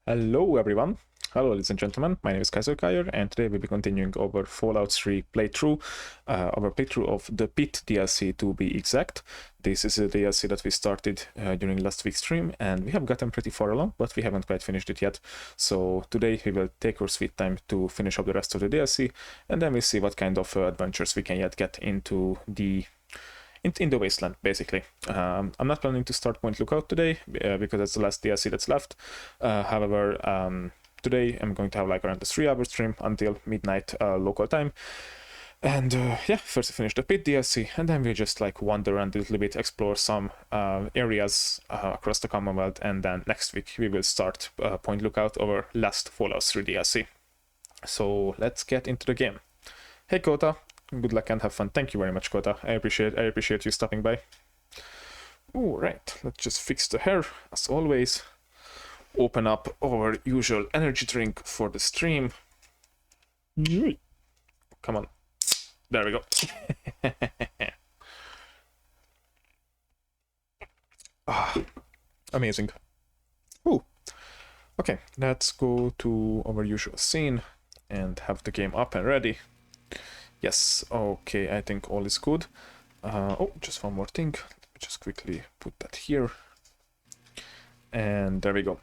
Hello everyone, hello ladies and gentlemen, my name is Kaiser Kayer and today we'll be continuing our Fallout 3 playthrough, our playthrough of the PITT DLC to be exact. This is a DLC that we started during last week's stream and we have gotten pretty far along, but we haven't quite finished it yet. So today we will take our sweet time to finish up the rest of the DLC and then we'll see what kind of adventures we can yet get into the in the wasteland, basically. I'm not planning to start Point Lookout today because that's the last DLC that's left. However, today I'm going to have like around a 3-hour stream until midnight local time. And yeah, first we finish the PITT DLC, and then we just like wander around a little bit, explore some areas across the Commonwealth, and then next week we will start Point Lookout, our last Fallout 3 DLC. So let's get into the game. Hey Kota, good luck and have fun. Thank you very much, Kota. I appreciate you stopping by. All right, let's just fix the hair as always. Open up our usual energy drink for the stream. Come on. There we go. Amazing. Ooh. Okay, let's go to our usual scene and have the game up and ready. Yes, okay, I think all is good. Oh, just one more thing. Let me just quickly put that here. And there we go.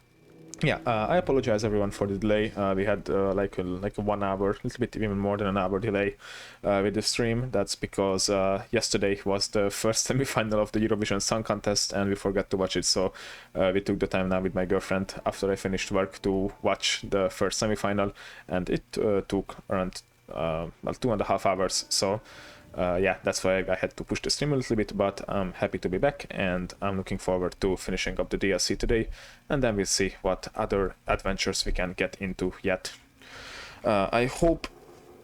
Yeah, I apologize everyone for the delay. We had like a 1 hour, a little bit even more than an hour delay with the stream. That's because yesterday was the first semi-final of the Eurovision Song Contest and we forgot to watch it. So we took the time now with my girlfriend after I finished work to watch the first semi-final, and it took around 2.5 hours. So yeah, that's why I had to push the stream a little bit, but I'm happy to be back and I'm looking forward to finishing up the DLC today, and then we'll see what other adventures we can get into yet. I hope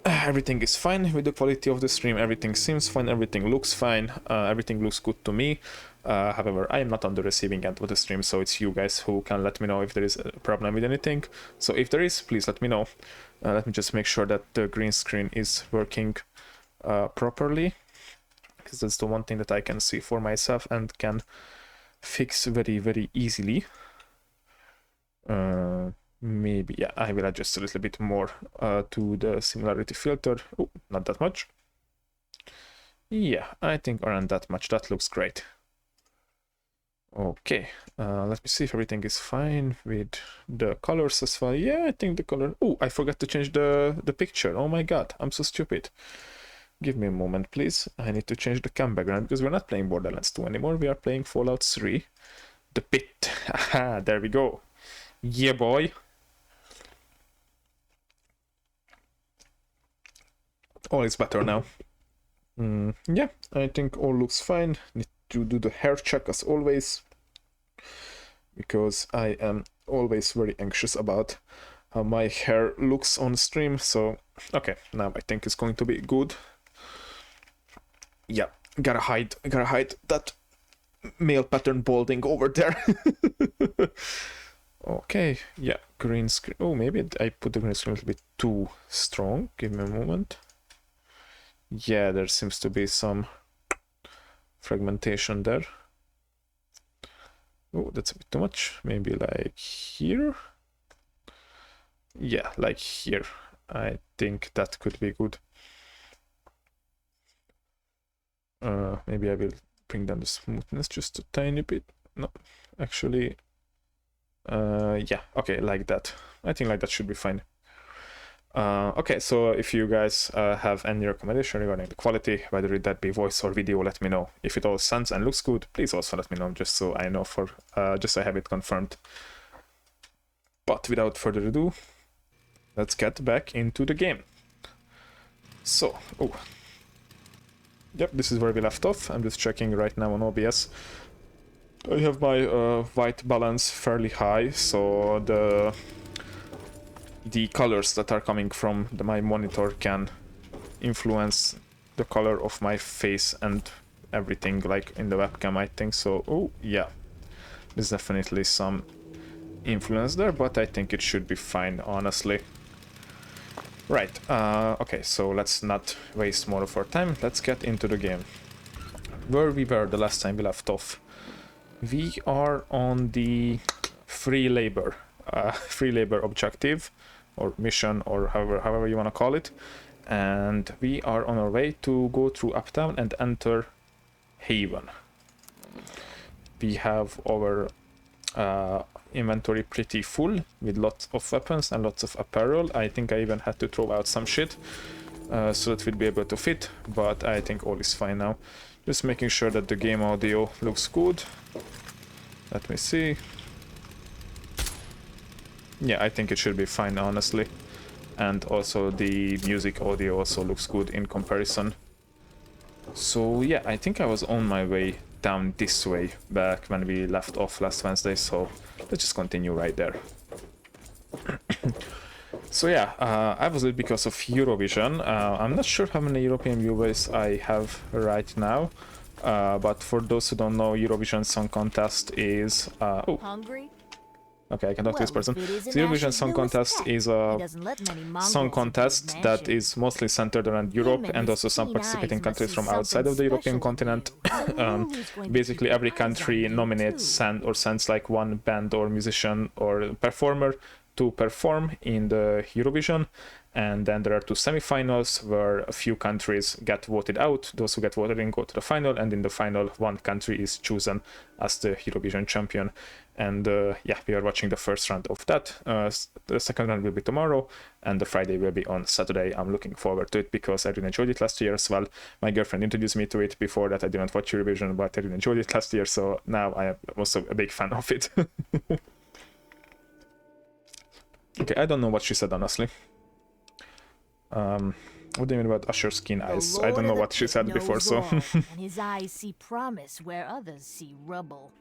everything is fine with the quality of the stream. Everything seems fine, everything looks fine, everything looks good to me. However, I am not on the receiving end of the stream, so it's you guys who can let me know if there is a problem with anything. So if there is, please let me know. Let me just make sure that the green screen is working properly, because that's the one thing that I can see for myself and can fix very easily. Maybe, yeah, I will adjust a little bit more to the similarity filter. Oh, not that much. Yeah, I think around that much. That looks great. Okay, let me see if everything is fine with the colors as well. Yeah, I think the color... Oh, I forgot to change the picture. Oh my god, I'm so stupid. Give me a moment, please. I need to change the cam background because we're not playing Borderlands 2 anymore. We are playing Fallout 3. The PITT. Aha, there we go. Yeah, boy. All is better now. Yeah, I think all looks fine. Need to do the hair check as always, because I am always very anxious about how my hair looks on stream. So, okay, now I think it's going to be good. Yeah, gotta hide that male pattern balding over there. Okay, yeah, green screen. Oh, maybe I put the green screen a little bit too strong. Give me a moment. Yeah, there seems to be some fragmentation there. Oh, that's a bit too much. Maybe like here. Yeah, like here. I think that could be good. Maybe I will bring down the smoothness just a tiny bit. No, actually, yeah, okay, like that. I think like that should be fine. Okay, so if you guys have any recommendation regarding the quality, whether that be voice or video, let me know. If it all sounds and looks good, please also let me know, just so I know just so I have it confirmed. But without further ado, let's get back into the game. So, oh. Yep, this is where we left off. I'm just checking right now on OBS. I have my white balance fairly high, so the colors that are coming from my monitor can influence the color of my face and everything, like in the webcam, I think. So, oh, yeah. There's definitely some influence there, but I think it should be fine, honestly. Right, okay, so let's not waste more of our time. Let's get into the game. Where we were the last time we left off. We are on the free labor free labor objective or mission, or however you want to call it, and we are on our way to go through Uptown and enter Haven. We have our inventory pretty full with lots of weapons and lots of apparel. I think I even had to throw out some shit so that we'd be able to fit, but I think all is fine now. Just making sure that the game audio looks good. Let me see. Yeah, I think it should be fine, honestly. And also the music audio also looks good in comparison. So yeah, I think I was on my way down this way back when we left off last Wednesday, so let's just continue right there. So yeah, I was late because of Eurovision. I'm not sure how many European viewers I have right now, but for those who don't know, Eurovision Song Contest is... oh. Hungry? Okay, I can talk to this person. The Eurovision Song Contest is a song contest that is mostly centered around Europe and also some participating countries from outside of the European continent. Basically, every country nominates or sends like one band or musician or performer to perform in the Eurovision, and then there are two semifinals where a few countries get voted out. Those who get voted in go to the final, and in the final one country is chosen as the Eurovision champion. And yeah, we are watching the first round of that. The second round will be tomorrow, and the Friday will be on Saturday. I'm looking forward to it because I really enjoyed it last year as well. My girlfriend introduced me to it. Before that I didn't watch Eurovision, but I really enjoyed it last year, so now I am also a big fan of it. Okay, I don't know what she said, honestly. What do you mean about Usher's keen eyes? I don't know what she said before, so... and his eyes see promise where others see rubble.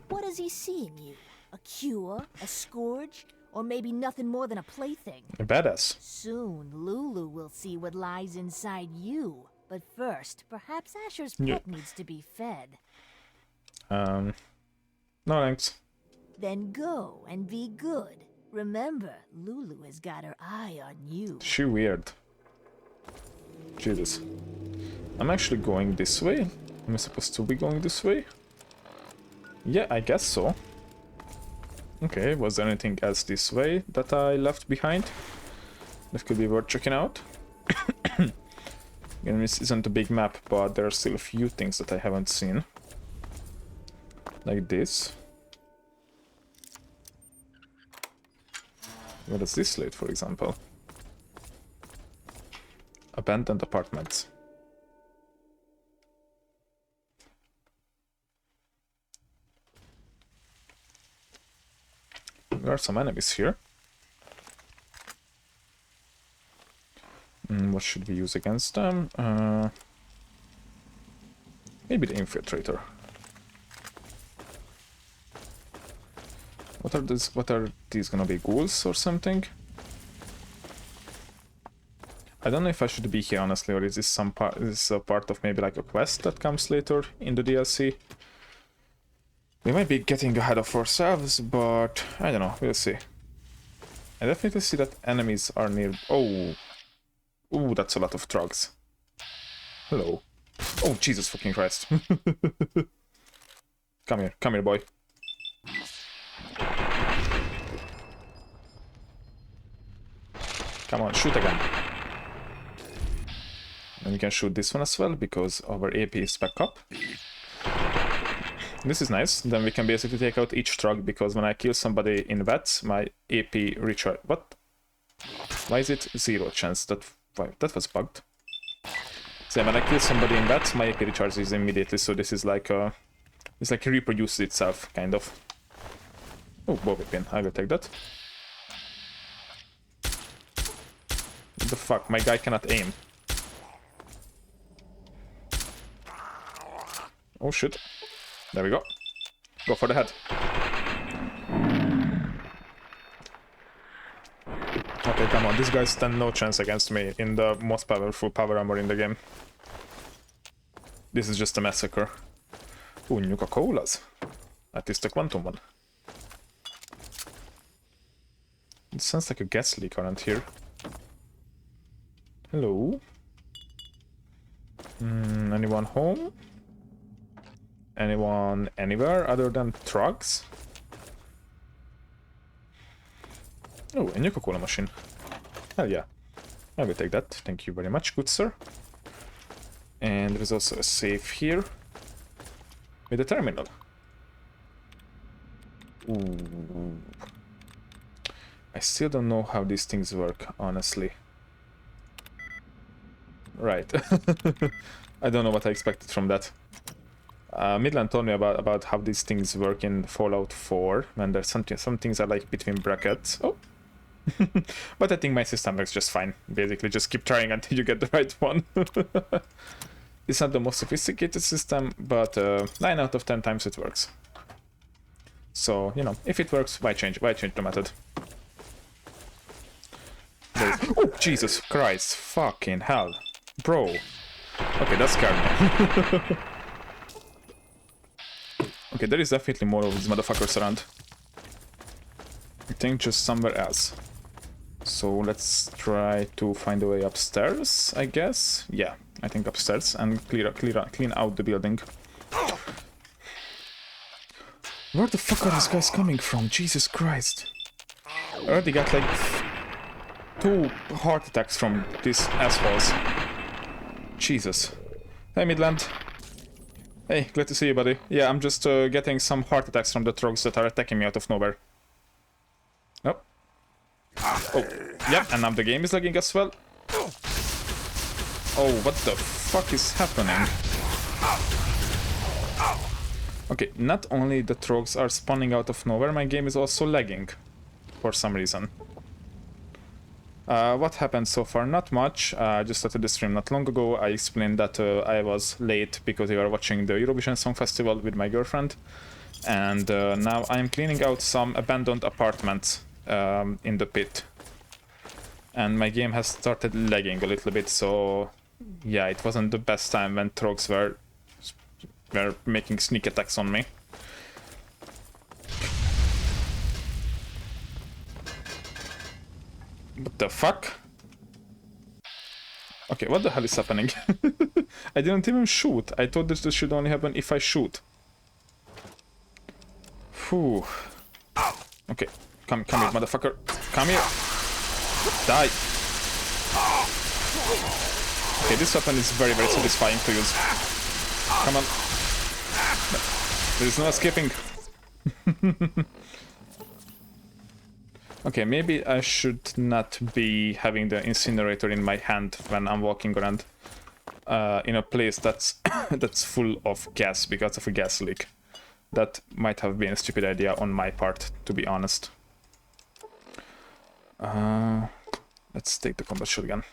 What does he see in you? A cure? A scourge? Or maybe nothing more than a plaything? A badass. Soon, Lulu will see what lies inside you. But first, perhaps Asher's pet needs to be fed. No thanks. Then go and be good. Remember, Lulu has got her eye on you. She weird. Jesus. I'm actually going this way. Am I supposed to be going this way? Yeah, I guess so. Okay, was there anything else this way that I left behind that could be worth checking out? Again, this isn't a big map, but there are still a few things that I haven't seen. Like this. What does this lead, for example? Abandoned apartments. There are some enemies here. What should we use against them? Maybe the infiltrator. What are these gonna be, ghouls or something? I don't know if I should be here, honestly, or is this a part of maybe like a quest that comes later in the DLC? We might be getting ahead of ourselves, but I don't know, we'll see. I definitely see that enemies are near... Oh! Ooh, that's a lot of drugs. Hello. Oh, Jesus fucking Christ. Come here, boy. Come on, shoot again. And you can shoot this one as well, because our AP is back up. This is nice. Then we can basically take out each truck, because when I kill somebody in VATS, my AP recharge... What? Why is it 0 chance? That was bugged. So when I kill somebody in VATS, my AP recharges immediately, so this is like it's like it reproduces itself, kind of. Oh, bobby pin. I will take that. What the fuck? My guy cannot aim. Oh shit. There we go. Go for the head. Okay, come on. These guys stand no chance against me in the most powerful power armor in the game. This is just a massacre. Ooh, Nuka-Colas. At least the quantum one. It sounds like a gas leak around here. Hello? Anyone home? Anyone anywhere other than trucks? Oh, a new Coca-Cola machine. Hell yeah. I will take that. Thank you very much, good sir. And there is also a safe here with a terminal. Ooh. I still don't know how these things work, honestly. Right. I don't know what I expected from that. Midland told me about how these things work in Fallout 4, when there's some things are like between brackets. Oh. But I think my system works just fine. Basically, just keep trying until you get the right one. It's not the most sophisticated system, but 9 out of 10 times it works. So, you know, if it works, why change? Why change the method? Oh, Jesus Christ. Fucking hell. Bro. Okay, that scared me. Okay, there is definitely more of these motherfuckers around. I think just somewhere else. So let's try to find a way upstairs, I guess. Yeah, I think upstairs, and clean out the building. Where the fuck are these guys coming from? Jesus Christ. I already got like 2 heart attacks from these assholes. Jesus. Hey, Midland. Hey, glad to see you, buddy. Yeah, I'm just getting some heart attacks from the trogs that are attacking me out of nowhere. Oh. Oh, yep, and now the game is lagging as well. Oh, what the fuck is happening? Okay, not only the trogs are spawning out of nowhere, my game is also lagging. For some reason. What happened so far? Not much. I just started the stream not long ago. I explained that I was late because we were watching the Eurovision Song Festival with my girlfriend. And now I'm cleaning out some abandoned apartments in the pit. And my game has started lagging a little bit, so yeah, it wasn't the best time when trogs were making sneak attacks on me. What the fuck? Okay, what the hell is happening? I didn't even shoot. I thought this should only happen if I shoot. Phew. Okay, come here, motherfucker. Come here. Die. Okay, this weapon is very, very satisfying to use. Come on. There is no escaping. Okay, maybe I should not be having the incinerator in my hand when I'm walking around in a place that's that's full of gas because of a gas leak. That might have been a stupid idea on my part, to be honest. Let's take the combat shotgun.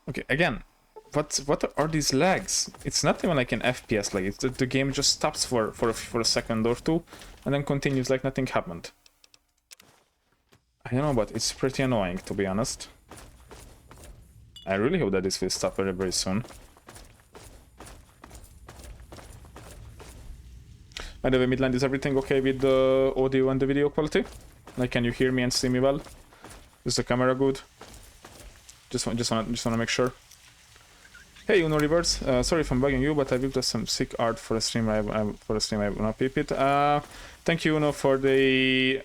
Okay, again, what are these lags? It's not even like an FPS lag. It's the game just stops for a second or two and then continues like nothing happened. I don't know, but it's pretty annoying, to be honest. I really hope that this will stop very, very soon. By the way, Midland, is everything okay with the audio and the video quality? Like, can you hear me and see me well? Is the camera good? Just wanna make sure. Hey, Uno Reverse. Sorry if I'm bugging you, but I built some sick art for a stream. I wanna peep it. Thank you, Uno, for the.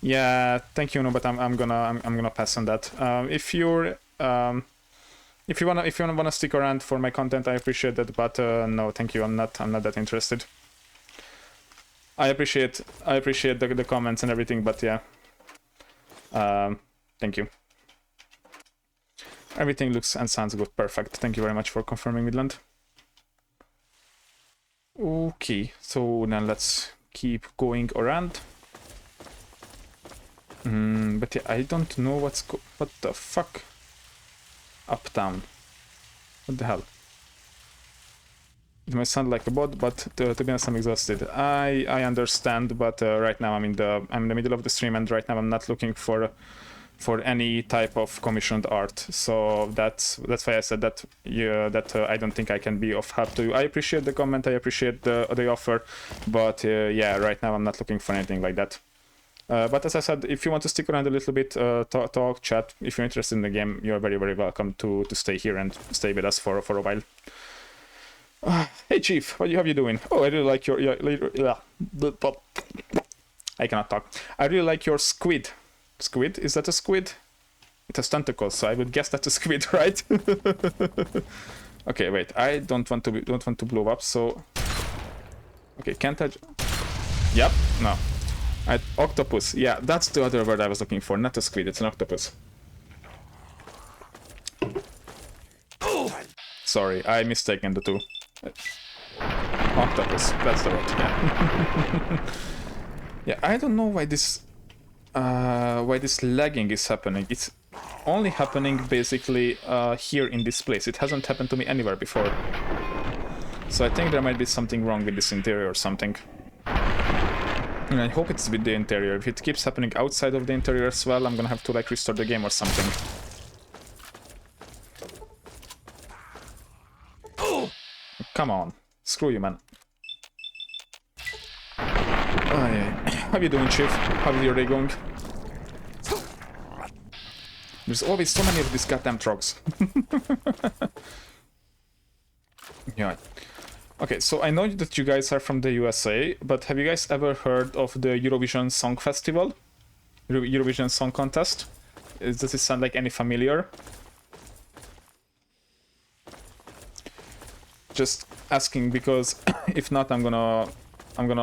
Yeah, thank you, Uno, but I'm gonna pass on that. If you wanna stick around for my content, I appreciate that, but no, thank you. I'm not that interested. I appreciate the comments and everything, but yeah. Thank you. Everything looks and sounds good. Perfect. Thank you very much for confirming, Midland. Okay, so now let's keep going around. But yeah, I don't know what the fuck? Up, down. What the hell? It might sound like a bot, but to be honest, I'm exhausted. I understand, but right now I'm in the middle of the stream, and right now I'm not looking for any type of commissioned art. So that's why I said that I don't think I can be of help to you. I appreciate the comment, I appreciate the offer, but yeah, right now I'm not looking for anything like that. But as I said, if you want to stick around a little bit, talk, chat, if you're interested in the game, you're very, very welcome to stay here and stay with us for a while. Hey Chief, how you doing? Oh, I really like your I cannot talk. I really like your squid. Squid? Is that a squid? It has tentacles, so I would guess that's a squid, right? Okay, wait. I don't want to blow up, so... Okay, can't I... Yep, no. Octopus. Yeah, that's the other word I was looking for. Not a squid, it's an octopus. Sorry, I mistaken the two. Octopus, that's the word, yeah. Yeah, I don't know why this lagging is happening. It's only happening basically here in this place. It hasn't happened to me anywhere before. So I think there might be something wrong with this interior or something. And I hope it's with the interior. If it keeps happening outside of the interior as well, I'm gonna have to like restore the game or something. Come on. Screw you, man. Oh, yeah. How you doing, Chief? How's your day going? There's always so many of these goddamn trucks. Yeah. Okay, so I know that you guys are from the USA, but have you guys ever heard of the Eurovision Song Festival? Eurovision Song Contest? Does it sound like any familiar? Just asking because if not, I'm gonna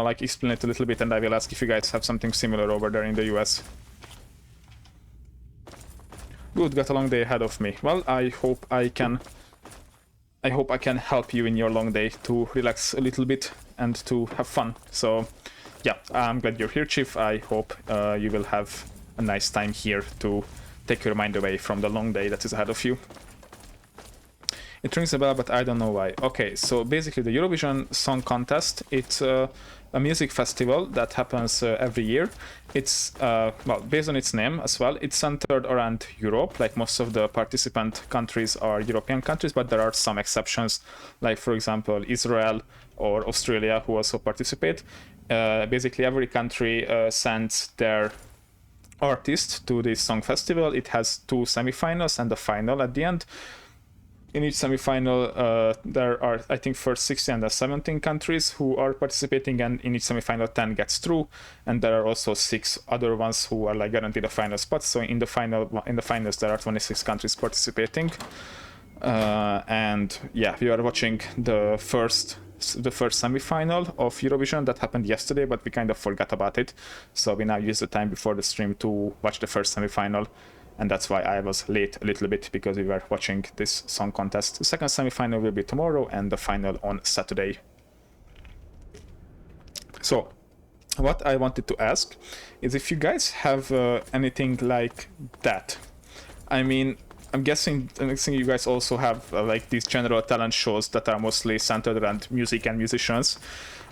like explain it a little bit, and I will ask if you guys have something similar over there in the US. Good, got a long day ahead of me. Well, I hope I can help you in your long day to relax a little bit and to have fun. So, yeah, I'm glad you're here, Chief. I hope you will have a nice time here to take your mind away from the long day that is ahead of you. It rings a bell, but I don't know why. Okay, so basically the Eurovision Song Contest, it's a music festival that happens every year. It's, well, based on its name as well, it's centered around Europe, like most of the participant countries are European countries, but there are some exceptions, like for example, Israel or Australia, who also participate. Basically every country sends their artist to this song festival. It has 2 semifinals and a final at the end. In each semifinal, there are, I think, first 16 and 17 countries who are participating, and in each semifinal, 10 gets through, and there are also 6 other ones who are like guaranteed a final spot. So in the finals, there are 26 countries participating, and yeah, we are watching the first semifinal of Eurovision that happened yesterday, but we kind of forgot about it. So we now use the time before the stream to watch the first semifinal. And that's why I was late a little bit, because we were watching this song contest. The second semi-final will be tomorrow and the final on Saturday. So, what I wanted to ask is if you guys have anything like that. I mean, I'm guessing you guys also have like these general talent shows that are mostly centered around music and musicians.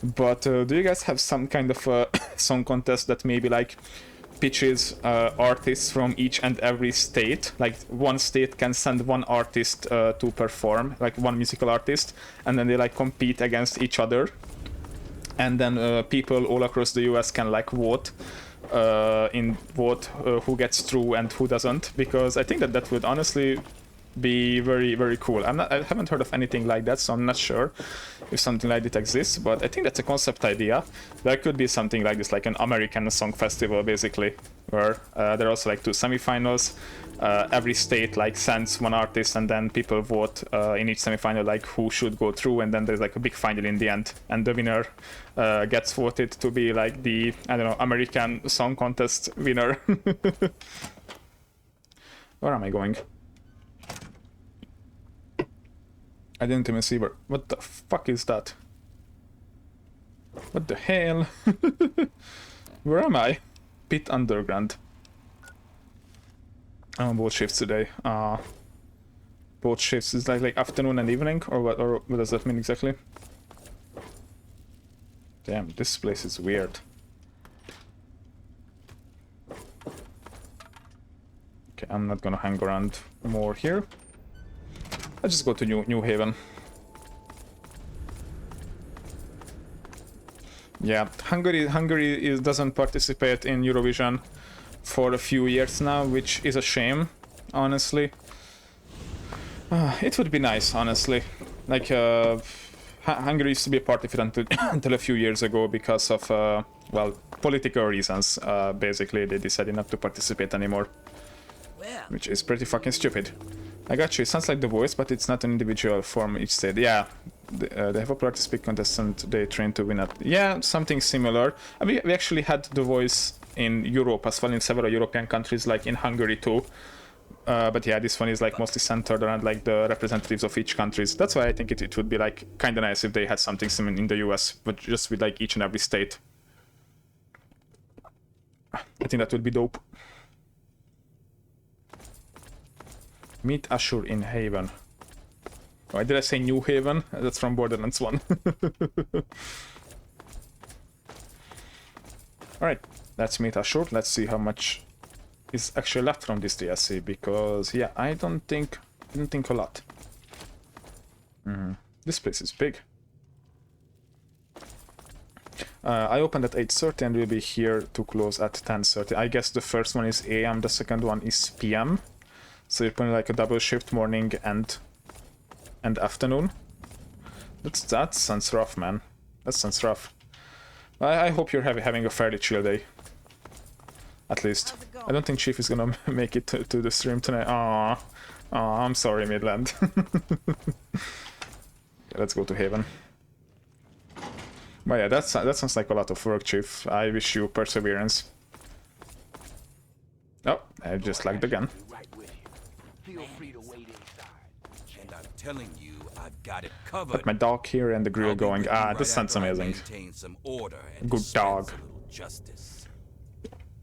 But do you guys have some kind of a song contest that maybe like pitches artists from each and every state? Like one state can send one artist to perform, like one musical artist, and then they like compete against each other, and then people all across the US can like vote who gets through and who doesn't, because I think that would honestly be very, very cool. I haven't heard of anything like that, so I'm not sure if something like that exists, but I think that's a concept idea. There could be something like this, like an American song festival, basically, where there are also like 2 semifinals. Every state like sends one artist, and then people vote in each semifinal like who should go through, and then there's like a big final in the end, and the winner gets voted to be like the, I don't know, American Song Contest winner. Where am I going? I didn't even see where. What the fuck is that? What the hell? Where am I? PITT Underground. I'm on both shifts today. Both shifts is like afternoon and evening, or what? Or what does that mean exactly? Damn, this place is weird. Okay, I'm not gonna hang around more here. Let's just go to New Haven. Yeah, Hungary doesn't participate in Eurovision for a few years now, which is a shame, honestly. It would be nice, honestly. Like, Hungary used to be a part of it until, until a few years ago because of, well, political reasons. Basically, they decided not to participate anymore, which is pretty fucking stupid. I got you. It sounds like The Voice, but it's not an individual from each state. Yeah, they have a popular to speak contestant. They train to win at. Yeah, something similar. I mean, we actually had The Voice in Europe as well, in several European countries, like in Hungary too. But yeah, this one is like mostly centered around like the representatives of each countries. That's why I think it would be like kind of nice if they had something similar in the US, but just with like each and every state. I think that would be dope. Meet Ashur in Haven. Why did I say New Haven? That's from Borderlands 1. Alright, let's meet Ashur. Let's see how much is actually left from this DLC, because yeah, I didn't think a lot. This place is big. I opened at 8:30 and we'll be here to close at 10:30. I guess the first one is AM, the second one is PM. So you're putting like a double shift, morning and afternoon. That sounds rough, man. That sounds rough. I hope you're having a fairly chill day. At least. I don't think Chief is gonna make it to the stream tonight. Aww. Aww, I'm sorry, Midland. Let's go to Haven. But yeah, that sounds like a lot of work, Chief. I wish you perseverance. Oh, I just lagged again. And I'm telling you, I've got it covered. Got my dog here and the grill going. Ah, this sounds amazing. Some order and good dog. Justice.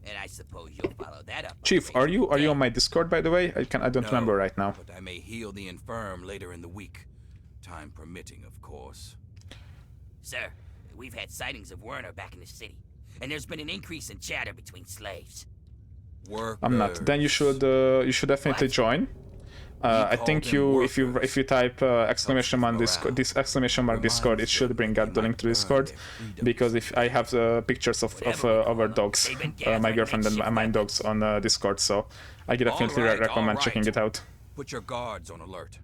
And I suppose you'll follow that up. Chief, are you on my Discord, by the way? I don't remember right now. But I may heal the infirm later in the week, time permitting, of course. Sir, we've had sightings of Werner back in the city, and there's been an increase in chatter between slaves. I'm not. Then you should definitely join. I think if you type exclamation mark Discord, it should bring up the link to Discord, because if I have pictures of our dogs, my girlfriend and my dogs on Discord, so I definitely recommend checking it out. Put your guards on alert.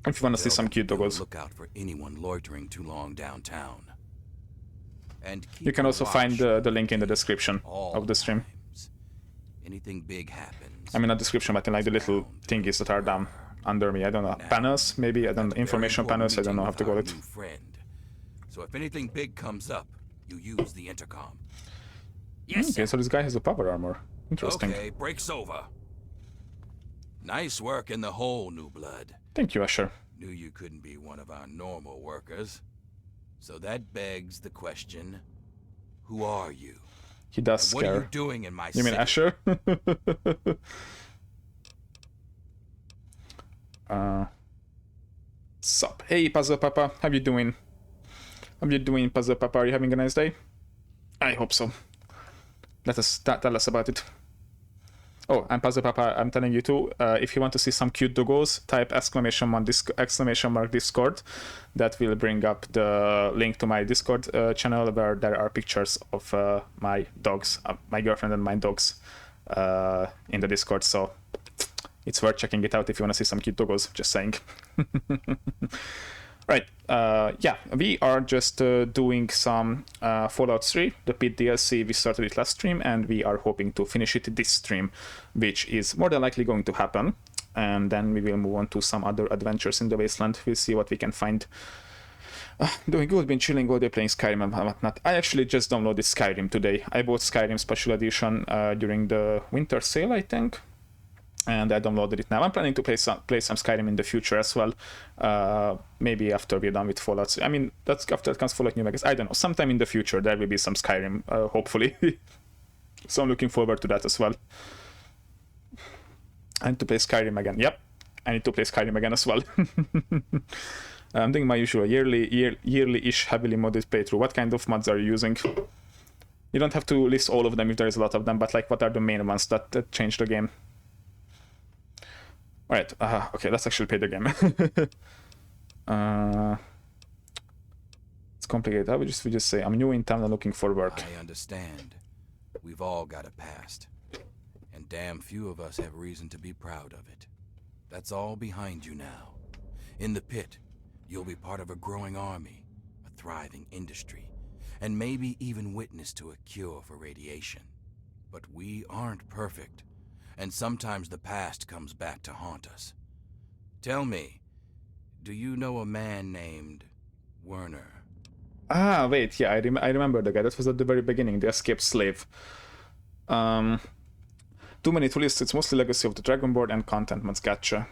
If you want to see some cute doggos. Look out for anyone loitering too long downtown. And you can also find the link in the description of the stream. Anything big happens. I mean, not description, but in like the little thingies that are down under me. I don't know. Panels, maybe? I don't know. Information panels, I don't know how to call it. So if anything big comes up, you use the intercom. Yes, okay, so this guy has a power armor. Interesting. Okay, break's over. Nice work in the hole, New Blood. Thank you, Usher. Knew you couldn't be one of our normal workers. So that begs the question, who are you? He does scare. What are you doing in my You mean Asher? Sup? Hey, Puzzle Papa, how you doing? How you doing, Puzzle Papa? Are you having a nice day? I hope so. Let us tell us about it. Oh, and Puzzle Papa, I'm telling you too, if you want to see some cute doggos, type exclamation mark Discord. That will bring up the link to my Discord channel, where there are pictures of my dogs, my girlfriend and my dogs in the Discord, so it's worth checking it out if you want to see some cute doggos, just saying. Right, yeah, we are just doing some Fallout 3, the PITT DLC. We started it last stream, and we are hoping to finish it this stream, which is more than likely going to happen. And then we will move on to some other adventures in the Wasteland. We'll see what we can find. Doing good, been chilling all day playing Skyrim and whatnot. I actually just downloaded Skyrim today. I bought Skyrim Special Edition during the winter sale, I think. And I downloaded it now. I'm planning to play some Skyrim in the future as well. Maybe after we're done with Fallout. I mean, that's after it comes Fallout New Vegas. I don't know. Sometime in the future there will be some Skyrim, hopefully. So I'm looking forward to that as well. I need to play Skyrim again. Yep, I need to play Skyrim again as well. I'm doing my usual yearly-ish heavily modded playthrough. What kind of mods are you using? You don't have to list all of them if there is a lot of them, but like, what are the main ones that change the game? Alright, okay, let's actually play the game. It's complicated. I would just say, I'm new in town and looking for work. I understand. We've all got a past. And damn few of us have reason to be proud of it. That's all behind you now. In the pit, you'll be part of a growing army. thriving industry, and maybe even witness to a cure for radiation. But we aren't perfect, and sometimes the past comes back to haunt us. Tell me, do you know a man named Werner? Ah, wait, yeah, I remember the guy. That was at the very beginning, the escaped slave. Too many to list. It's mostly Legacy of the Dragonborn and contentments. Gotcha.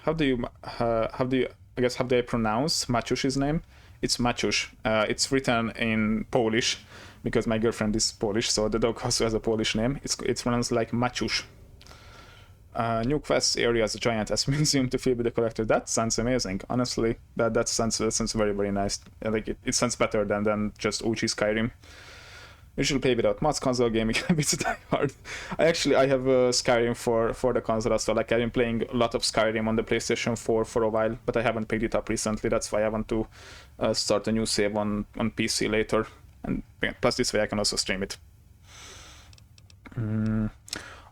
How do you, I guess, how do I pronounce Maciusz's name? It's Maciusz. It's written in Polish, because my girlfriend is Polish, so the dog also has a Polish name. It's pronounced like Maciusz. New quests, areas, a giant S museum to fill with the collector. That sounds amazing. Honestly, that sounds very, very nice. Like it sounds better than just OG Skyrim. Usually play without mods, console gaming can be die hard. I have Skyrim for the console as well. Like I've been playing a lot of Skyrim on the PlayStation 4 for a while, but I haven't picked it up recently. That's why I want to start a new save on PC later. And plus this way I can also stream it.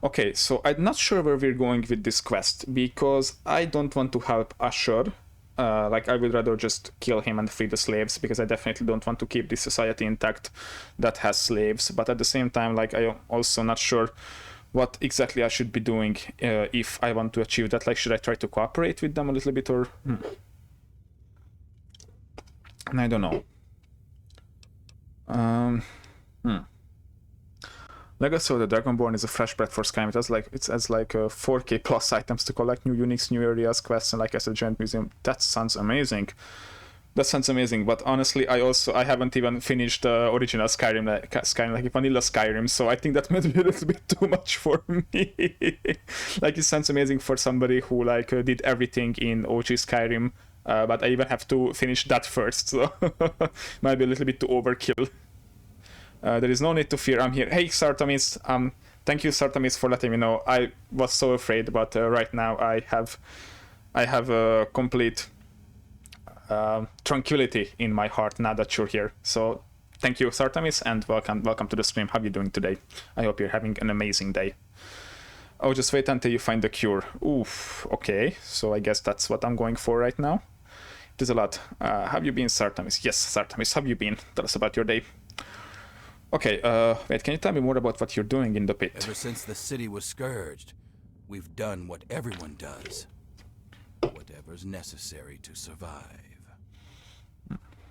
Okay, so I'm not sure where we're going with this quest, because I don't want to help Asher. Like, I would rather just kill him and free the slaves, because I definitely don't want to keep this society intact that has slaves. But at the same time, like, I'm also not sure what exactly I should be doing if I want to achieve that. Like, should I try to cooperate with them a little bit, or... I don't know. Legacy of the Dragonborn is a fresh breath for Skyrim. It has like 4K plus items to collect, new uniques, new areas, quests, and like I said, giant museum. That sounds amazing. But honestly, I haven't even finished the original Skyrim, like vanilla Skyrim, so I think that might be a little bit too much for me. Like, it sounds amazing for somebody who like did everything in OG Skyrim, but I even have to finish that first, so might be a little bit too overkill. There is no need to fear. I'm here. Hey, Sartamis. Thank you, Sartamis, for letting me know. I was so afraid, but right now I have a complete tranquility in my heart now that you're here. So thank you, Sartamis, and welcome to the stream. How are you doing today? I hope you're having an amazing day. Oh, just wait until you find the cure. Oof. Okay, so I guess that's what I'm going for right now. It is a lot. Have you been, Sartamis? Yes, Sartamis. Have you been? Tell us about your day. Okay, wait, can you tell me more about what you're doing in the pit? Ever since the city was scourged, we've done what everyone does. Whatever's necessary to survive.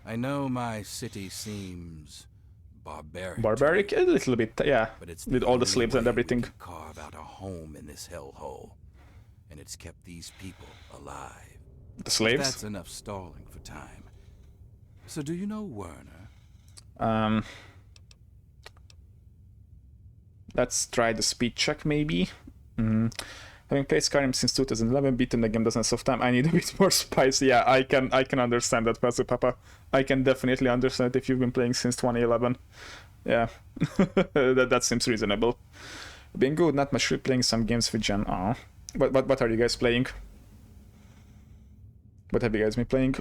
I know my city seems barbaric. Barbaric? A little bit, yeah. But it's with all the slaves and everything. Carve out a home in this hellhole. And it's kept these people alive. The slaves? That's enough stalling for time. So do you know Werner? Let's try the speed check, maybe. Having played Skyrim since 2011, beaten the game dozens of time, I need a bit more spice. Yeah, I can understand that, Pazu Papa. I can definitely understand if you've been playing since 2011. Yeah, that seems reasonable. Being good, not much playing some games with Jen. Aw. What are you guys playing? What have you guys been playing?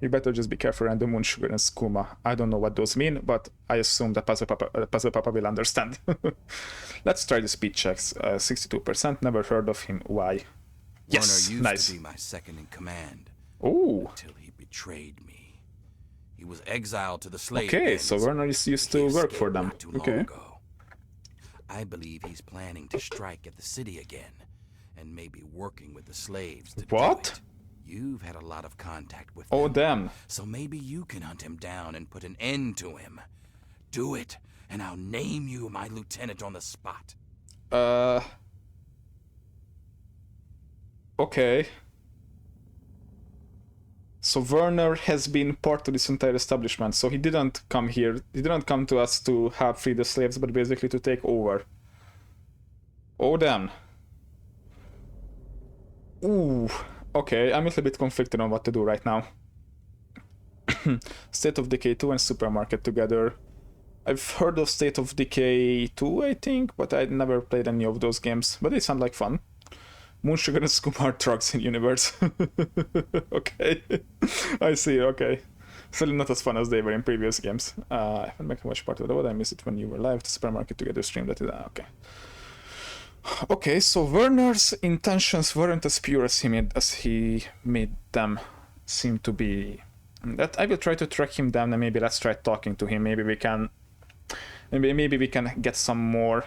You better just be careful around the moon, sugar, and skooma. I don't know what those mean, but I assume that Puzzle Papa will understand. Let's try the speed checks. 62%. Never heard of him. Why? Yes, Werner used nice. to be my second in command. Ooh. Until he betrayed me. He was exiled to the slave Okay, pens, so Werner used to work for them. not too long Okay. ago. I believe he's planning to strike at the city again, and maybe working with the slaves to What? do it. You've had a lot of contact with them. Oh, damn. So maybe you can hunt him down and put an end to him. Do it, and I'll name you my lieutenant on the spot. Okay. So Werner has been part of this entire establishment, so he didn't come here. He didn't come to us to help free the slaves, but basically to take over. Oh, damn. Ooh. Okay, I'm a little bit conflicted on what to do right now. State of Decay 2 and Supermarket together. I've heard of State of Decay 2, I think, but I'd never played any of those games. But they sound like fun. Moon Sugar and Skumar trucks in universe. Okay. I see, okay. Still not as fun as they were in previous games. I haven't made much part of it. I missed it when you were live. The Supermarket together stream, that is... okay. Okay, so Werner's intentions weren't as pure as he made them seem to be. That I will try to track him down, and maybe let's try talking to him. Maybe we can get some more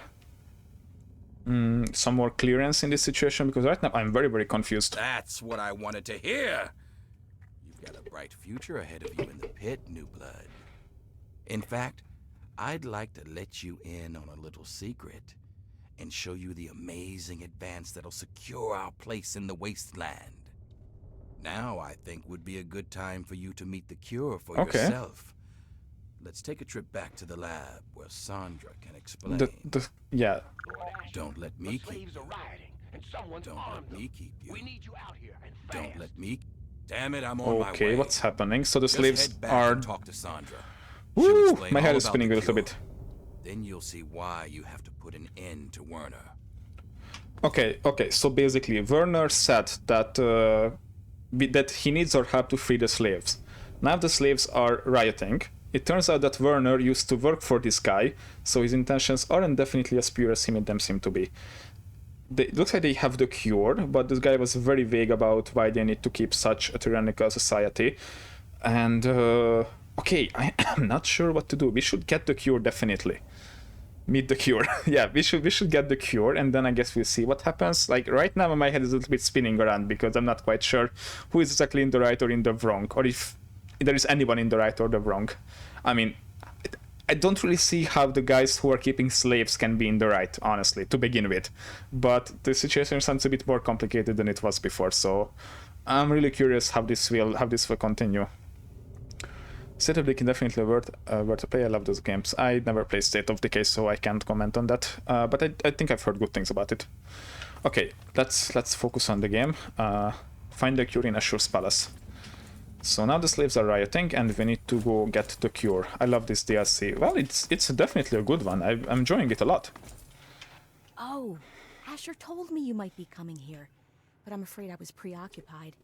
clearance in this situation, because right now I'm very, very confused. That's what I wanted to hear. You've got a bright future ahead of you in the pit, new blood. In fact, I'd like to let you in on a little secret and show you the amazing advance that'll secure our place in the wasteland. Now I think would be a good time for you to meet the cure for yourself. Let's take a trip back to the lab where Sandra can explain. Yeah. Don't let me keep you. Don't let me keep you. We need you out here and fast. Don't let me. Damn it, I'm on my way. Okay, what's happening? So the Just slaves head back are. and talk to Sandra. Woo! My head is spinning a little bit. Then you'll see why you have to put an end to Werner. Okay. So basically, Werner said that that he needs our help to free the slaves. Now the slaves are rioting. It turns out that Werner used to work for this guy, so his intentions aren't definitely as pure as he made them seem to be. It looks like they have the cure, but this guy was very vague about why they need to keep such a tyrannical society. And okay, I'm not sure what to do. We should get the cure, definitely. Meet the cure. Yeah, we should get the cure, and then I guess we'll see what happens. Like right now my head is a little bit spinning around because I'm not quite sure who is exactly in the right or in the wrong, or if there is anyone in the right or the wrong. I mean, I don't really see how the guys who are keeping slaves can be in the right, honestly, to begin with. But the situation sounds a bit more complicated than it was before, so I'm really curious how this will continue. State of Decay definitely worth to play. I love those games. I never played State of Decay, so I can't comment on that. But I think I've heard good things about it. Okay, let's focus on the game. Find the cure in Ashur's palace. So now the slaves are rioting, and we need to go get the cure. I love this DLC. Well, it's definitely a good one. I'm enjoying it a lot. Oh, Asher told me you might be coming here, but I'm afraid I was preoccupied.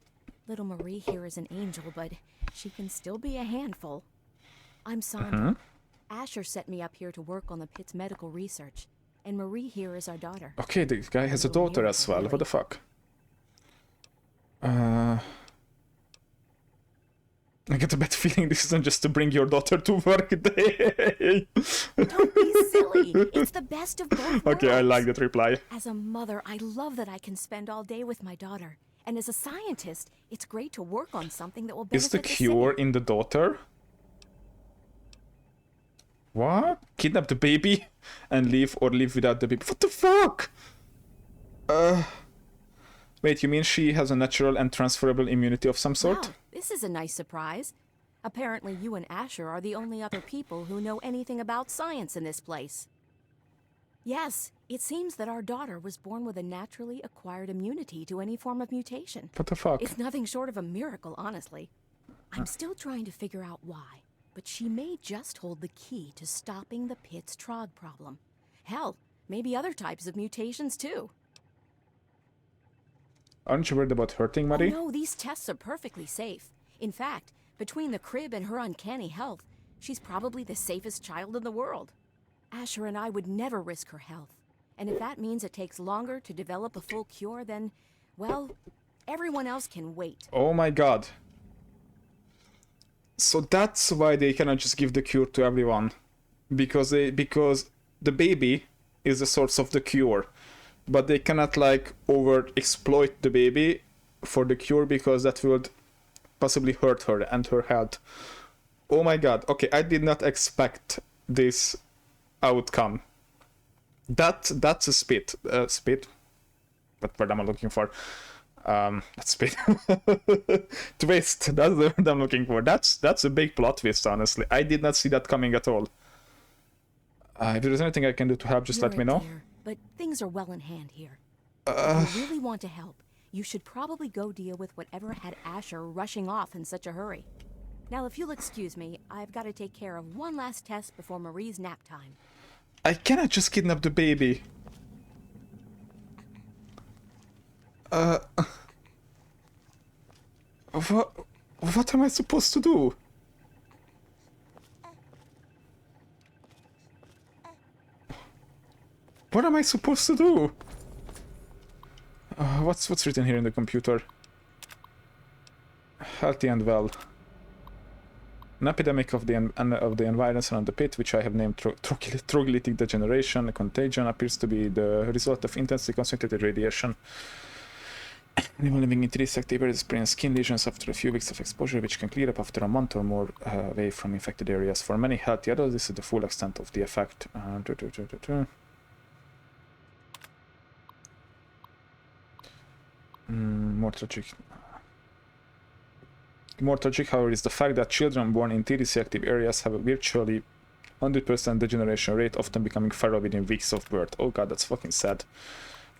Little Marie here is an angel, but she can still be a handful. I'm Sandra. Asher set me up here to work on the PITT's medical research, and Marie here is our daughter. Okay, the guy has a daughter as well. What the fuck? I get a bad feeling this isn't just to bring your daughter to work day. Don't be silly. It's the best of both worlds. Okay, I like that reply. As a mother, I love that I can spend all day with my daughter. And as a scientist, it's great to work on something that will benefit Is the the cure city. in the daughter? What? Kidnap the baby and leave, or live without the baby? What the fuck? Wait, you mean she has a natural and transferable immunity of some sort? Wow, this is a nice surprise. Apparently you and Asher are the only other people who know anything about science in this place. Yes, it seems that our daughter was born with a naturally acquired immunity to any form of mutation. What the fuck? It's nothing short of a miracle, honestly. I'm still trying to figure out why, but she may just hold the key to stopping the PITT's Trog problem. Hell, maybe other types of mutations too. Aren't you worried about hurting Marie? Oh no, these tests are perfectly safe. In fact, between the crib and her uncanny health, she's probably the safest child in the world. Asher and I would never risk her health. And if that means it takes longer to develop a full cure, then, well, everyone else can wait. Oh my god. So that's why they cannot just give the cure to everyone. Because the baby is the source of the cure. But they cannot like over-exploit the baby for the cure, because that would possibly hurt her and her health. Oh my god. Okay, I did not expect this outcome. That's a spit. What word am I looking for? That's spit. Twist. That's the word I'm looking for. That's a big plot twist, honestly. I did not see that coming at all. If there is anything I can do to help, just let me know. Dear, but things are well in hand here. If you really want to help, you should probably go deal with whatever had Asher rushing off in such a hurry. Now, if you'll excuse me, I've got to take care of one last test before Marie's nap time. I cannot just kidnap the baby. What am I supposed to do? What am I supposed to do? What's written here in the computer? Healthy and well. An epidemic of the environs around the pit, which I have named troglodytic degeneration, a contagion, appears to be the result of intensely concentrated radiation. Anyone living in these active areas experience skin lesions after a few weeks of exposure, which can clear up after a month or more away from infected areas. For many healthy adults, this is the full extent of the effect. More tragic. More tragic, however, is the fact that children born in TDC active areas have a virtually 100% degeneration rate, often becoming feral within weeks of birth. Oh god, that's fucking sad.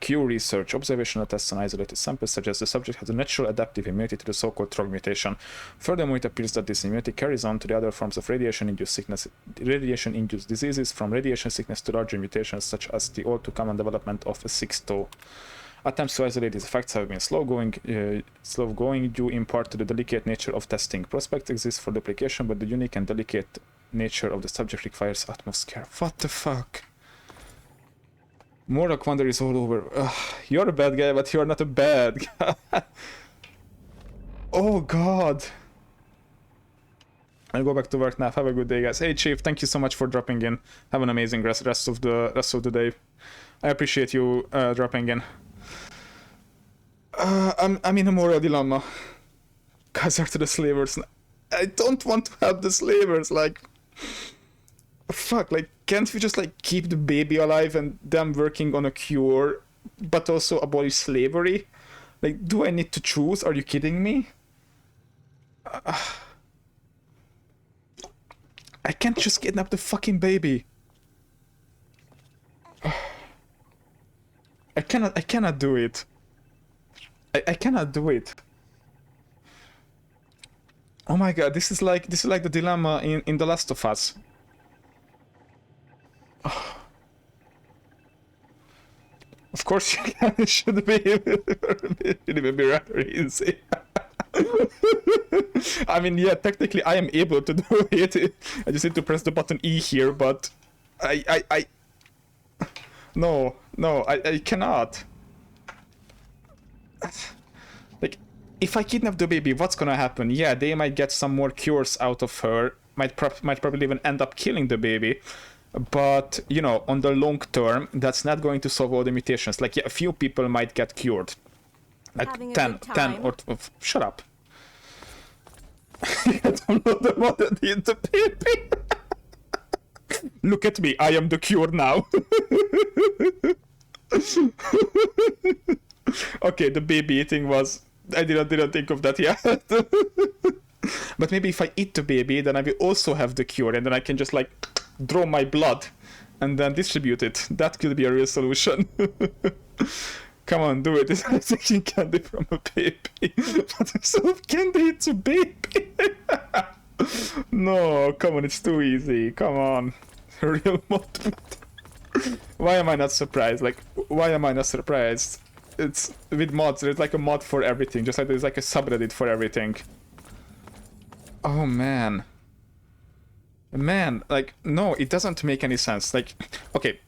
Q research. Observational tests on isolated samples suggest the subject has a natural adaptive immunity to the so-called TROG mutation. Furthermore, it appears that this immunity carries on to the other forms of radiation-induced sickness, radiation-induced diseases, from radiation sickness to larger mutations such as the all-too-common development of a sixth toe. Attempts to isolate these effects have been slow-going due in part to the delicate nature of testing. Prospects exist for duplication, but the unique and delicate nature of the subject requires utmost care. What the fuck? Moral quandary is all over. Ugh, you're a bad guy, but you're not a bad guy. Oh god. I'll go back to work now. Have a good day, guys. Hey, Chief, thank you so much for dropping in. Have an amazing rest of the day. I appreciate you dropping in. I'm in a moral dilemma. Guys are to the slavers. I don't want to help the slavers, like... Fuck, like, can't we just, like, keep the baby alive and them working on a cure, but also abolish slavery? Like, do I need to choose? Are you kidding me? I can't just kidnap the fucking baby. I cannot do it. I cannot do it. Oh my god, this is like the dilemma in The Last of Us. Oh. Of course you can. It should be rather easy. I mean, yeah, technically I am able to do it. I just need to press the button E here, but No, I cannot. Like, if I kidnap the baby, what's gonna happen? Yeah, they might get some more cures out of her. Might probably even end up killing the baby. But, you know, on the long term, that's not going to solve all the mutations. Like, yeah, a few people might get cured. Like Having a 10 good time. or... shut up. I don't know the mother did the baby. Look at me, I am the cure now. Okay, the baby eating was... I didn't think of that yet. But maybe if I eat the baby, then I will also have the cure, and then I can just, like, draw my blood and then distribute it. That could be a real solution. Come on, do it. It's like taking candy from a baby. But instead of candy, it's a baby. No, come on, it's too easy. Come on. Real mod. Why am I not surprised? Like, why am I not surprised? It's with mods, there's like a mod for everything, just like there's like a subreddit for everything. Oh man. Man, like, no, it doesn't make any sense. Like, okay.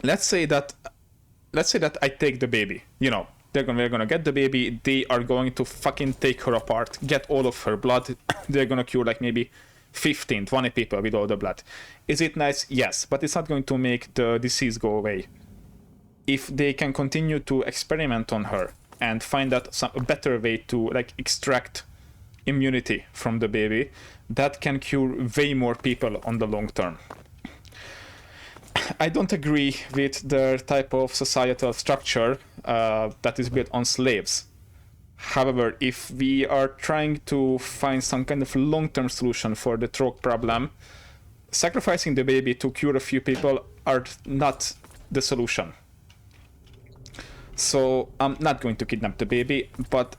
Let's say that I take the baby. You know, we're gonna get the baby, they are going to fucking take her apart, get all of her blood, they're gonna cure like maybe 15, 20 people with all the blood. Is it nice? Yes, but it's not going to make the disease go away. If they can continue to experiment on her and find out a better way to, like, extract immunity from the baby, that can cure way more people on the long term. I don't agree with their type of societal structure that is built on slaves. However, if we are trying to find some kind of long-term solution for the trope problem, sacrificing the baby to cure a few people are not the solution. So I'm not going to kidnap the baby, but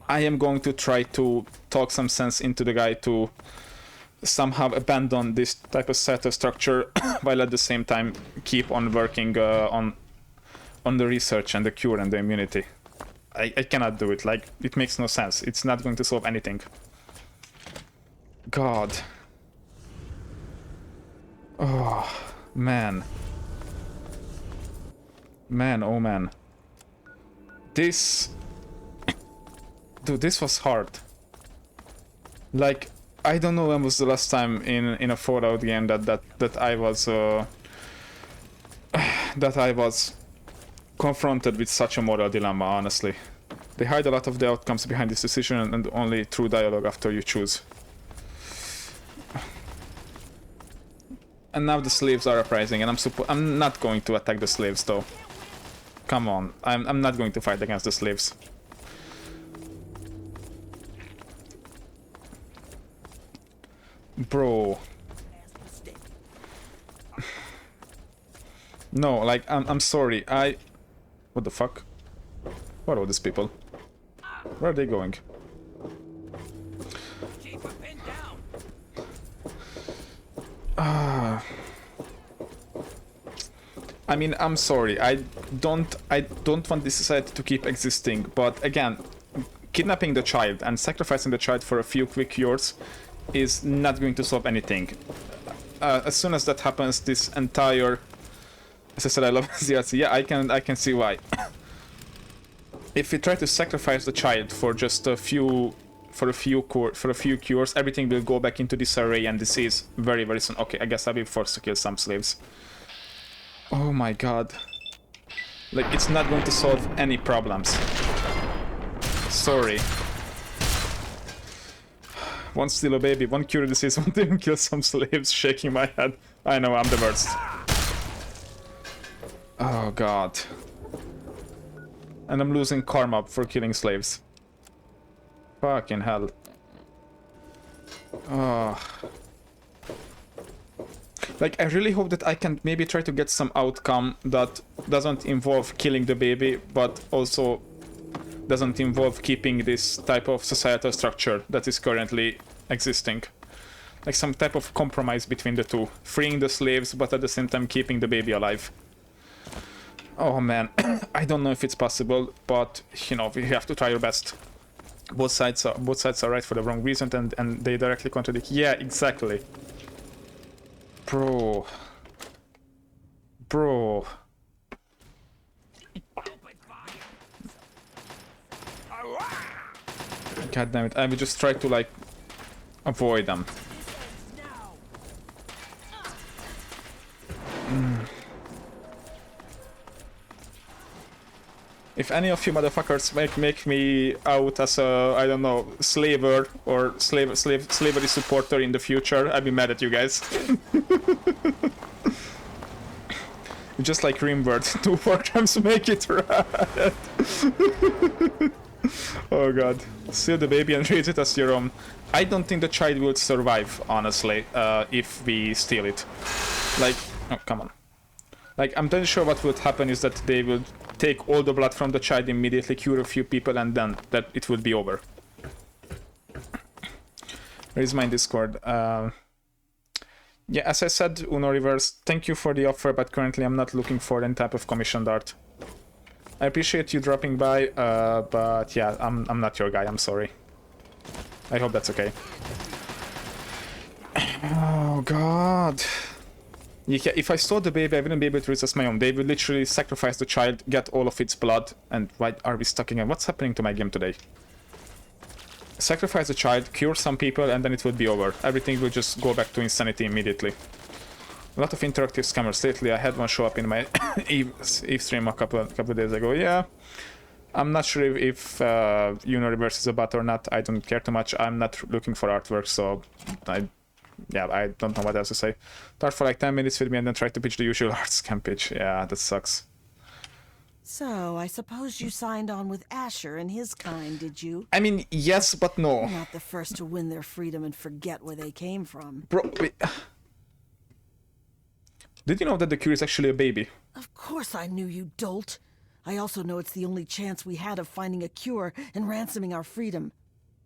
I am going to try to talk some sense into the guy to somehow abandon this type of societal structure while at the same time keep on working on the research and the cure and the immunity. I cannot do it. Like, it makes no sense. It's not going to solve anything. God. Oh, man. Man, oh man. This... Dude, this was hard. Like, I don't know when was the last time in a Fallout game that I was that I was confronted with such a moral dilemma, honestly. They hide a lot of the outcomes behind this decision and only through dialogue after you choose. And now the slaves are uprising, and I'm not going to attack the slaves though. Come on, I'm not going to fight against the slaves. Bro. No, like I'm sorry. What the fuck? What are all these people? Where are they going? Keep a pin down. I mean, I'm sorry. I don't want this society to keep existing, but again, kidnapping the child and sacrificing the child for a few quick cures is not going to solve anything. As soon as that happens, this entire... As I said, I love DLC. Yeah, I can see why. If we try to sacrifice the child for just a few cures, everything will go back into disarray and disease very, very soon. Okay, I guess I'll be forced to kill some slaves. Oh my god. Like, it's not going to solve any problems. Sorry. One steal a baby, one cure disease, one even kill some slaves, shaking my head. I know, I'm the worst. Oh god. And I'm losing karma for killing slaves. Fucking hell. Oh. Like, I really hope that I can maybe try to get some outcome that doesn't involve killing the baby, but also doesn't involve keeping this type of societal structure that is currently existing. Like some type of compromise between the two. Freeing the slaves, but at the same time keeping the baby alive. Oh man, I don't know if it's possible, but you know, we have to try our best. Both sides are right for the wrong reason, and they directly contradict. Yeah, exactly. Bro. God damn it, I will just try to like avoid them. If any of you motherfuckers make me out as a, I don't know, slaver or slavery supporter in the future, I'd be mad at you guys. Just like Rimworld, 2 programs make it right. Oh god. Steal the baby and raise it as your own. I don't think the child will survive, honestly, if we steal it. Like, oh, come on. Like, I'm pretty sure what would happen is that they will take all the blood from the child, immediately cure a few people, and then that it would be over. Where is my Discord? Yeah, as I said, Uno Reverse, thank you for the offer, but currently I'm not looking for any type of commissioned art. I appreciate you dropping by, but yeah, I'm not your guy, I'm sorry. I hope that's okay. Oh god. Yeah, if I stole the baby, I wouldn't be able to resist my own. They would literally sacrifice the child, get all of its blood, and why are we stuck again? What's happening to my game today? Sacrifice the child, cure some people, and then it would be over. Everything will just go back to insanity immediately. A lot of interactive scammers lately. I had one show up in my Eve stream a couple of days ago. Yeah, I'm not sure if Universe is a bot or not. I don't care too much. I'm not looking for artwork, so I don't know what else to say. Start for like 10 minutes with me and then try to pitch the usual art scam pitch. Yeah, that sucks. So, I suppose you signed on with Asher and his kind, did you? I mean, yes, but no. You're not the first to win their freedom and forget where they came from. Bro, wait. Did you know that the cure is actually a baby? Of course I knew, you dolt. I also know it's the only chance we had of finding a cure and ransoming our freedom.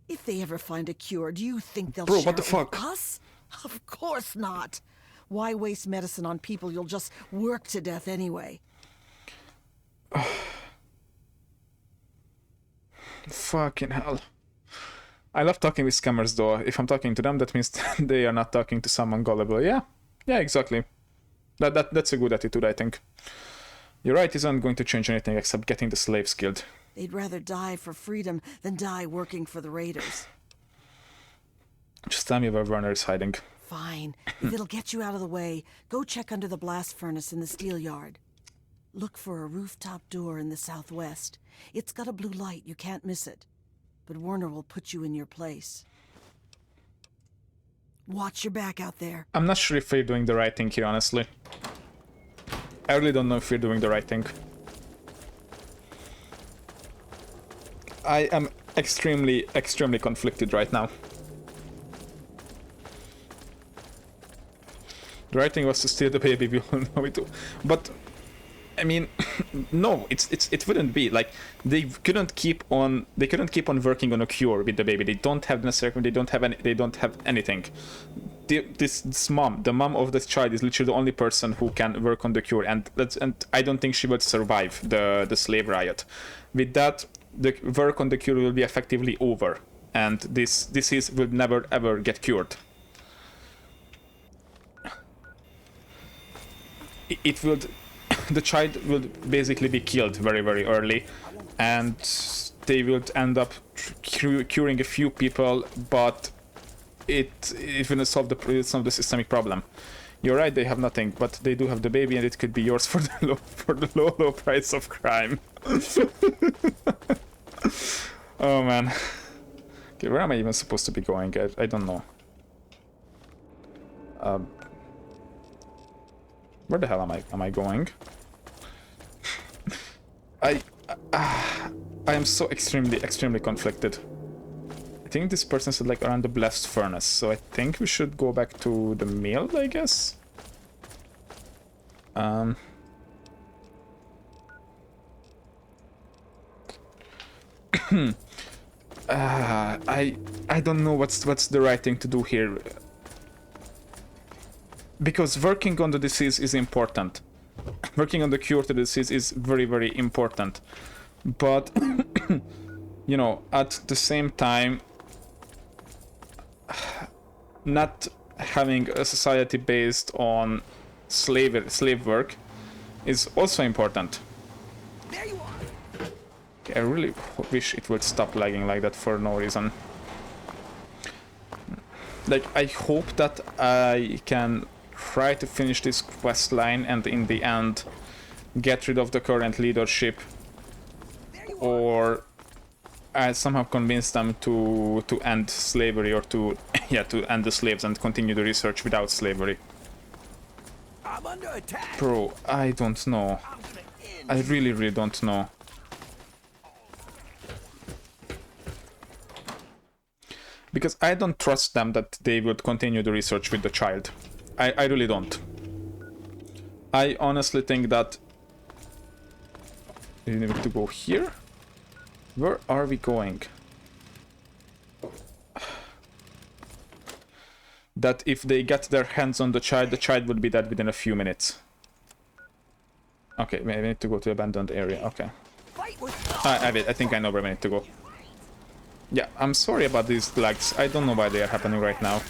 If they ever find a cure, do you think they'll share what the it fuck? with us? Of course not. Why waste medicine on people you'll just work to death anyway? Fucking hell. I love talking with scammers though. If I'm talking to them, that means they are not talking to someone gullible. Yeah, exactly. That's a good attitude, I think. Your right isn't going to change anything except getting the slaves killed. They'd rather die for freedom than die working for the raiders. Just tell me where Werner is hiding. Fine. If it'll get you out of the way, go check under the blast furnace in the steel yard. Look for a rooftop door in the southwest. It's got a blue light, you can't miss it. But Werner will put you in your place. Watch your back out there. I'm not sure if we're doing the right thing here, honestly. I really don't know if we're doing the right thing. I am extremely conflicted right now. The right thing was to steal the baby, we all know it. But I mean, no, it wouldn't be like they couldn't keep on working on a cure with the baby. They don't have the necessary. They don't have anything. This mom, the mom of this child, is literally the only person who can work on the cure, and I don't think she would survive the slave riot. With that, the work on the cure will be effectively over, and this disease will never ever get cured. It will. The child will basically be killed very early, and they will end up curing a few people, but it will solve the systemic problem. You're right, they have nothing, but they do have the baby, and it could be yours for the low price of crime. Oh man. Okay, where am I even supposed to be going? I don't know. Where the hell am I going? I am so extremely conflicted. I think this person said like around the blast furnace, so I think we should go back to the mill, I guess. I don't know what's the right thing to do here. Because working on the disease is important. Working on the cure to the disease is very important. But, you know, at the same time, not having a society based on slave work is also important. There you are. Okay, I really wish it would stop lagging like that for no reason. Like, I hope that I can try to finish this quest line and in the end get rid of the current leadership, or I somehow convince them to end slavery, or to to end the slaves and continue the research without slavery. I'm under attack. Bro, I don't know. I really don't know. Because I don't trust them that they would continue the research with the child. I really don't. I honestly think that... We need to go here? Where are we going? That if they get their hands on the child would be dead within a few minutes. Okay, we need to go to the abandoned area, okay. I think I know where we need to go. Yeah, I'm sorry about these lags. I don't know why they are happening right now.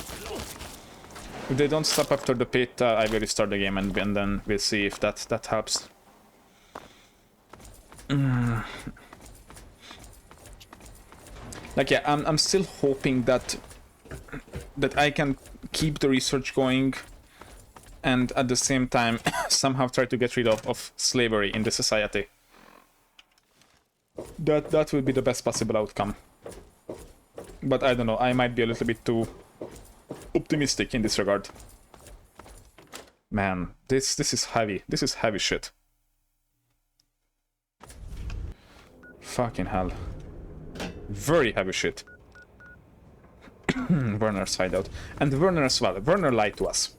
If they don't stop after the pit, I will restart the game and then we'll see if that helps. Like, yeah, I'm still hoping that I can keep the research going and at the same time somehow try to get rid of slavery in the society. That would be the best possible outcome. But I don't know, I might be a little bit too optimistic in this regard. Man, this is heavy. This is heavy shit. Fucking hell. Very heavy shit. Werner's hideout. And Werner as well. Werner lied to us.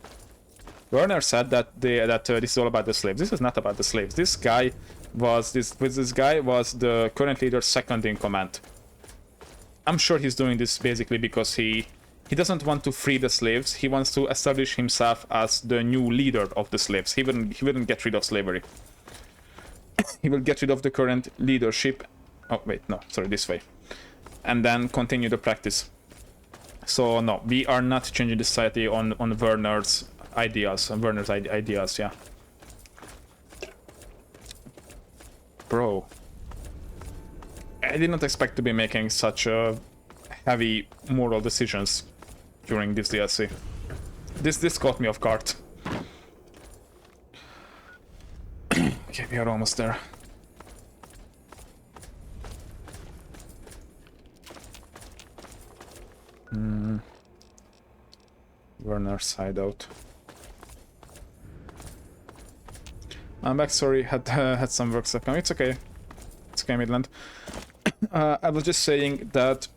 Werner said that this is all about the slaves. This is not about the slaves. This guy was the current leader's second in command. I'm sure he's doing this basically because he doesn't want to free the slaves. He wants to establish himself as the new leader of the slaves. He wouldn't get rid of slavery. He will get rid of the current leadership. Oh wait, no, sorry, this way. And then continue the practice. So no, we are not changing the society on Werner's ideas. Yeah. Bro. I did not expect to be making such heavy moral decisions during this DLC. This caught me off guard. Okay, we are almost there. Werner's hideout. I'm back, sorry, had some work stuff. It's okay. It's okay, Midland. I was just saying that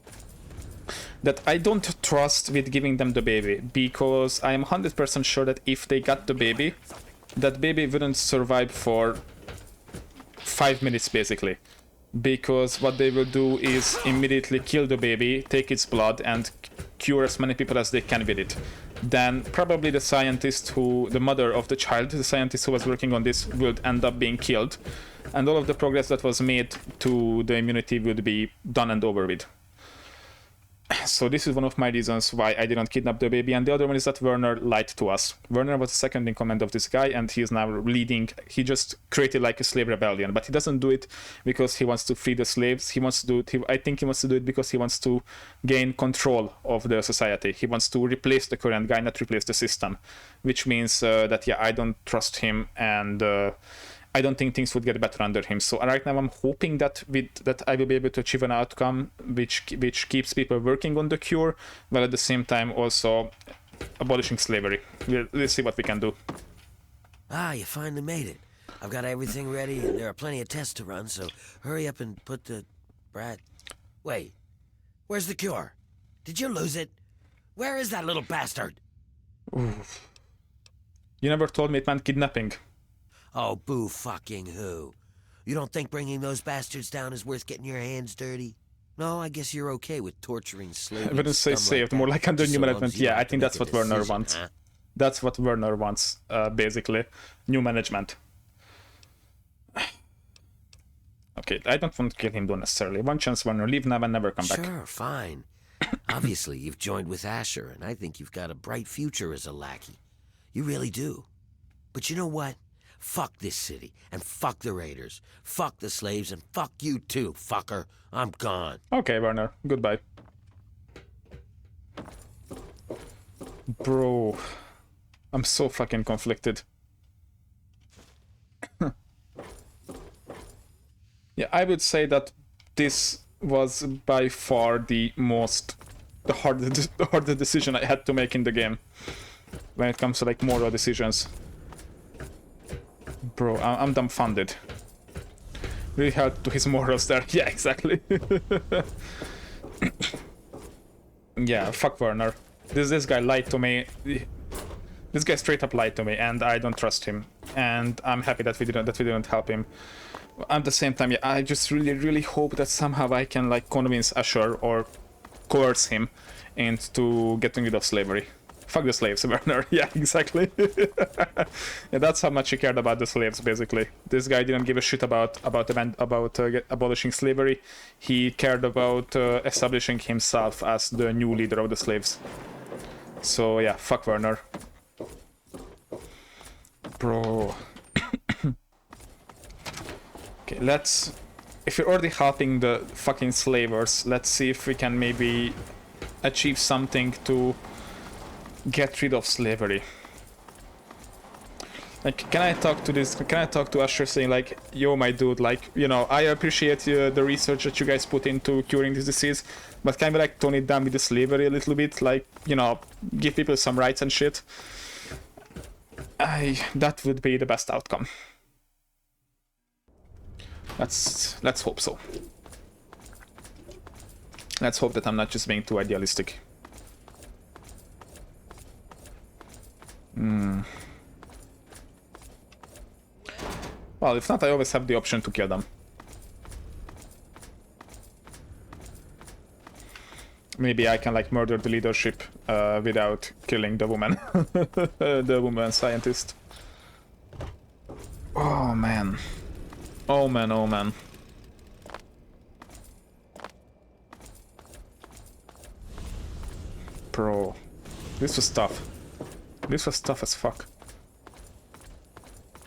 I don't trust with giving them the baby, because I am 100% sure that if they got the baby, that baby wouldn't survive for 5 minutes basically. Because what they will do is immediately kill the baby, take its blood, and cure as many people as they can with it. Then probably the scientist the mother of the child, the scientist who was working on this, would end up being killed. And all of the progress that was made to the immunity would be done and over with. So this is one of my reasons why I didn't kidnap the baby, and the other one is that Werner lied to us. Werner was second in command of this guy, and he is now leading. He just created like a slave rebellion, but he doesn't do it because he wants to free the slaves. He wants to do it. I think he wants to do it because he wants to gain control of the society. He wants to replace the current guy, not replace the system, which means that I don't trust him, and I don't think things would get better under him. So right now I'm hoping that I will be able to achieve an outcome which keeps people working on the cure, while at the same time also abolishing slavery. We'll see what we can do. Ah, you finally made it. I've got everything ready, and there are plenty of tests to run, so hurry up and put the brat... Wait, where's the cure? Did you lose it? Where is that little bastard? Oof. You never told me it meant kidnapping. Oh, boo fucking who? You don't think bringing those bastards down is worth getting your hands dirty? No, I guess you're okay with torturing slaves. I wouldn't say saved, more like under new management. Yeah, I think that's what Werner wants. Huh? That's what Werner wants, basically. New management. Okay, I don't want to kill him though necessarily. One chance, Werner, leave now and never come back. Sure, fine. Obviously, you've joined with Asher, and I think you've got a bright future as a lackey. You really do. But you know what? Fuck this city, and fuck the raiders. Fuck the slaves, and fuck you too, fucker. I'm gone. Okay, Werner, goodbye. Bro, I'm so fucking conflicted. Yeah, I would say that this was by far the hardest decision I had to make in the game when it comes to like moral decisions. Bro, I'm dumbfounded. Really held to his morals there. Yeah, exactly. Yeah, fuck Werner. This guy lied to me. This guy straight up lied to me, and I don't trust him. And I'm happy that we didn't help him. At the same time, yeah, I just really hope that somehow I can like convince Asher or coerce him into getting rid of slavery. Fuck the slaves, Werner. Yeah, exactly. Yeah, that's how much he cared about the slaves, basically. This guy didn't give a shit about abolishing slavery. He cared about establishing himself as the new leader of the slaves. So yeah, fuck Werner. Bro. Okay, if you're already helping the fucking slavers, let's see if we can maybe achieve something to get rid of slavery. Like, can I talk to Asher saying like, yo my dude, like, you know, I appreciate the research that you guys put into curing this disease, but can we like tone it down with the slavery a little bit, like, you know, give people some rights and shit. That would be the best outcome. Let's hope so. Let's hope that I'm not just being too idealistic. Well, if not, I always have the option to kill them. Maybe I can like murder the leadership without killing the woman. The woman scientist. Oh man. Oh man, oh man. Bro. This was tough. This was tough as fuck.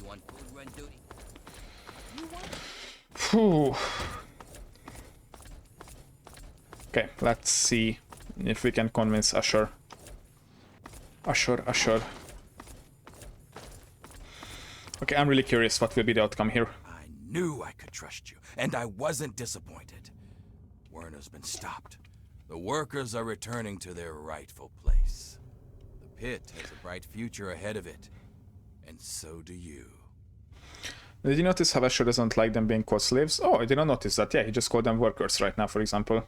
You want food run duty? Whew. Okay, let's see if we can convince Asher Asher. Okay, I'm really curious what will be the outcome here. I knew I could trust you, and I wasn't disappointed. Werner's been stopped. The workers are returning to their rightful place. The pit has a bright future ahead of it, and so do you. Did you notice how Asher doesn't like them being called slaves? Oh, I did not notice that. Yeah, he just called them workers right now, for example.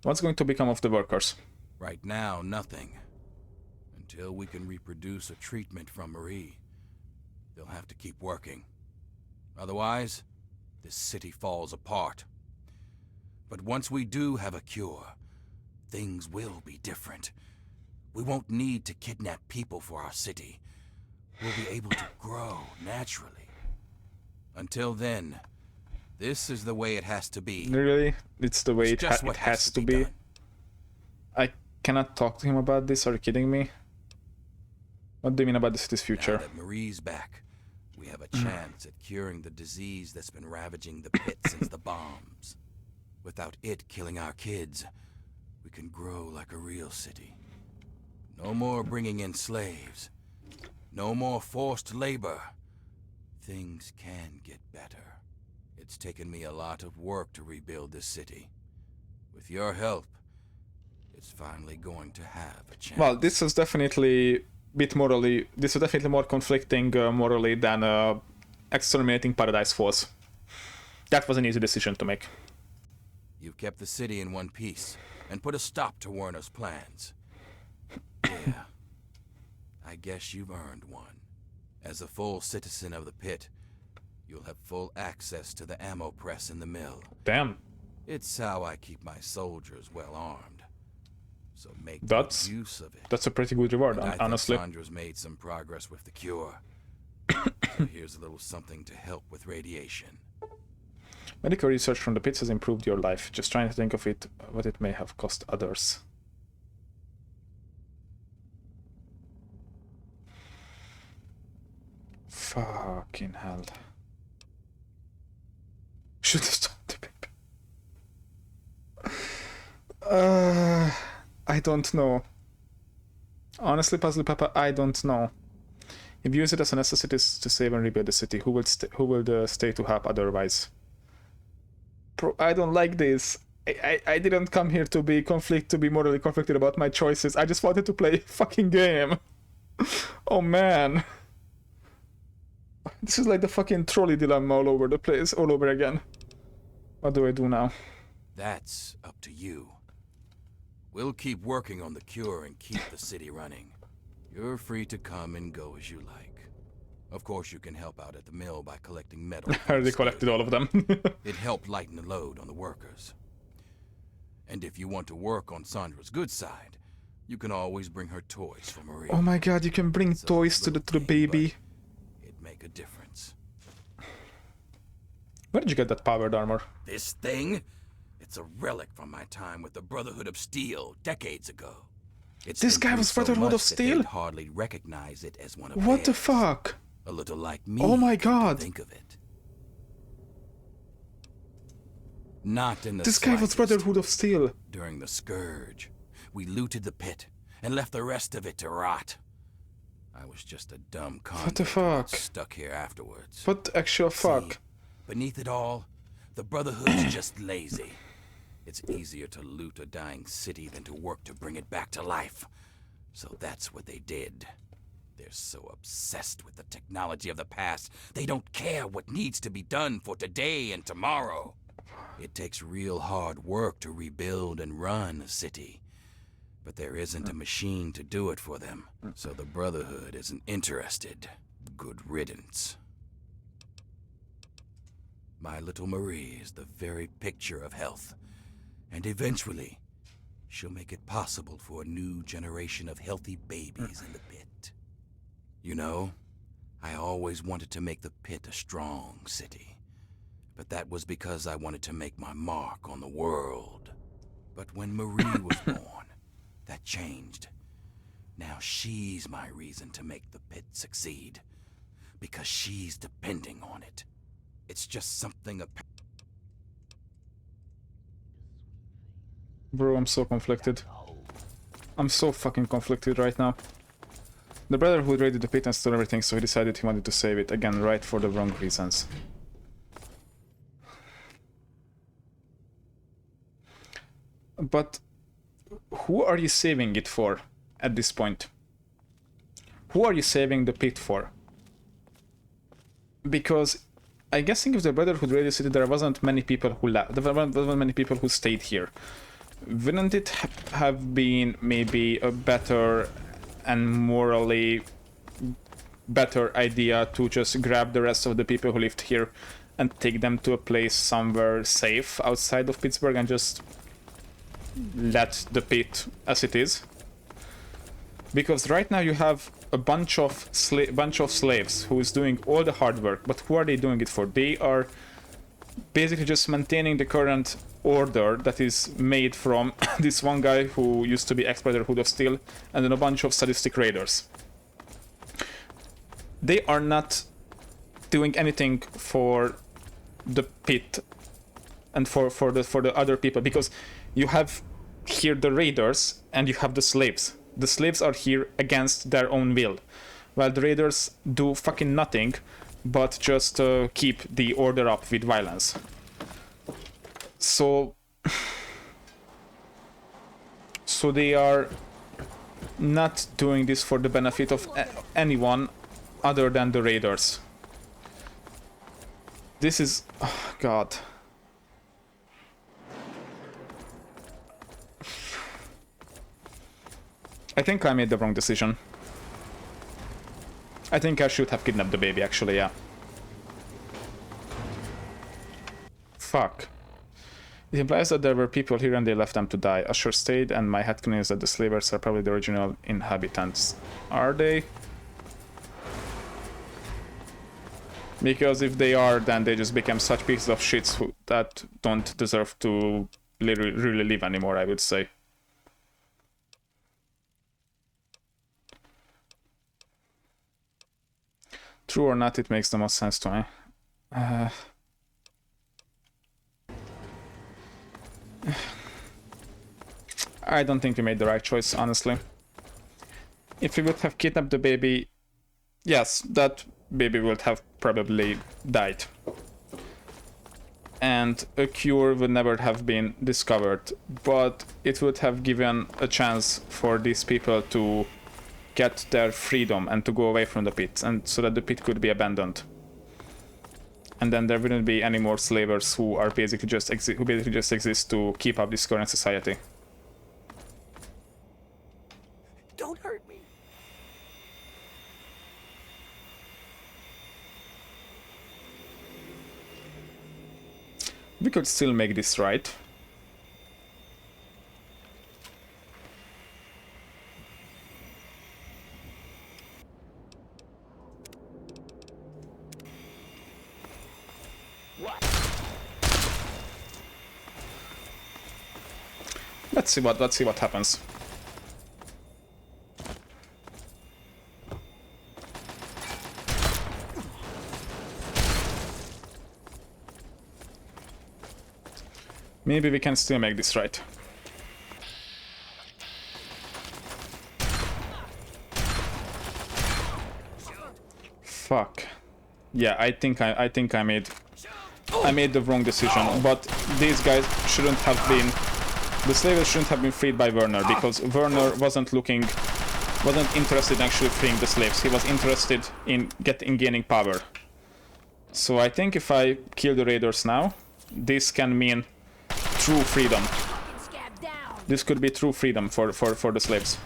What's going to become of the workers? Right now, nothing. Until we can reproduce a treatment from Marie, they'll have to keep working. Otherwise, this city falls apart. But once we do have a cure, things will be different. We won't need to kidnap people for our city. We'll be able to grow naturally. Until then, this is the way it has to be. Really? It's the way It's it just what has to be? done. I cannot talk to him about this. Are you kidding me? What do you mean about the city's Now future? that Marie's back, we have a chance at curing the disease that's been ravaging the pit since the bombs. Without it killing our kids, we can grow like a real city. No more bringing in slaves. No more forced labor. Things can get better. It's taken me a lot of work to rebuild this city. With your help, it's finally going to have a chance. Well, this was definitely bit morally. This was definitely more conflicting morally than exterminating Paradise Falls. That was an easy decision to make. You've kept the city in one piece and put a stop to Werner's plans. Yeah, I guess you've earned one. As a full citizen of the pit, you'll have full access to the ammo press in the mill. Damn. It's how I keep my soldiers well armed. So make That's good use of it. a pretty good reward, And I honestly. think Sandra's made some progress with the cure. So here's a little something to help with radiation. Medical research from the pits has improved your life. Just trying to think of it, what it may have cost others. Fucking hell. Should have stopped the baby. I don't know. Honestly, Puzzle Papa, I don't know. If you use it as a necessity to save and rebuild the city, who will stay to help otherwise? I don't like this. I didn't come here to be morally conflicted about my choices. I just wanted to play a fucking game. Oh man. This is like the fucking trolley dilemma all over the place, all over again. What do I do now? That's up to you. We'll keep working on the cure and keep the city running. You're free to come and go as you like. Of course, you can help out at the mill by collecting metal. I already collected all of them. It helped lighten the load on the workers. And if you want to work on Sandra's good side, you can always bring her toys for Marie. Oh my god, you can bring It's a toys to the little thing, baby. but it'd make a difference. Where did you get that powered armor? This thing? It's a relic from my time with the Brotherhood of Steel decades ago. It's This guy improved was so Brotherhood of much that Steel? they'd hardly recognize it as one of What the theirs. fuck? A little like me. Oh my come to god. Think of it. Not in the This guy was slightest. Brotherhood of Steel. During the Scourge, we looted the pit and left the rest of it to rot. I was just a dumb convict the who got fuck? stuck here afterwards. What the actual See, fuck? beneath it all, the Brotherhood's just lazy. It's easier to loot a dying city than to work to bring it back to life. So that's what they did. They're so obsessed with the technology of the past, they don't care what needs to be done for today and tomorrow. It takes real hard work to rebuild and run a city. But there isn't a machine to do it for them, so the Brotherhood isn't interested. Good riddance. My little Marie is the very picture of health. And eventually, she'll make it possible for a new generation of healthy babies in the pit. You know, I always wanted to make the pit a strong city. But that was because I wanted to make my mark on the world. But when Marie was born, that changed. Now she's my reason to make the pit succeed. Because she's depending on it. It's just something Bro, I'm so conflicted. I'm so fucking conflicted right now. The Brotherhood raided the pit and stole everything, so he decided he wanted to save it. Again, right for the wrong reasons. But who are you saving it for at this point? Who are you saving the pit for? Because I'm guessing if the Brotherhood raided the city, there wasn't many people who left. There wasn't many people who stayed here. Wouldn't it have been maybe a better and morally better idea to just grab the rest of the people who lived here and take them to a place somewhere safe outside of Pittsburgh and just let the pit as it is? Because right now you have a bunch of slaves who is doing all the hard work, but who are they doing it for? They are basically just maintaining the current order that is made from this one guy who used to be ex-Brotherhood of Steel and then a bunch of sadistic raiders. They are not doing anything for the pit and for the other people, because you have here the raiders and you have the slaves. The slaves are here against their own will, while the raiders do fucking nothing but just keep the order up with violence. So they are not doing this for the benefit of anyone other than the raiders. This is... oh, God. I think I made the wrong decision. I think I should have kidnapped the baby, actually, yeah. Fuck. It implies that there were people here and they left them to die. Usher stayed, and my headcanon is that the slavers are probably the original inhabitants. Are they? Because if they are, then they just become such pieces of shits that don't deserve to really live anymore, I would say. True or not, it makes the most sense to me. I don't think we made the right choice, honestly. If we would have kidnapped the baby, yes, that baby would have probably died. And a cure would never have been discovered, but it would have given a chance for these people to get their freedom and to go away from the pit, and so that the pit could be abandoned. And then there wouldn't be any more slavers who are basically just exist to keep up this current society. Don't hurt me. We could still make this right. Let's see what happens. Maybe we can still make this right. Fuck. Yeah, I think I made the wrong decision, but these guys shouldn't have been... The slavers shouldn't have been freed by Werner, because Werner wasn't interested in actually freeing the slaves. He was interested in gaining power. So I think if I kill the raiders now, this can mean true freedom. This could be true freedom for the slaves.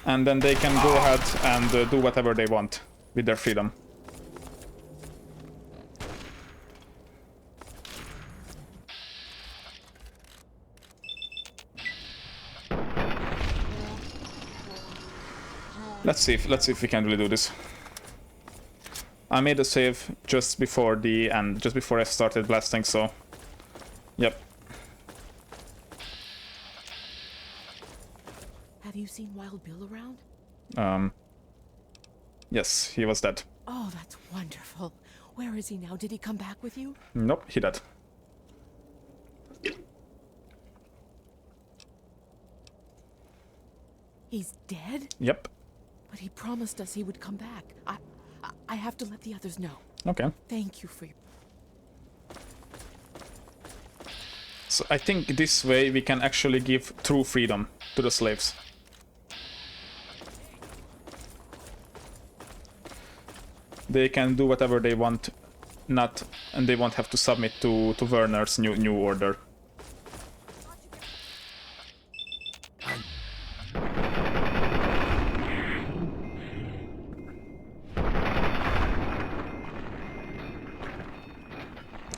And then they can go ahead and do whatever they want with their freedom. Let's see if we can really do this. I made a save just before the end, just before I started blasting, so... Yep. Have you seen Wild Bill around? Yes, he was dead. Oh, that's wonderful. Where is he now? Did he come back with you? Nope, he dead. He's dead? Yep. But he promised us he would come back. I have to let the others know. Okay. Thank you for your... So I think this way we can actually give true freedom to the slaves. They can do whatever they want, and they won't have to submit to Werner's new order.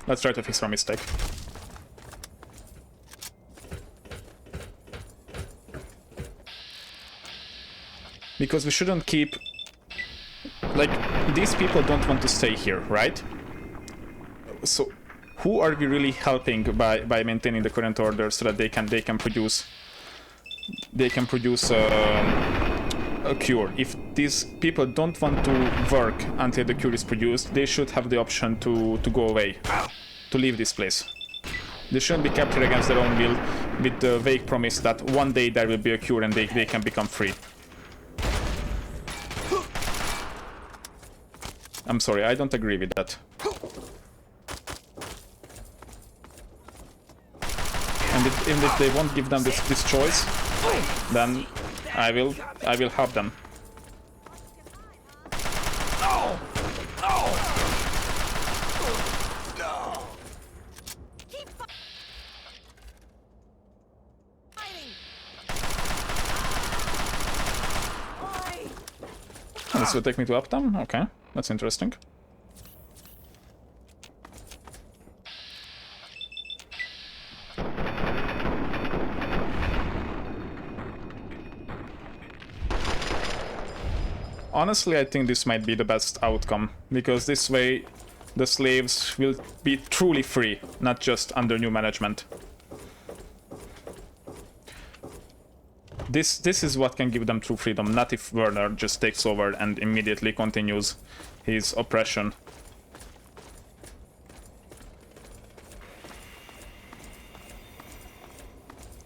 Let's try to fix our mistake. Because we shouldn't keep... Like, these people don't want to stay here, right? So, who are we really helping by maintaining the current order so that they can produce... They can produce a cure. If these people don't want to work until the cure is produced, they should have the option to go away, to leave this place. They shouldn't be kept here against their own will with the vague promise that one day there will be a cure and they can become free. I'm sorry, I don't agree with that. And even if they won't give them this choice, then I will help them. This will take me to Uptown? Okay, that's interesting. Honestly, I think this might be the best outcome, because this way the slaves will be truly free, not just under new management. This is what can give them true freedom, not if Werner just takes over and immediately continues his oppression.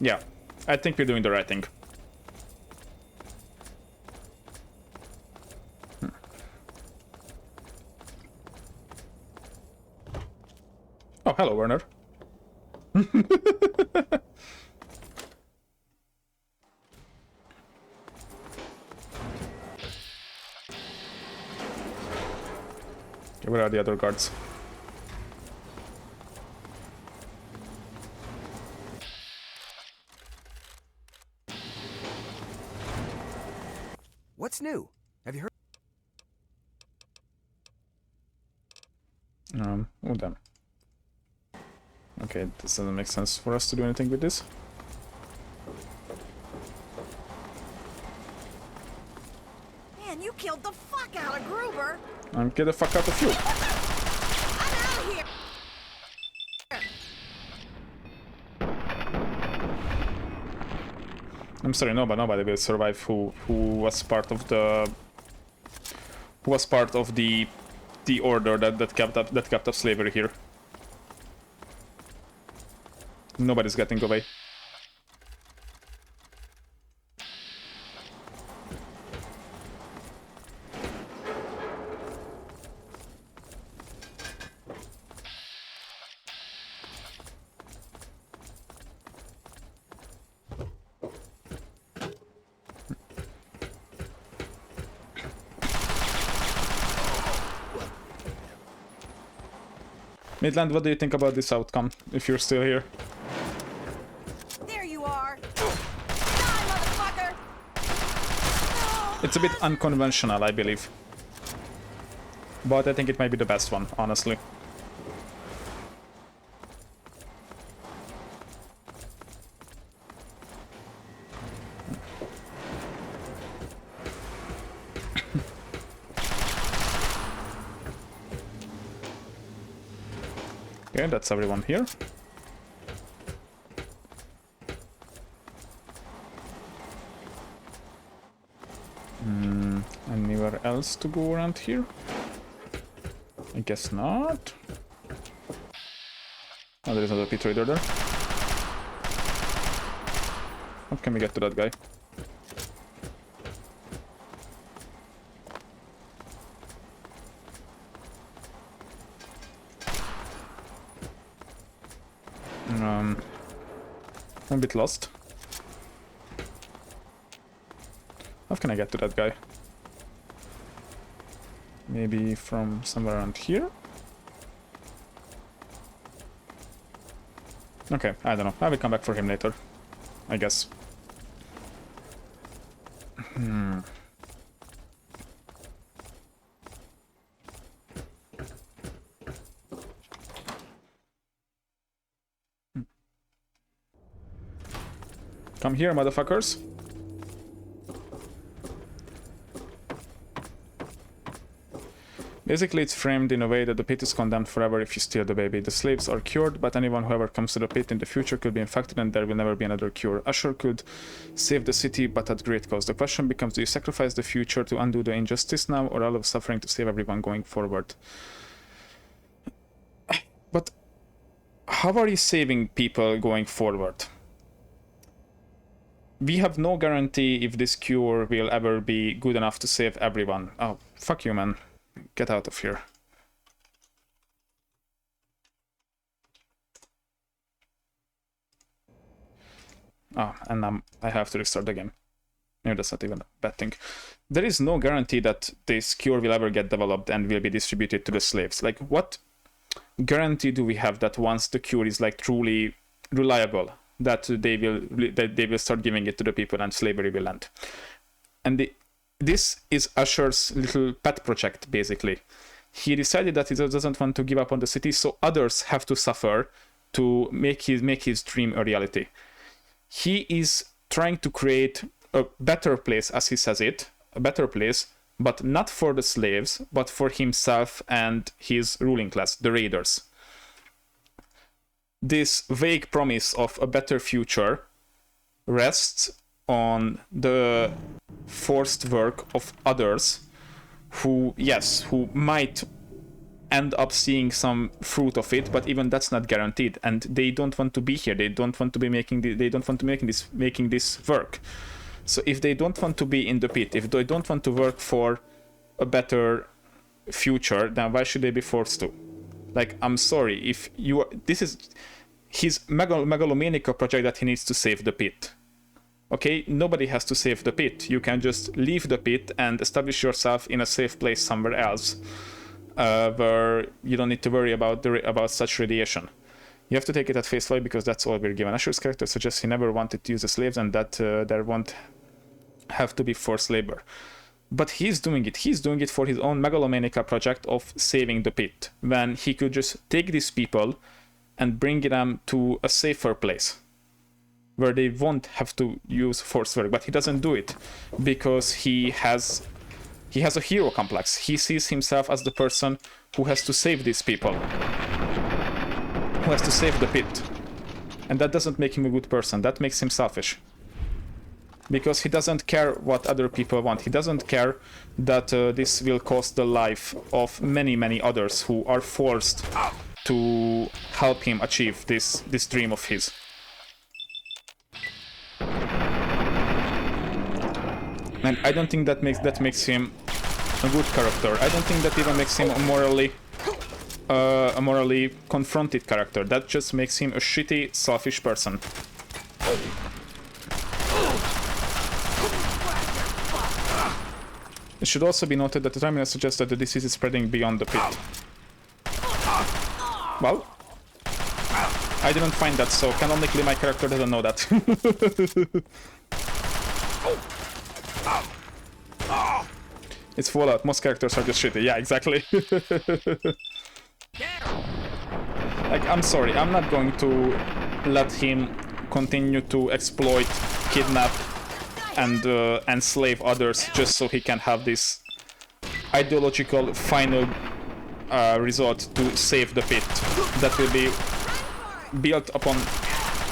Yeah, I think we're doing the right thing. Oh, hello, Werner. Okay, where are the other guards? What's new? Have you heard? Oh damn. Okay, this doesn't make sense for us to do anything with this. Man, you killed the fuck out of Gruber. And get the fuck out of you. I'm out of here. I'm sorry, nobody will survive who was part of the order that kept up slavery here. Nobody's getting away. Midland, what do you think about this outcome, if you're still here? There you are. Die, motherfucker. It's a bit unconventional, I believe. But I think it might be the best one, honestly. Okay, that's everyone here. Anywhere else to go around here? I guess not. Oh, there is another pit trader there. How can we get to that guy? I'm a bit lost. How can I get to that guy? Maybe from somewhere around here? Okay, I don't know. I will come back for him later, I guess. Come here, motherfuckers. Basically, it's framed in a way that the pit is condemned forever if you steal the baby. The slaves are cured, but anyone who ever comes to the pit in the future could be infected and there will never be another cure. Asher could save the city, but at great cost. The question becomes, do you sacrifice the future to undo the injustice now, or all of suffering to save everyone going forward? But how are you saving people going forward? We have no guarantee if this cure will ever be good enough to save everyone. Oh, fuck you, man. Get out of here. Oh, and I have to restart the game. Maybe that's not even a bad thing. There is no guarantee that this cure will ever get developed and will be distributed to the slaves. Like, what guarantee do we have that once the cure is like truly reliable, that they will start giving it to the people and slavery will end? And this is Asher's little pet project, basically. He decided that he doesn't want to give up on the city, so others have to suffer to make his dream a reality. He is trying to create a better place, as he says it, a better place, but not for the slaves, but for himself and his ruling class, the raiders. This vague promise of a better future rests on the forced work of others who might end up seeing some fruit of it, but even that's not guaranteed, and they don't want to be here. They don't want to be making this work. So if they don't want to be in the pit, if they don't want to work for a better future, then why should they be forced to? Like, I'm sorry, if you are, this is his megalomaniacal project that he needs to save the pit. Okay, nobody has to save the pit. You can just leave the pit and establish yourself in a safe place somewhere else, where you don't need to worry about such radiation. You have to take it at face value because that's all we're given. Asher's character suggests he never wanted to use the slaves and that there won't have to be forced labor. But he's doing it. He's doing it for his own megalomaniacal project of saving the pit, when he could just take these people and bring them to a safer place where they won't have to use forced work. But he doesn't do it because he has a hero complex. He sees himself as the person who has to save these people, who has to save the pit. And that doesn't make him a good person. That makes him selfish. Because he doesn't care what other people want. He doesn't care that this will cost the life of many, many others who are forced to help him achieve this dream of his. And I don't think that makes him a good character. I don't think that even makes him a morally confronted character. That just makes him a shitty, selfish person. It should also be noted that the terminal suggests that the disease is spreading beyond the pit. Well, I didn't find that, so canonically my character doesn't know that. It's Fallout, most characters are just shitty. Yeah, exactly. Like, I'm sorry, I'm not going to let him continue to exploit, kidnap, and enslave others just so he can have this ideological final resort to save the pit that will be built upon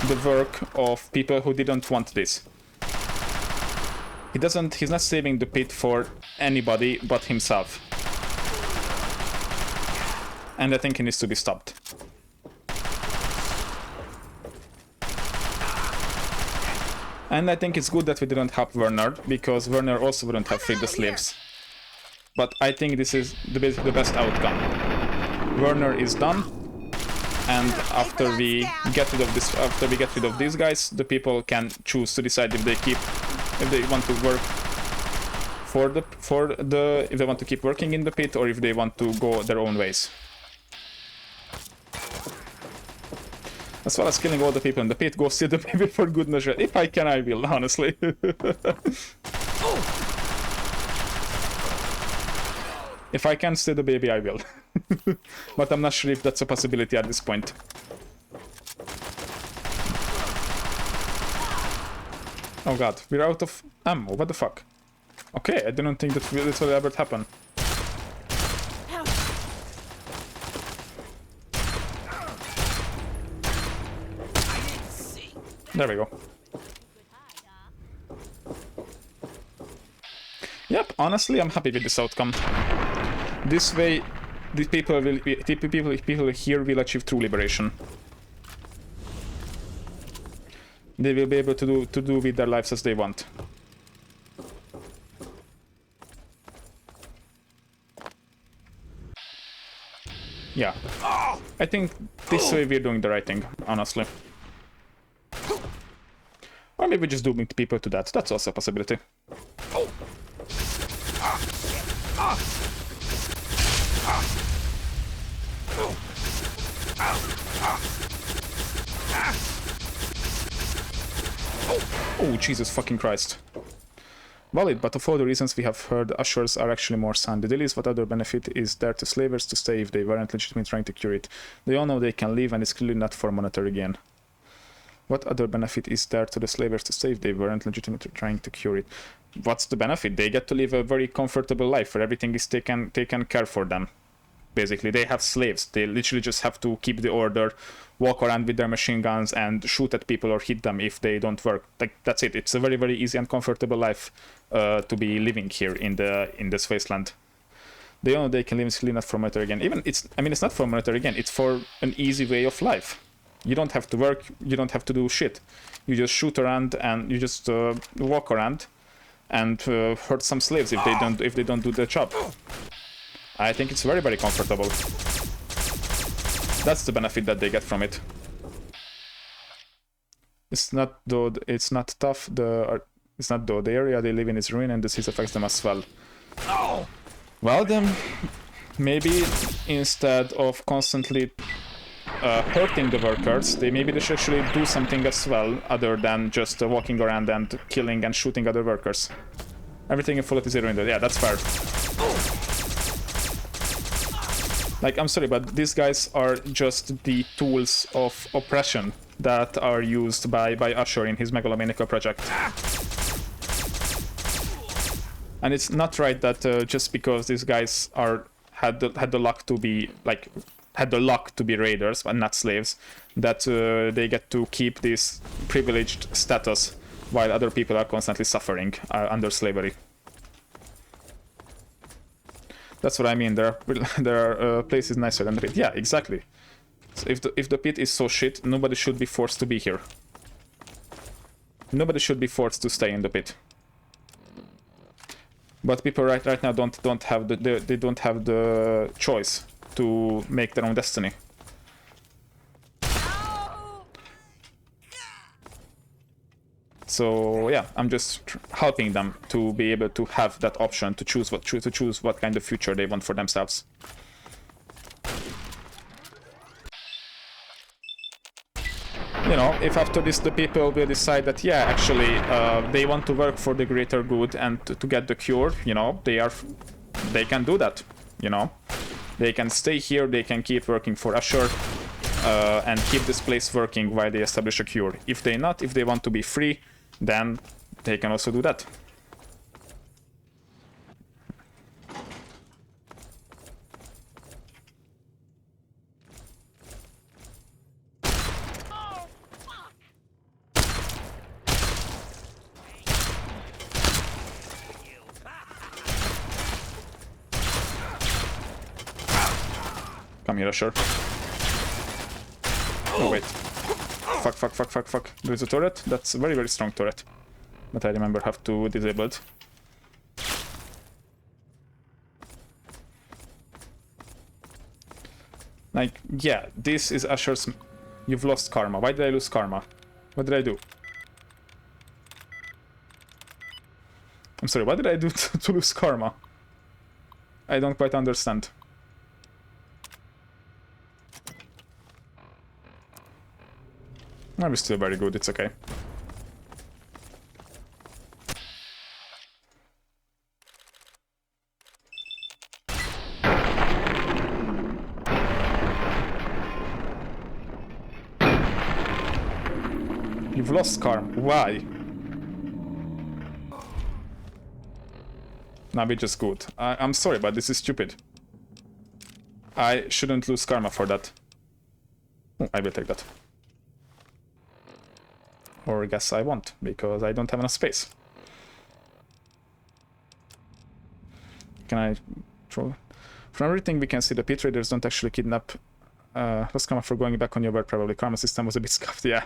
the work of people who didn't want this. He's not saving the pit for anybody but himself. And I think he needs to be stopped. And I think it's good that we didn't help Werner, because Werner also wouldn't have freed the slaves. But I think this is basically the best outcome. Werner is done. and after we get rid of these guys, the people can choose to decide if they want to work if they want to keep working in the pit or if they want to go their own ways. As well as killing all the people in the pit, go steal the baby for good measure. If I can, I will, honestly. If I can steal the baby, I will. But I'm not sure if that's a possibility at this point. Oh god, we're out of ammo, what the fuck? Okay, I didn't think that this will ever happen. There we go. Yep, honestly, I'm happy with this outcome. This way, the people here will achieve true liberation. They will be able to do with their lives as they want. Yeah, I think this way we're doing the right thing, honestly. Or maybe just dooming people to that. That's also a possibility. Oh, Jesus fucking Christ. Valid, but of all the reasons we have heard, ushers are actually more sound. The deal is, what other benefit is there to slavers to stay if they weren't legitimately trying to cure it? They all know they can leave and it's clearly not for monetary gain. What other benefit is there to the slavers to stay if they weren't legitimately trying to cure it? What's the benefit? They get to live a very comfortable life where everything is taken care for them. Basically, they have slaves. They literally just have to keep the order, walk around with their machine guns and shoot at people or hit them if they don't work. Like, that's it. It's a very, very easy and comfortable life to be living here in this wasteland. They know they can live clean enough for monetary gain. It's not for monetary gain. It's for an easy way of life. You don't have to work. You don't have to do shit. You just shoot around and you just walk around and hurt some slaves if they don't do their job. I think it's very, very comfortable. That's the benefit that they get from it. It's not tough. The area they live in is ruined and the disease affects them as well. Well then, maybe instead of constantly hurting the workers, they should actually do something as well, other than just walking around and killing and shooting other workers. Everything in full is ruined. Yeah, that's fair. Like, I'm sorry, but these guys are just the tools of oppression that are used by Usher in his megalomaniacal project. And it's not right that just because these guys had the luck to be raiders and not slaves, that they get to keep this privileged status while other people are constantly suffering under slavery. That's what I mean. There are places nicer than the pit. Yeah, exactly. So if the pit is so shit, nobody should be forced to be here. Nobody should be forced to stay in the pit. But people right now don't have the choice to make their own destiny. So yeah, I'm just helping them to be able to have that option to choose what kind of future they want for themselves. You know, if after this the people will decide that, yeah, actually they want to work for the greater good and to get the cure, you know, they can do that, you know. They can stay here, they can keep working for Usher and keep this place working while they establish a cure. If they want to be free, then they can also do that. Come here, Usher. Oh, wait. Fuck. There's a turret. That's a very, very strong turret. But I remember have to disable it. Like, yeah, this is Asher's... You've lost karma. Why did I lose karma? What did I do? I'm sorry, what did I do to lose karma? I don't quite understand. I'm still very good, it's okay. You've lost karma. Why? Now we're just good. I'm sorry, but this is stupid. I shouldn't lose karma for that. Oh, I will take that. Or I guess I won't, because I don't have enough space. Can I throw? From everything we can see, the pit raiders don't actually kidnap... lost karma for going back on your word, probably. Karma system was a bit scuffed, yeah.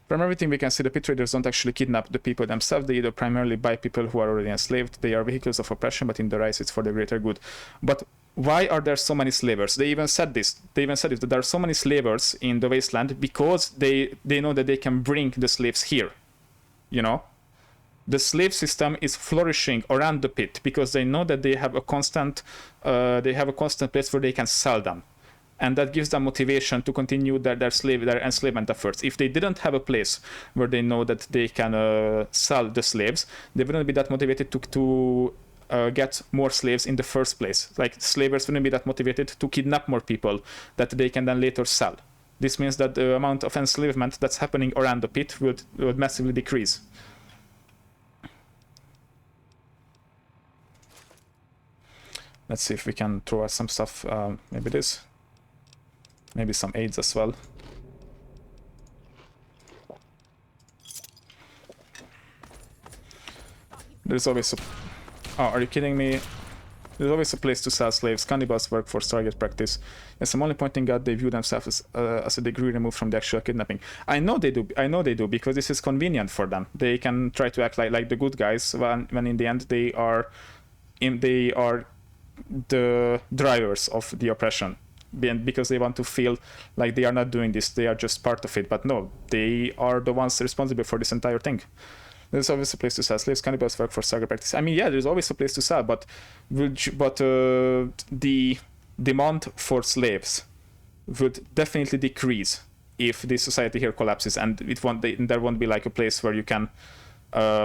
From everything we can see, the pit raiders don't actually kidnap the people themselves. They either primarily buy people who are already enslaved. They are vehicles of oppression, but in their eyes it's for the greater good. But why are there so many slavers? They even said this. They even said it, that there are so many slavers in the wasteland because they know that they can bring the slaves here. You know? The slave system is flourishing around the pit because they know that they have a constant place where they can sell them. And that gives them motivation to continue their enslavement efforts. If they didn't have a place where they know that they can sell the slaves, they wouldn't be that motivated to get more slaves in the first place. Like, slavers wouldn't be that motivated to kidnap more people that they can then later sell. This means that the amount of enslavement that's happening around the pit would massively decrease. Let's see if we can throw out some stuff. Maybe this. Maybe some aids as well. There's always a... Oh, are you kidding me? There's always a place to sell slaves. Cannibals work for target practice. Yes, I'm only pointing out they view themselves as a degree removed from the actual kidnapping. I know they do. I know they do because this is convenient for them. They can try to act like the good guys when in the end they are the drivers of the oppression. Because they want to feel like they are not doing this, they are just part of it. But no, they are the ones responsible for this entire thing. There's always a place to sell slaves. Cannibals work for target practice. I mean, yeah, there's always a place to sell, but the demand for slaves would definitely decrease if the society here collapses, and there won't be like a place where you can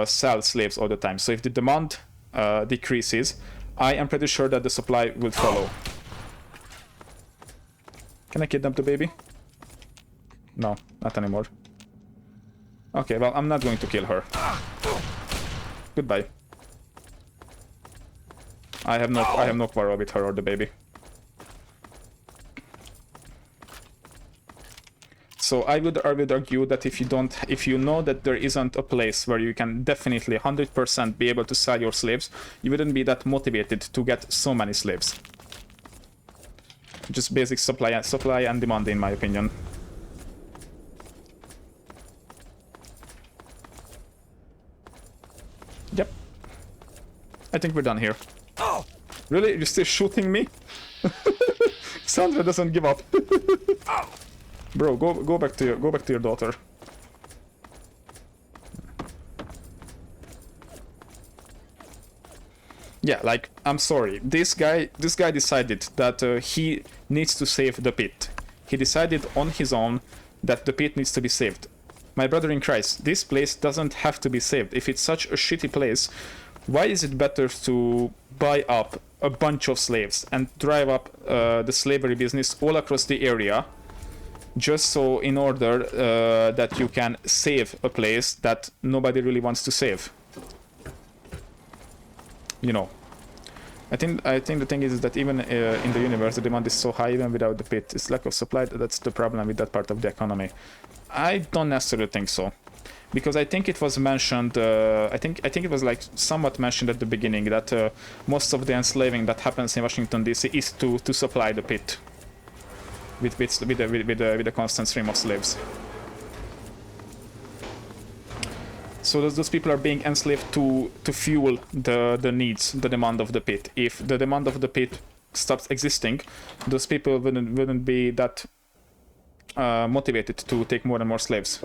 sell slaves all the time. So if the demand decreases, I am pretty sure that the supply will follow. Can I kidnap the baby? No, not anymore. Okay, well, I'm not going to kill her. Goodbye. I have no quarrel with her or the baby. So I would argue that if you know that there isn't a place where you can definitely 100% be able to sell your slaves, you wouldn't be that motivated to get so many slaves. Just basic supply and demand, in my opinion. Yep. I think we're done here. Oh! Really? You're still shooting me? Sandra doesn't give up. Bro, go back to your daughter. Yeah, like, I'm sorry. This guy decided that he needs to save the pit. He decided on his own that the pit needs to be saved. My brother in Christ, this place doesn't have to be saved. If it's such a shitty place, why is it better to buy up a bunch of slaves and drive up the slavery business all across the area, just so in order that you can save a place that nobody really wants to save? You know, I think the thing is that even in the universe, the demand is so high even without the pit. It's lack of supply that's the problem with that part of the economy. I don't necessarily think so, because I think it was mentioned. I think it was like somewhat mentioned at the beginning that most of the enslaving that happens in Washington DC is to supply the pit with a constant stream of slaves. So those people are being enslaved to fuel the needs, the demand of the pit. If the demand of the pit stops existing, those people wouldn't be that motivated to take more and more slaves.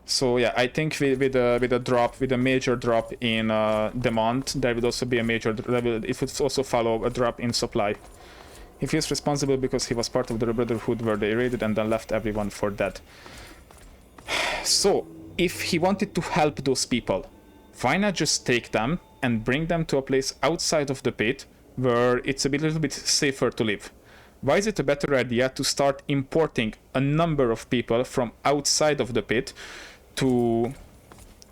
So yeah, I think with a major drop in demand, there would also be a major. It would also follow a drop in supply. He feels responsible because he was part of the Brotherhood where they raided and then left everyone for dead. So, if he wanted to help those people, why not just take them and bring them to a place outside of the pit where it's a little bit safer to live? Why is it a better idea to start importing a number of people from outside of the pit to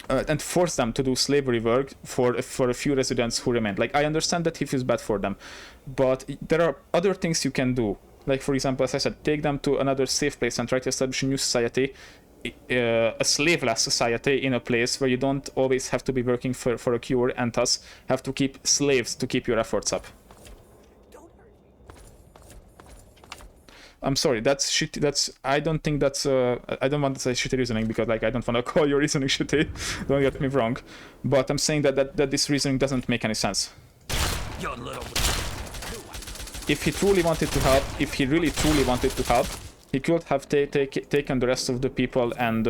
and force them to do slavery work for a few residents who remain? Like, I understand that he feels bad for them, but there are other things you can do. Like, for example, as I said, take them to another safe place and try to establish a new society, a slaveless society in a place where you don't always have to be working for a cure and thus have to keep slaves to keep your efforts up. I'm sorry, that's shitty. I don't think that's I don't want to say shitty reasoning because, like, I don't want to call your reasoning shitty. Don't get me wrong, but I'm saying that this reasoning doesn't make any sense. Your little... If he truly wanted to help, if he really truly wanted to help, he could have taken the rest of the people and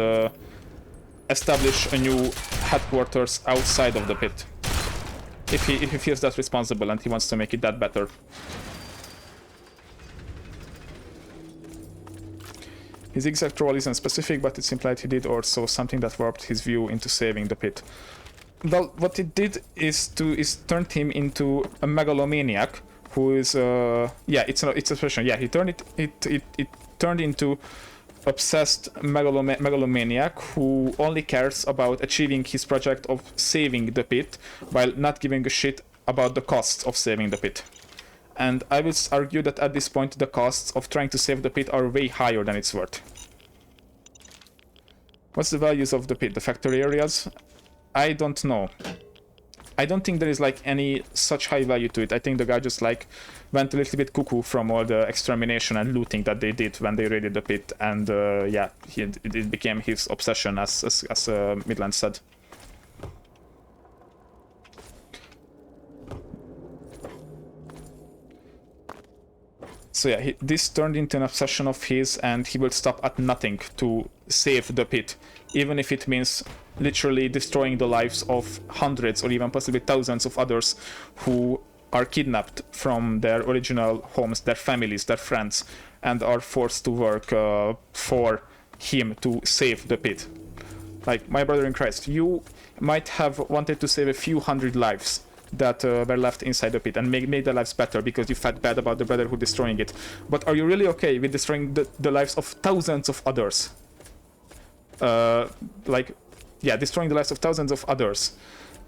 establish a new headquarters outside of the pit. If he feels that's responsible and he wants to make it that better. His exact role isn't specific, but it's implied he did or saw something that warped his view into saving the pit. Well, what it did is turned him into a megalomaniac who is yeah, it's a expression. Yeah, he turned it turned into obsessed megalomaniac who only cares about achieving his project of saving the pit while not giving a shit about the costs of saving the pit. And I would argue that at this point the costs of trying to save the pit are way higher than it's worth. What's the values of the pit? The factory areas? I don't know. I don't think there is like any such high value to it. I think the guy just like went a little bit cuckoo from all the extermination and looting that they did when they raided the pit, and yeah, it became his obsession, as Midland said. So yeah, this turned into an obsession of his, and he will stop at nothing to save the pit, even if it means literally destroying the lives of hundreds or even possibly thousands of others who are kidnapped from their original homes, their families, their friends, and are forced to work for him to save the pit. Like, my brother in Christ, you might have wanted to save a few hundred lives that were left inside the pit and make their lives better because you felt bad about the Brotherhood destroying it. But are you really okay with destroying the lives of thousands of others? Like, yeah, destroying the lives of thousands of others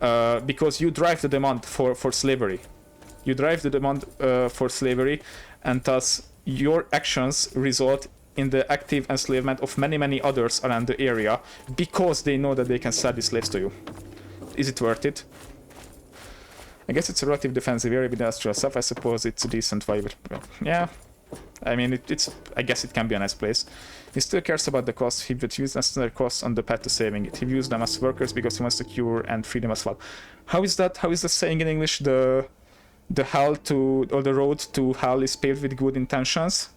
because you drive the demand for slavery. You drive the demand for slavery, and thus your actions result in the active enslavement of many, many others around the area because they know that they can sell the slaves to you. Is it worth it? I guess it's a relative defensive area with industrial stuff. I suppose it's a decent vibe. Yeah, I mean, I guess it can be a nice place. He still cares about the cost. He would use necessary costs on the path to saving it. He views them as workers because he wants to cure and free them as well. How is that saying in English? The road to hell is paved with good intentions?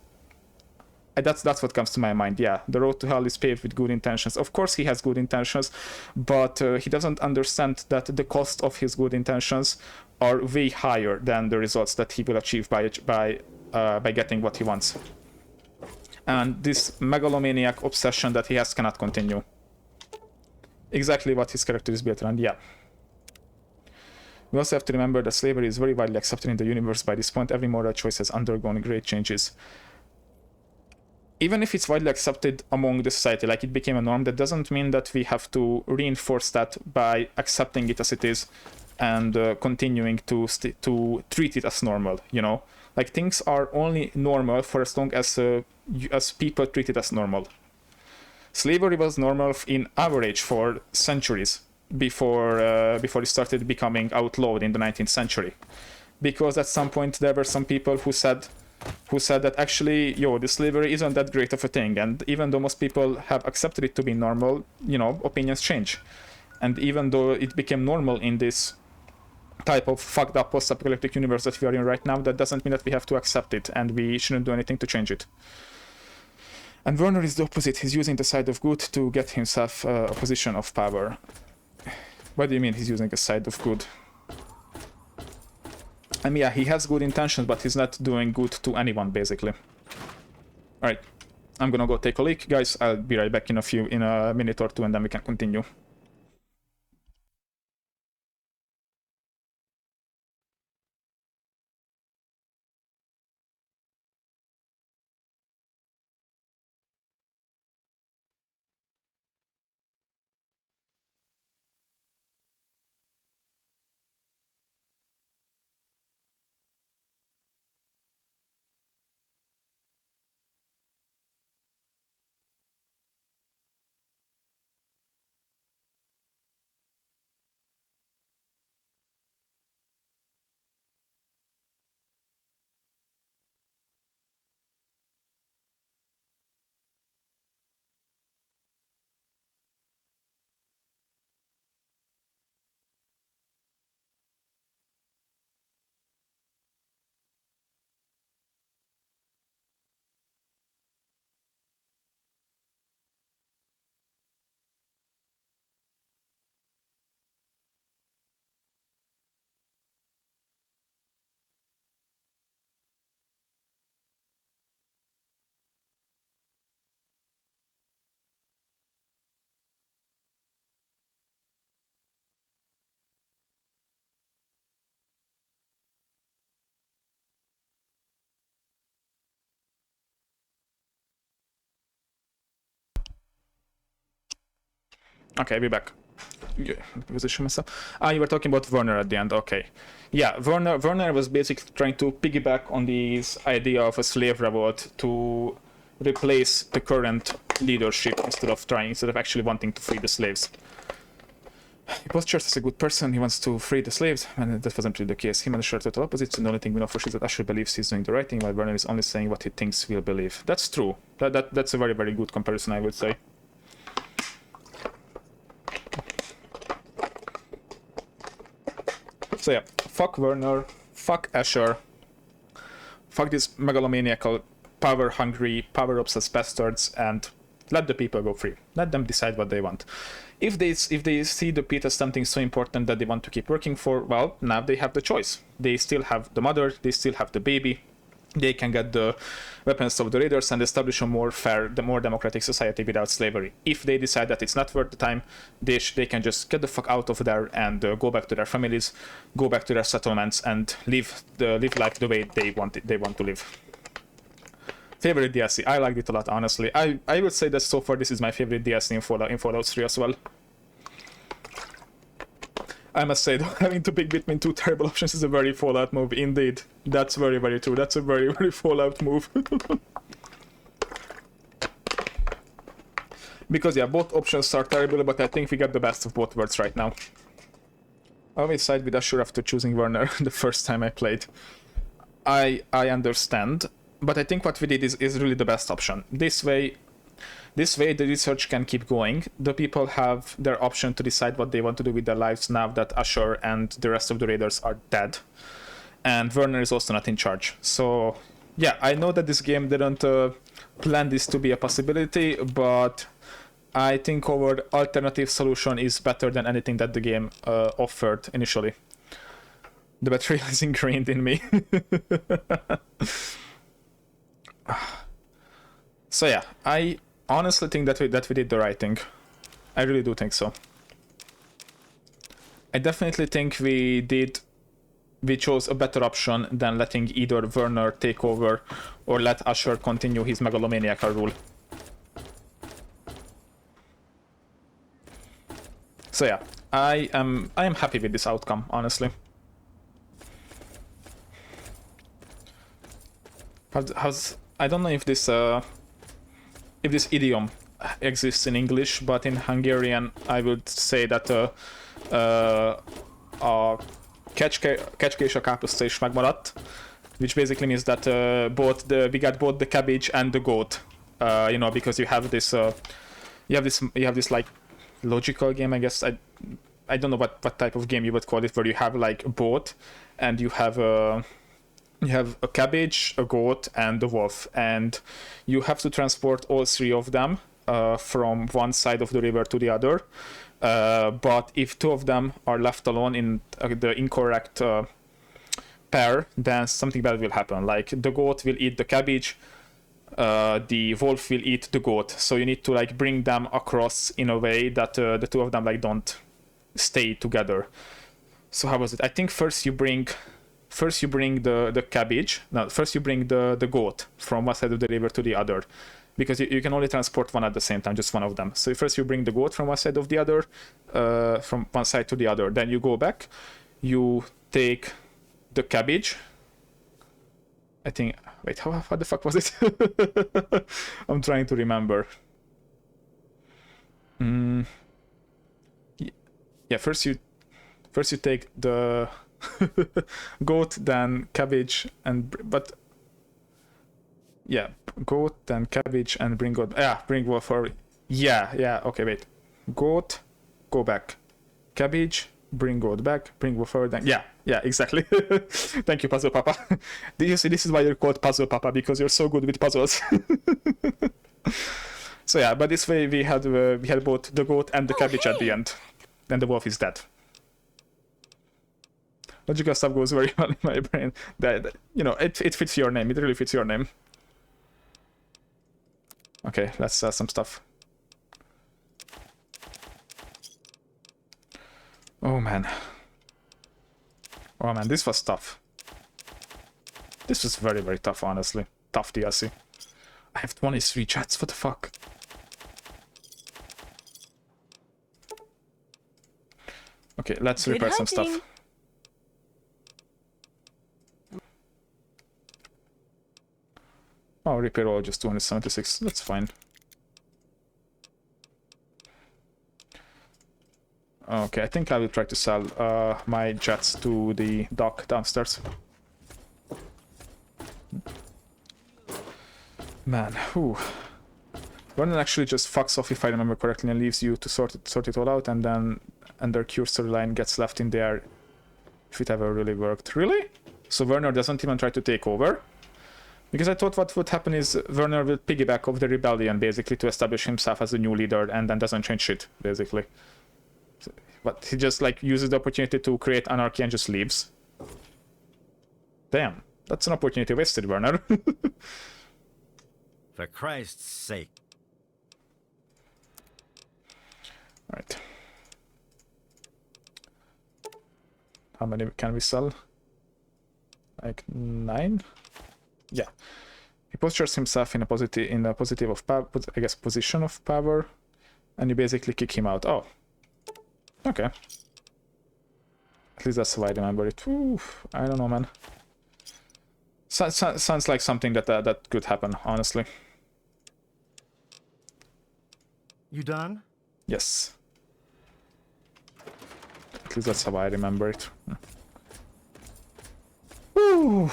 That's what comes to my mind. Yeah, the road to hell is paved with good intentions. Of course he has good intentions, but he doesn't understand that the cost of his good intentions are way higher than the results that he will achieve by getting what he wants. And this megalomaniac obsession that he has cannot continue. Exactly what his character is built around. Yeah. We also have to remember that slavery is very widely accepted in the universe. By this point, every moral choice has undergone great changes. Even if it's widely accepted among the society, like it became a norm, that doesn't mean that we have to reinforce that by accepting it as it is and continuing to treat it as normal, you know? Like, things are only normal for as long as people treat it as normal. Slavery was normal in our age for centuries before it started becoming outlawed in the 19th century. Because at some point there were some people who said that actually, the slavery isn't that great of a thing, and even though most people have accepted it to be normal, opinions change. And even though it became normal in this type of fucked up post-apocalyptic universe that we are in right now, that doesn't mean that we have to accept it, and we shouldn't do anything to change it. And Werner is the opposite. He's using the side of good to get himself a position of power. What do you mean he's using a side of good? I mean, yeah, he has good intentions, but he's not doing good to anyone, basically. Alright, I'm gonna go take a leak, guys. I'll be right back in a minute or two, and then we can continue. Okay, I'll be back. Yeah, position myself. You were talking about Werner at the end. Okay. Yeah, Werner was basically trying to piggyback on this idea of a slave revolt to replace the current leadership instead of actually wanting to free the slaves. He postures as a good person. He wants to free the slaves, and that wasn't really the case. Him and the total opposites, and the only thing we know for sure is that Asher believes he's doing the right thing, while Werner is only saying what he thinks we'll believe. That's true. That's a very, very good comparison, I would say. So yeah, fuck Werner, fuck Asher, fuck these megalomaniacal, power-hungry, power-obsessed bastards, and let the people go free. Let them decide what they want. If they see the PITT as something so important that they want to keep working for, well, now they have the choice. They still have the mother, they still have the baby. They can get the weapons of the raiders and establish a more fair, more democratic society without slavery. If they decide that it's not worth the time, they can just get the fuck out of there and go back to their families, go back to their settlements, and live life the way they want to live. Favorite DLC, I liked it a lot, honestly. I would say that so far this is my favorite DLC in Fallout 3 as well. I must say, though, having to pick between two terrible options is a very Fallout move, indeed. That's very, very true. That's a very, very Fallout move. Because, yeah, both options are terrible, but I think we got the best of both worlds right now. I always side with Asher after choosing Werner the first time I played. I understand, but I think what we did is really the best option. This way the research can keep going. The people have their option to decide what they want to do with their lives now that Asher and the rest of the raiders are dead. And Werner is also not in charge. So, yeah, I know that this game didn't plan this to be a possibility, but I think our alternative solution is better than anything that the game offered initially. The betrayal is ingrained in me. So yeah, I honestly think that we did the right thing. I really do think so. I definitely think we chose a better option than letting either Werner take over or let Asher continue his megalomaniacal rule. So yeah, I am happy with this outcome, honestly. I don't know if this idiom exists in English, but in Hungarian I would say that a kecske és a káposzta is megmaradt, which basically means that we got both the cabbage and the goat, you know, because you have this like logical game, I guess. I don't know what type of game you would call it, where you have like a boat and you have a cabbage, a goat, and a wolf, and you have to transport all three of them from one side of the river to the other. But if two of them are left alone in the incorrect pair, then something bad will happen. Like the goat will eat the cabbage, the wolf will eat the goat. So you need to like bring them across in a way that the two of them like don't stay together. So how was it? I think first you bring the cabbage. No, first you bring the goat from one side of the river to the other, because you can only transport one at the same time, just one of them. So first you bring the goat from one side of the other, from one side to the other. Then you go back, you take the cabbage. I think. Wait, how the fuck was it? I'm trying to remember. Yeah, first you take the goat, then cabbage, but yeah, goat, then cabbage, and bring goat. Yeah, bring wolf for. Yeah. Okay, wait. Goat, go back. Cabbage, bring goat back. Bring wolf forward. Then yeah, exactly. Thank you, Puzzle Papa. You see, this is why you're called Puzzle Papa, because you're so good with puzzles. So yeah, but this way we had both the goat and the cabbage at the end. Then the wolf is dead. Logical stuff goes very well in my brain. That it fits your name. It really fits your name. Okay, let's sell some stuff. Oh man, this was tough. This was very, very tough, honestly. Tough DLC. I have 23 chats. What the fuck? Okay, let's repair some stuff. Oh, repair all just 276. That's fine. Okay, I think I will try to sell my jets to the dock downstairs. Man, whew. Vernon actually just fucks off, if I remember correctly, and leaves you to sort it all out, and then their cure storyline gets left in there if it ever really worked. Really? So Werner doesn't even try to take over? Because I thought what would happen is Werner will piggyback off the rebellion, basically, to establish himself as the new leader, and then doesn't change shit, basically. But he just, like, uses the opportunity to create anarchy and just leaves. Damn, that's an opportunity wasted, Werner. For Christ's sake. Alright. How many can we sell? Like 9? Yeah. He postures himself in a positive of power, I guess, position of power, and you basically kick him out. Oh. Okay. At least that's how I remember it. Oof, I don't know, man. Sounds like something that could happen, honestly. You done? Yes. At least that's how I remember it. Woo!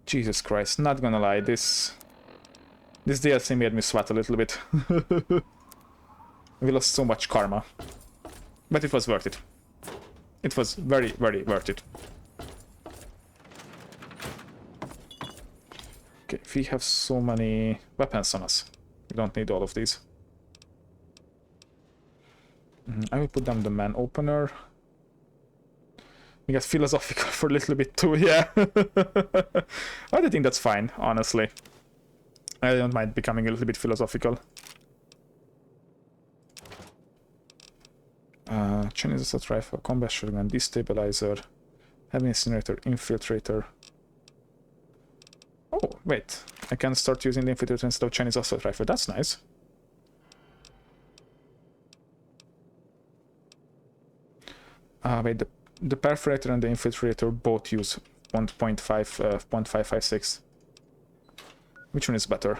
Jesus Christ, not gonna lie, this DLC made me sweat a little bit. We lost so much karma. But it was worth it. It was very, very worth it. Okay, we have so many weapons on us. We don't need all of these. I will put down the man opener. We got philosophical for a little bit too, yeah. I think that's fine, honestly. I don't mind becoming a little bit philosophical. Chinese assault rifle, combat shotgun, destabilizer, heavy incinerator, infiltrator. Oh, wait. I can start using the infiltrator instead of Chinese assault rifle. That's nice. Wait, the perforator and the infiltrator both use 0.556. Which one is better?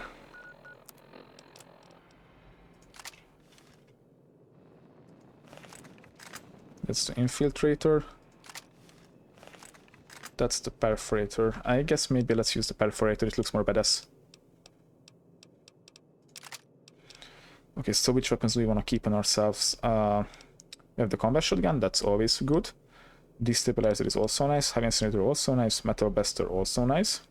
That's the infiltrator. That's the perforator. I guess maybe let's use the perforator, it looks more badass. Okay, so which weapons do we want to keep on ourselves? We have the combat shotgun, that's always good. Destabilizer is also nice. Heavy incinerator also nice. Metal Bester also nice.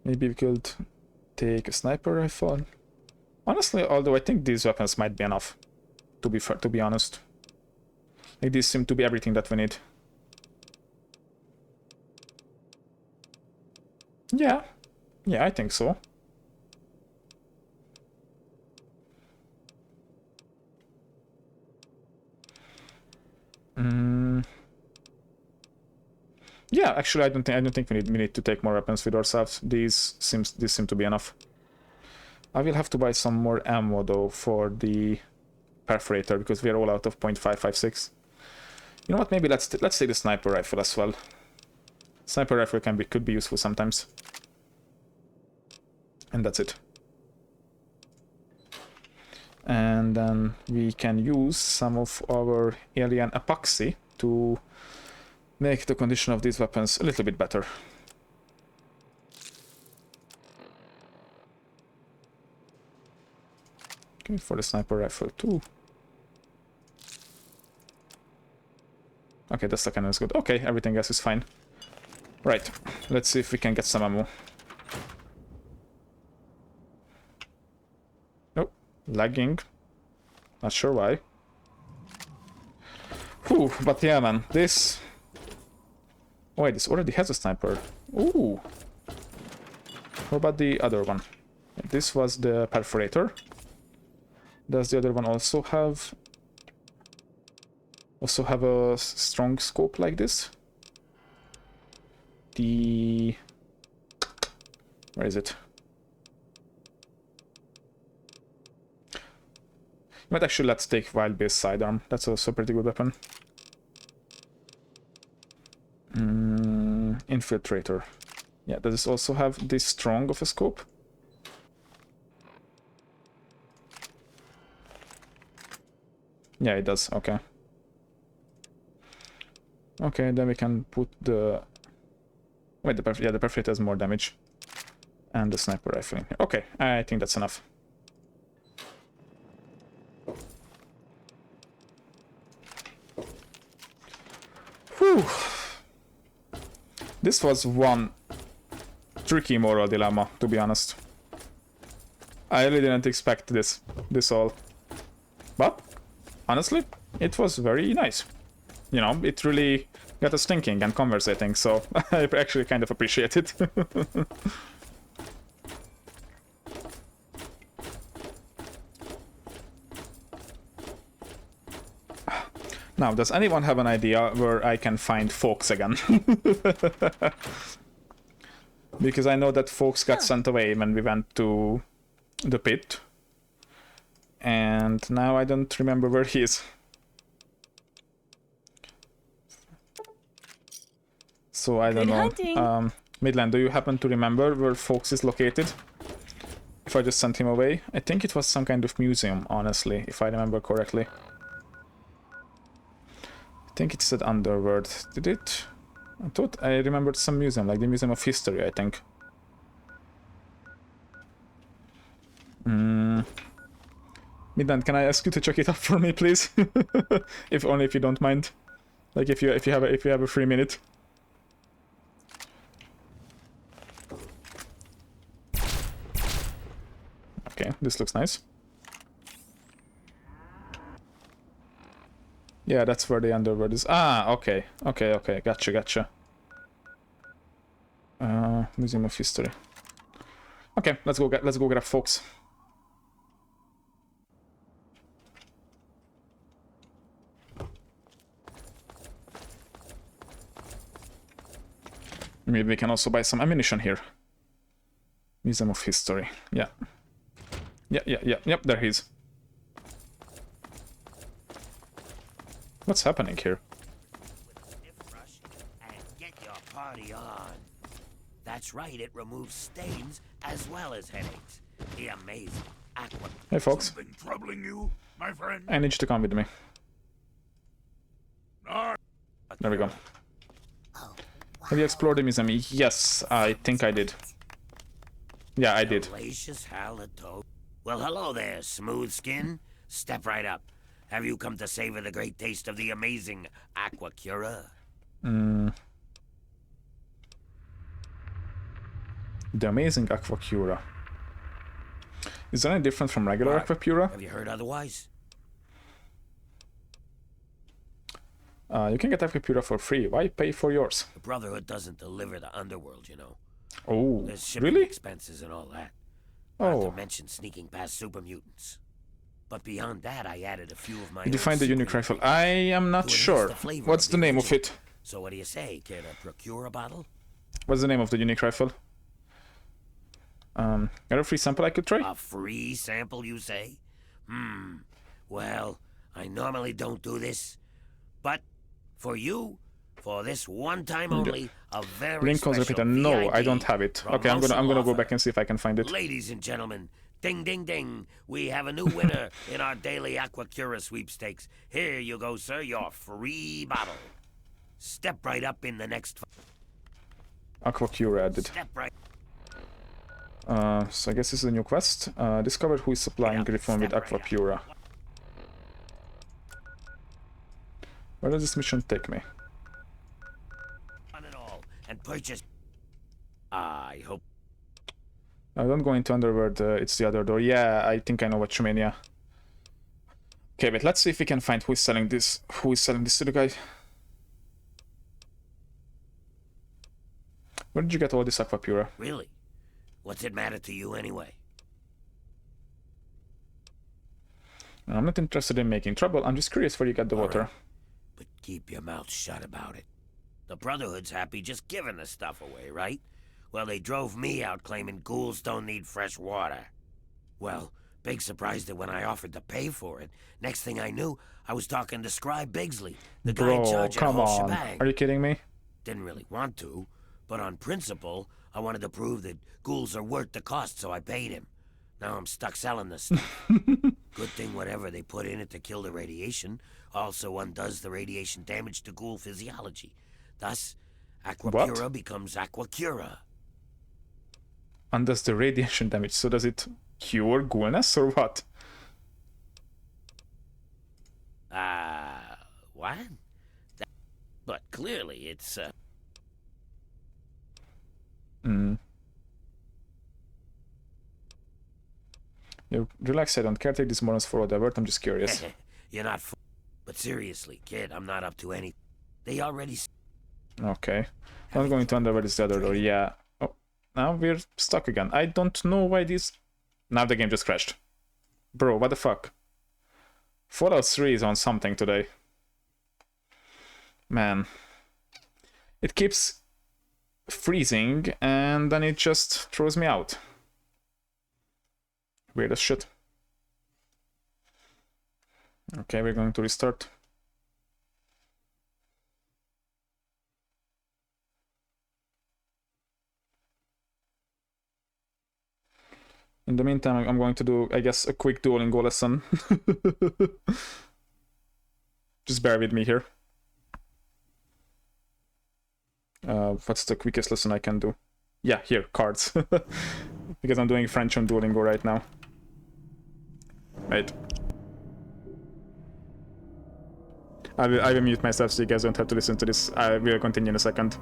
Maybe we could take a sniper rifle. Honestly, although I think these weapons might be enough. To be fair, to be honest. Like, these seem to be everything that we need. Yeah. Yeah, I think so. Yeah, actually, I don't think we need to take more weapons with ourselves. These seem to be enough. I will have to buy some more ammo though for the perforator because we are all out of .556. You know what? Maybe let's take the sniper rifle as well. Sniper rifle could be useful sometimes. And that's it. And then we can use some of our alien epoxy to make the condition of these weapons a little bit better. Okay, for the sniper rifle too. Okay, that's the cannon is good. Okay, everything else is fine. Right, let's see if we can get some ammo. Oh, lagging. Not sure why. Whew, but yeah, man, this... Oh, wait, this already has a sniper. Ooh. What about the other one? This was the perforator. Does the other one also have a strong scope like this? Where is it? But actually, let's take Wild Base Sidearm. That's also a pretty good weapon. Infiltrator. Yeah, does this also have this strong of a scope? Yeah, it does. Okay. Okay, then we can put the... Wait, the perforator has more damage. And the sniper rifle in here. Okay, I think that's enough. Whew. This was one tricky moral dilemma, to be honest. I really didn't expect this all. But, honestly, it was very nice. You know, it really got us thinking and conversating, so I actually kind of appreciate it. Now, does anyone have an idea where I can find Folks again? Because I know that Folks got sent away when we went to the pit. And now I don't remember where he is. So I don't know. Midland, do you happen to remember where Folks is located? If I just sent him away? I think it was some kind of museum, honestly, if I remember correctly. I think it said Underworld. Did it? I thought I remembered some museum, like the Museum of History, I think. Midland, can I ask you to check it up for me, please? If only if you don't mind. Like if you have a free minute. Okay, this looks nice. Yeah, that's where the Underworld is. Ah, okay. Okay. Gotcha. Museum of History. Okay, let's go grab Folks. Maybe we can also buy some ammunition here. Museum of History. Yeah. Yep, there he is. What's happening here? And get your party on. That's right, it removes stains as well as headaches. The amazing aqua. Hey, Folks. Something troubling you, my friend? I need you to come with me. There we go. Have you explored the museum? Yes, I think I did. Yeah, I did. Delicious halitosis. Well, hello there, smooth skin. Step right up. Have you come to savor the great taste of the amazing Aquacura? The amazing Aquacura. Is that any different from regular What? Aquacura? Have you heard otherwise? You can get Aquacura for free. Why pay for yours? The Brotherhood doesn't deliver the underworld, you know. Oh, There's shipping really? expenses and all that. Not to Oh. mention sneaking past super mutants. But beyond that, I added a few of my Did you own find the unique secret rifle? I ingredients am not to enhance sure. the flavor What's of the name of original. it? So what do you say? Care to procure a bottle? What's the name of the unique rifle? Got a free sample I could try? A free sample, you say? Well, I normally don't do this. But for you, for this one time only, a very Lincoln's special repeater. No, I VIP don't have it. Okay, I'm gonna promotional go offer. back and see if I can find it. Ladies and gentlemen, ding ding ding, we have a new winner in our daily Aquacura sweepstakes. Here you go, sir, your free bottle. Step right up in the next... Aquacura added. Step right... So I guess this is a new quest. Discover who is supplying Yep, Griffon with step right up. Aquapura. Where does this mission take me? on it all and purchase... I hope... Don't go into Underworld, it's the other door. Yeah, I think I know what you mean, yeah. Okay, but let's see if we can find who is selling this to the guy. Where did you get all this Aquapura? Really? What's it matter to you anyway? I'm not interested in making trouble, I'm just curious where you got the water. Alright. But keep your mouth shut about it. The Brotherhood's happy just giving the stuff away, right? Well, they drove me out claiming ghouls don't need fresh water. Well, big surprise that when I offered to pay for it, next thing I knew, I was talking to Scribe Bigsley, the guy in Bro, charge of the come whole on. shebang. Are you kidding me? Didn't really want to, but on principle, I wanted to prove that ghouls are worth the cost, so I paid him. Now I'm stuck selling this stuff. Good thing whatever they put in it to kill the radiation also undoes the radiation damage to ghoul physiology. Thus, Aquapura becomes Aquacura. Undoes the radiation damage, so does it cure ghoulness or what? What? But clearly it's, You relax, I don't care, take these morons for whatever, I'm just curious. You're not But seriously, kid, I'm not up to any... They already... Okay. Not going to Underworld is the other door, yeah. Oh, now we're stuck again. I don't know why this... Now the game just crashed. Bro, what the fuck? Fallout 3 is on something today. Man. It keeps freezing and then it just throws me out. Weird as shit. Okay, we're going to restart. In the meantime, I'm going to do, I guess, a quick Duolingo lesson. Just bear with me here. What's the quickest lesson I can do? Yeah, here, cards. Because I'm doing French on Duolingo right now. Wait. I will mute myself so you guys don't have to listen to this. I will continue in a second.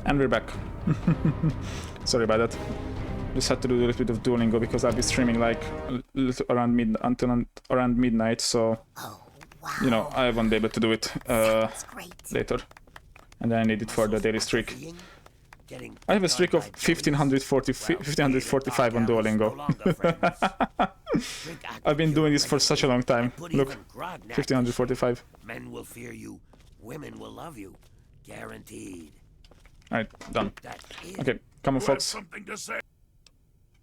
And we're back. Sorry about that. Just had to do a little bit of Duolingo because I'll be streaming like around around midnight, so Oh, wow. you know I won't be able to do it That's great. later. And then I need it for the daily streak. I have a streak of 1545 on Duolingo. I've been doing this for such a long time. Look, 1545. Men will fear you, women will love you. Guaranteed. Alright, done. Okay, come on, folks. Something to say.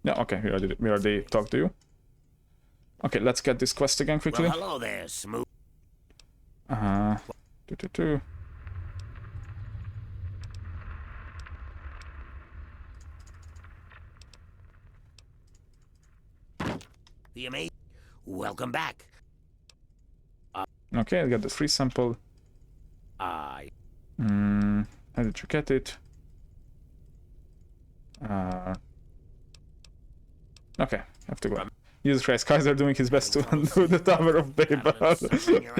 Yeah, okay, we already talked to you. Okay, let's get this quest again quickly. Well, hello there, Smooth. Do. The amazing. Welcome back. Okay, I got the free sample. How did you get it? Okay, have to go. Jesus Christ, Kaiser doing his best to undo the Tower of Babel.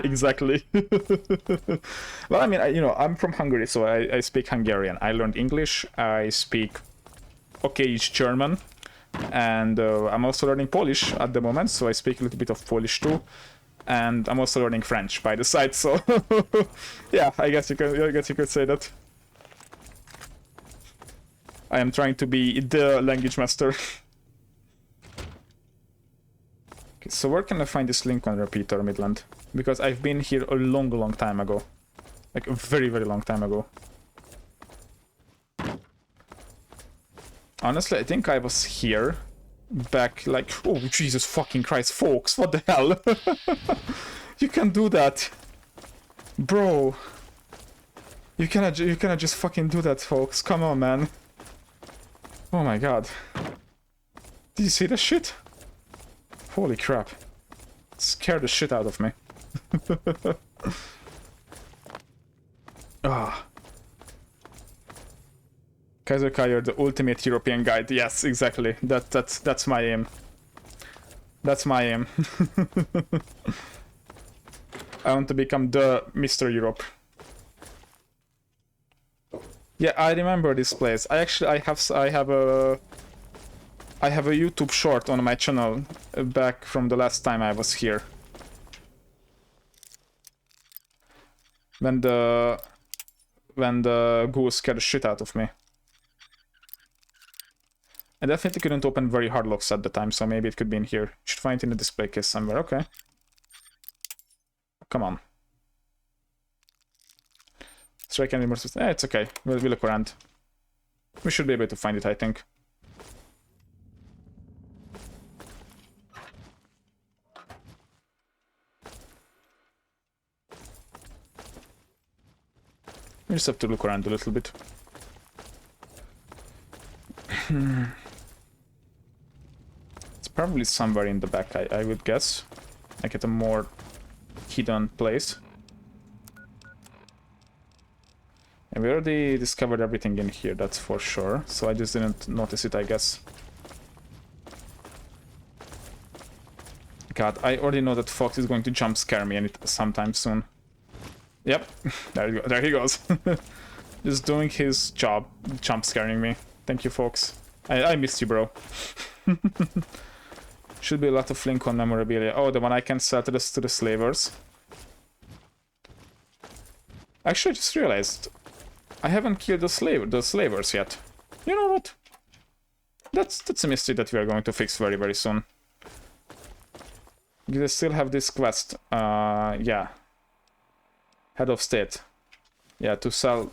Exactly. Well, I mean, I'm from Hungary, so I speak Hungarian. I learned English, I speak okay-ish German, and I'm also learning Polish at the moment, so I speak a little bit of Polish too. And I'm also learning French by the side, so yeah, I guess you could say that. I am trying to be the language master. Okay, so where can I find this Lincoln repeater, Midland? Because I've been here a long time ago. Like a very long time ago. Honestly, I think I was here back like, oh Jesus fucking Christ, folks, what the hell? You can't do that, bro. You cannot just fucking do that, folks. Come on, man. Oh my god. Did you see that shit? Holy crap. It scared the shit out of me. Ah. Kaiser Kaier, the ultimate European guide. Yes, exactly. That's my aim. That's my aim. I want to become the Mr. Europe. Yeah, I remember this place. I have a YouTube short on my channel back from the last time I was here. When the ghoul scared the shit out of me. I definitely couldn't open very hard locks at the time, so maybe it could be in here. Should find it in the display case somewhere, okay. Come on. Strike any more. It's okay. We'll look around. We should be able to find it, I think. We just have to look around a little bit. It's probably somewhere in the back, I would guess. Like at a more hidden place. And we already discovered everything in here, that's for sure. So I just didn't notice it, I guess. God, I already know that Fox is going to jump scare me sometime soon. Yep, there he goes. Just doing his job, jump scaring me. Thank you, Fox. I missed you, bro. Should be a lot of Lincoln memorabilia. Oh, the one I can sell to the slavers. Actually, I just realized I haven't killed the slavers yet. You know what? That's a mystery that we are going to fix very soon. They still have this quest. Yeah. Head of state. Yeah, to sell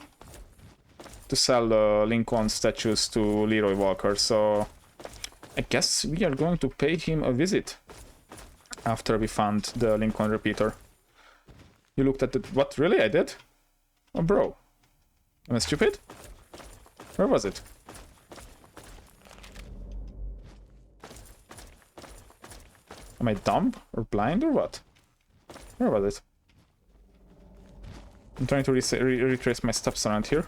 Lincoln statues to Leroy Walker. So I guess we are going to pay him a visit after we found the Lincoln repeater. You looked at it. What, really? I did? Oh, bro. Am I stupid? Where was it? Am I dumb or blind or what? Where was it? I'm trying to retrace my steps around here.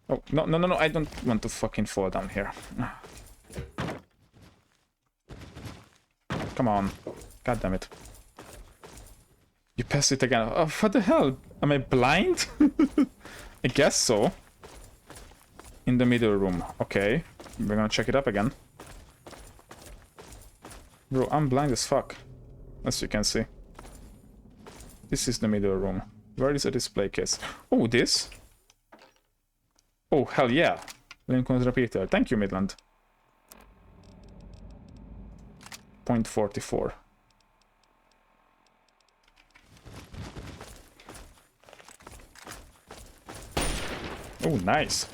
Oh, no, I don't want to fucking fall down here. Come on. God damn it. You passed it again. Oh, what the hell? Am I blind? I guess so. In the middle room. Okay. We're gonna check it up again. Bro, I'm blind as fuck. As you can see. This is the middle room. Where is a display case? Oh, this? Oh, hell yeah. Lincoln's repeater. Thank you, Midland. 0.44. Oh, nice.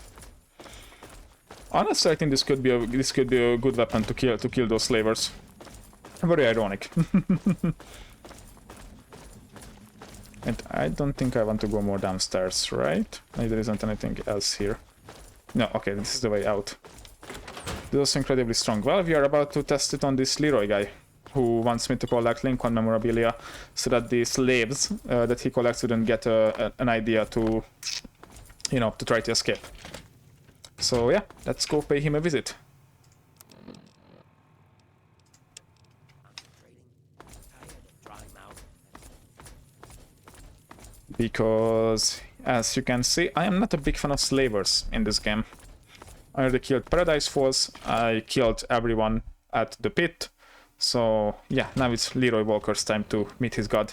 Honestly, I think this could be a good weapon to kill those slavers. Very ironic. And I don't think I want to go more downstairs, right? Maybe there isn't anything else here. No, okay, this is the way out. This is incredibly strong. Well, we are about to test it on this Leroy guy, who wants me to collect Lincoln memorabilia so that the slaves that he collects wouldn't get an idea to, you know, to try to escape. So yeah, let's go pay him a visit. Because, as you can see, I am not a big fan of slavers in this game. I already killed Paradise Falls, I killed everyone at the pit, so yeah, now it's Leroy Walker's time to meet his god.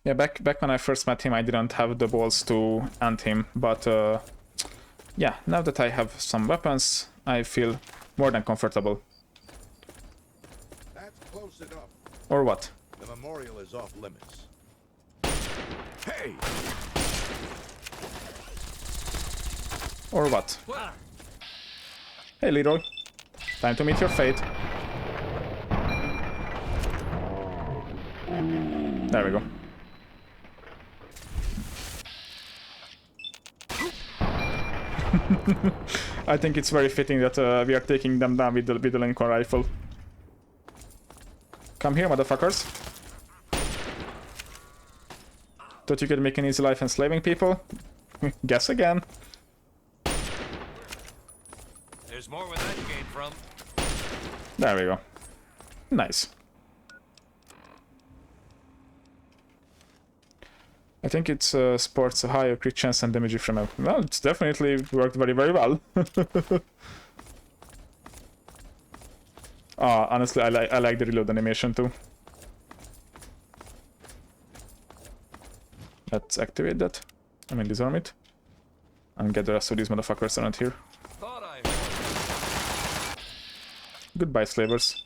Yeah, back when I first met him, I didn't have the balls to end him, but yeah, now that I have some weapons, I feel more than comfortable. That's close enough. Or what? The memorial is off limits. Hey! Or what? Hey, Leroy. Time to meet your fate. There we go. I think it's very fitting that we are taking them down with the Lincoln rifle. Come here, motherfuckers. Thought you could make an easy life enslaving people? Guess again. There's more where that came from. There we go. Nice. I think it sports a higher crit chance and damage from a... Well, it's definitely worked very, very well. Honestly, I like the reload animation too. Let's activate that. I mean, disarm it. And get the rest of these motherfuckers around here. Goodbye, slavers.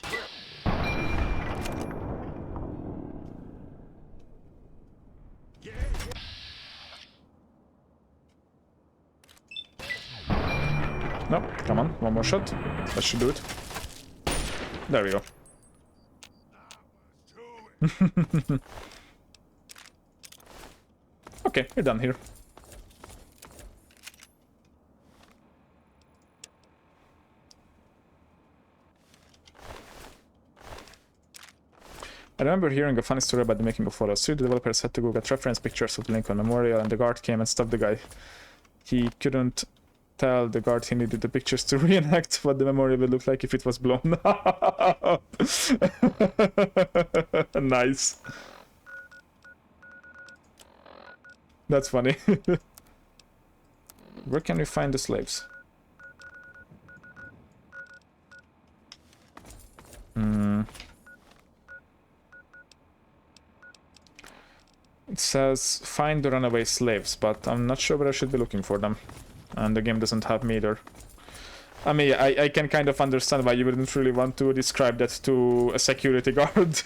No, come on, one more shot. That should do it. There we go. Okay, we're done here. I remember hearing a funny story about the making of Fallout 3. The developers had to go get reference pictures of the Lincoln Memorial, and the guard came and stopped the guy. He couldn't tell the guard he needed the pictures to reenact what the memorial would look like if it was blown up. Nice. That's funny. Where can we find the slaves? It says find the runaway slaves, but I'm not sure where I should be looking for them. And the game doesn't have me either. I mean, I can kind of understand why you wouldn't really want to describe that to a security guard.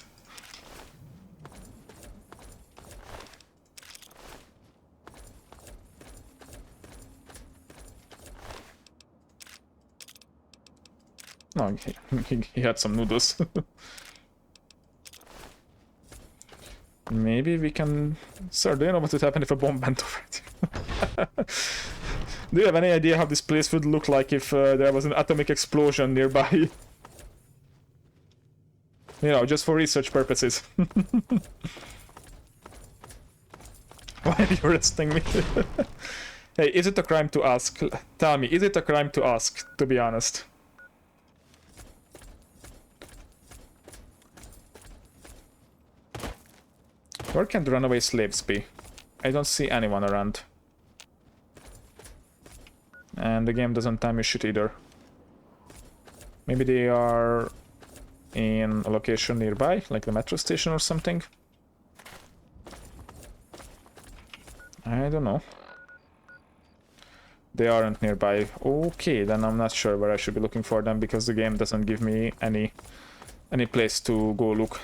No, he had some noodles. Maybe we can... Sir, do you know what would happen if a bomb went over it? Do you have any idea how this place would look like if there was an atomic explosion nearby? You know, just for research purposes. Why are you arresting me? Hey, is it a crime to ask? Tell me, is it a crime to ask, to be honest? Where can the runaway slaves be? I don't see anyone around. And the game doesn't tell me shit either. Maybe they are in a location nearby, like the metro station or something. I don't know. They aren't nearby. Okay, then I'm not sure where I should be looking for them, because the game doesn't give me any place to go look.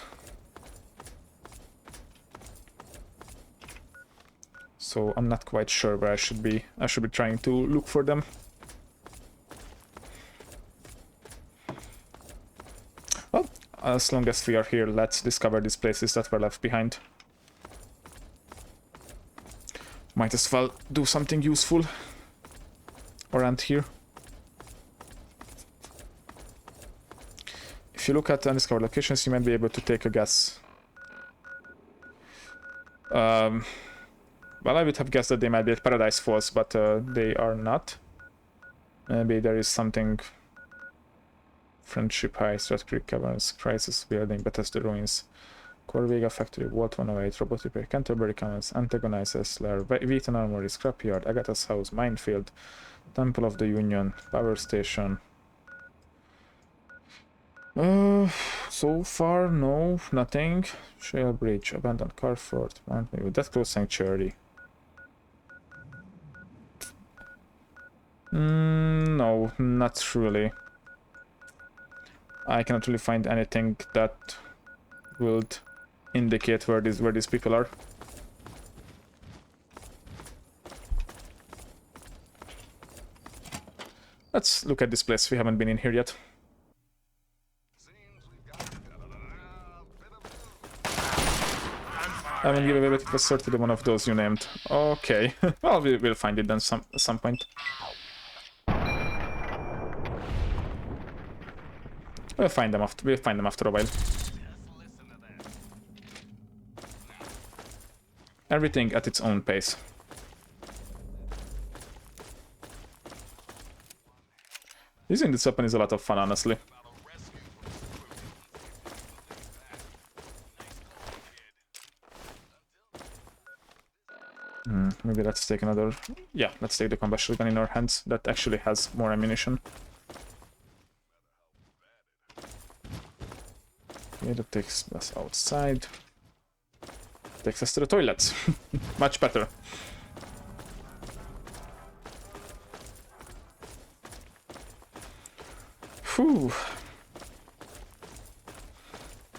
So I'm not quite sure where I should be. I should be trying to look for them. Well, as long as we are here, let's discover these places that were left behind. Might as well do something useful around here. If you look at undiscovered locations, you might be able to take a guess. Well, I would have guessed that they might be at Paradise Falls, but they are not. Maybe there is something... Friendship High, Strat Creek Caverns, Crisis Building, Bethesda Ruins, Corvega Factory, Vault 108, Robot Repair, Canterbury Canals, Antagonizes, Lair, Wheaton Armory, Scrapyard, Agatha's House, Minefield, Temple of the Union, Power Station. So far, no, nothing. Shale Bridge, Abandoned Carford, Mountain View, Death Close Sanctuary. No, not really. I cannot really find anything that would indicate where these people are. Let's look at this place. We haven't been in here yet. I haven't given it was certainly one of those you named. Okay. Well, we'll find it then at some point. We'll find them after a while. Everything at its own pace. Using this weapon is a lot of fun, honestly. Maybe let's take another... Yeah, let's take the combustion gun in our hands. That actually has more ammunition. Okay, that takes us outside. Takes us to the toilets. Much better. Whew.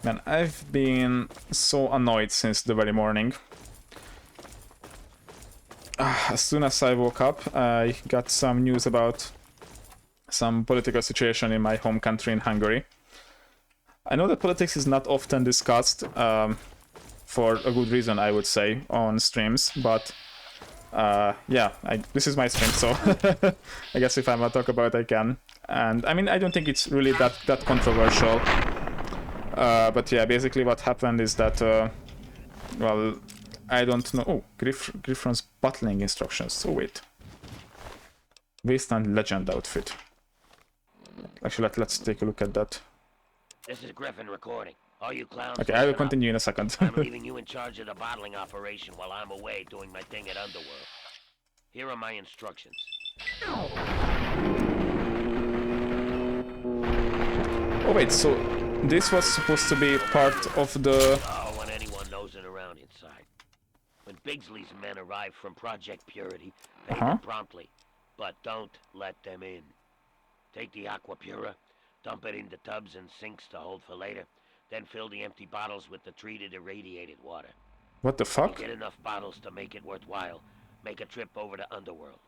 Man, I've been so annoyed since the very morning. As soon as I woke up, I got some news about some political situation in my home country in Hungary. I know that politics is not often discussed, for a good reason, I would say, on streams, but yeah, this is my stream, so I guess if I want to talk about it, I can. And I mean, I don't think it's really that controversial, but yeah, basically what happened is that, well, I don't know. Oh, Griffron's battling instructions. Oh wait, Wasteland Legend outfit. Actually, let's take a look at that. This is Griffin recording. All you clowns. Okay, I will continue in a second. I'm leaving you in charge of the bottling operation while I'm away doing my thing at Underworld. Here are my instructions. Oh wait, so this was supposed to be part of the... Oh, when anyone nosing around inside. When Bigsley's men arrive from Project Purity, pay them promptly. But don't let them in. Take the Aqua Pura, dump it into tubs and sinks to hold for later, then fill the empty bottles with the treated irradiated water. What the fuck? Get enough bottles to make it worthwhile. Make a trip over to Underworld.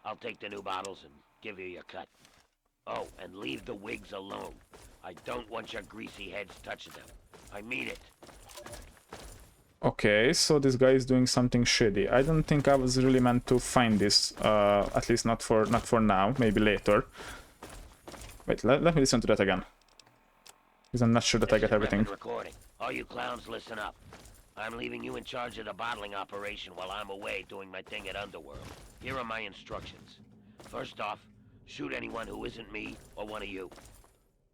I'll take the new bottles and give you your cut. Oh, and leave the wigs alone. I don't want your greasy heads touching them. I mean it. Okay, so this guy is doing something shady. I don't think I was really meant to find this, at least not for now, maybe later. Wait, let me listen to that again. Because I'm not sure that I get everything. Recording. All you clowns, listen up. I'm leaving you in charge of the bottling operation while I'm away doing my thing at Underworld. Here are my instructions. First off, shoot anyone who isn't me or one of you.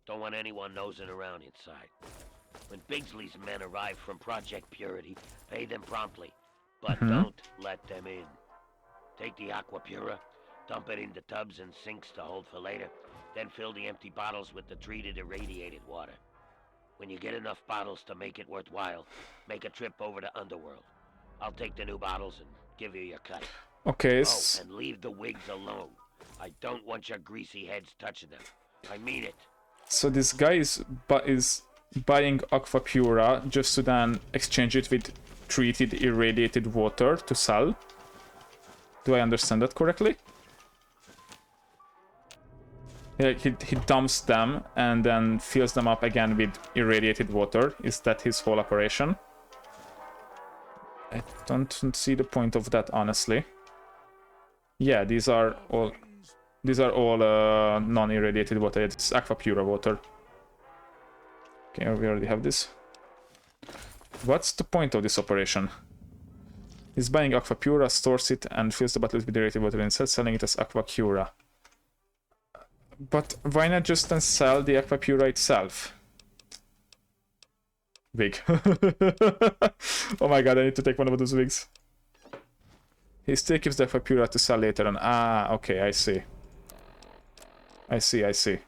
Don't want anyone nosing around inside. When Bigsley's men arrive from Project Purity, pay them promptly. but don't let them in. Take the aqua pura, dump it into tubs and sinks to hold for later, then fill the empty bottles with the treated irradiated water. When you get enough bottles to make it worthwhile, make a trip over to Underworld. I'll take the new bottles and give you your cut. Okay. Oh, and leave the wigs alone. I don't want your greasy heads touching them. I mean it. So this guy is buying Aquapura just to then exchange it with treated irradiated water to sell. Do I understand that correctly? Yeah, he dumps them and then fills them up again with irradiated water. Is that his whole operation? I don't see the point of that, honestly. Yeah, these are all non-irradiated water. It's Aquapura water. Okay, we already have this. What's the point of this operation? He's buying Aquapura, stores it, and fills the bottles with irradiated water instead, selling it as Aquacura. But why not just then sell the Aquapura itself? Wig. Oh my god, I need to take one of those wigs. He still keeps the Aquapura to sell later on. Ah, okay, I see. I see.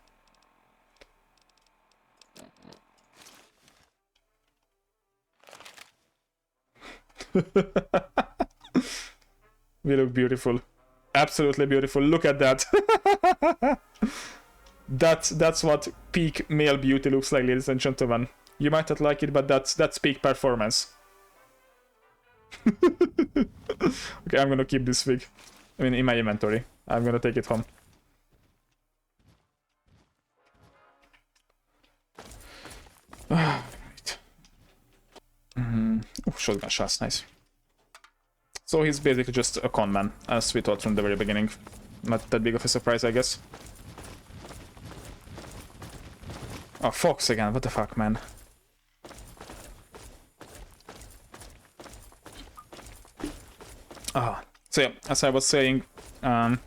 We look beautiful. Absolutely beautiful. Look at that. That's what peak male beauty looks like, ladies and gentlemen. You might not like it, but that's peak performance. Okay, I'm gonna keep this wig. I mean, in my inventory. I'm gonna take it home. Right. Oh, shotgun shots, nice. So he's basically just a con man, as we thought from the very beginning. Not that big of a surprise, I guess. Oh, Fox again, what the fuck, man. So yeah, as I was saying, I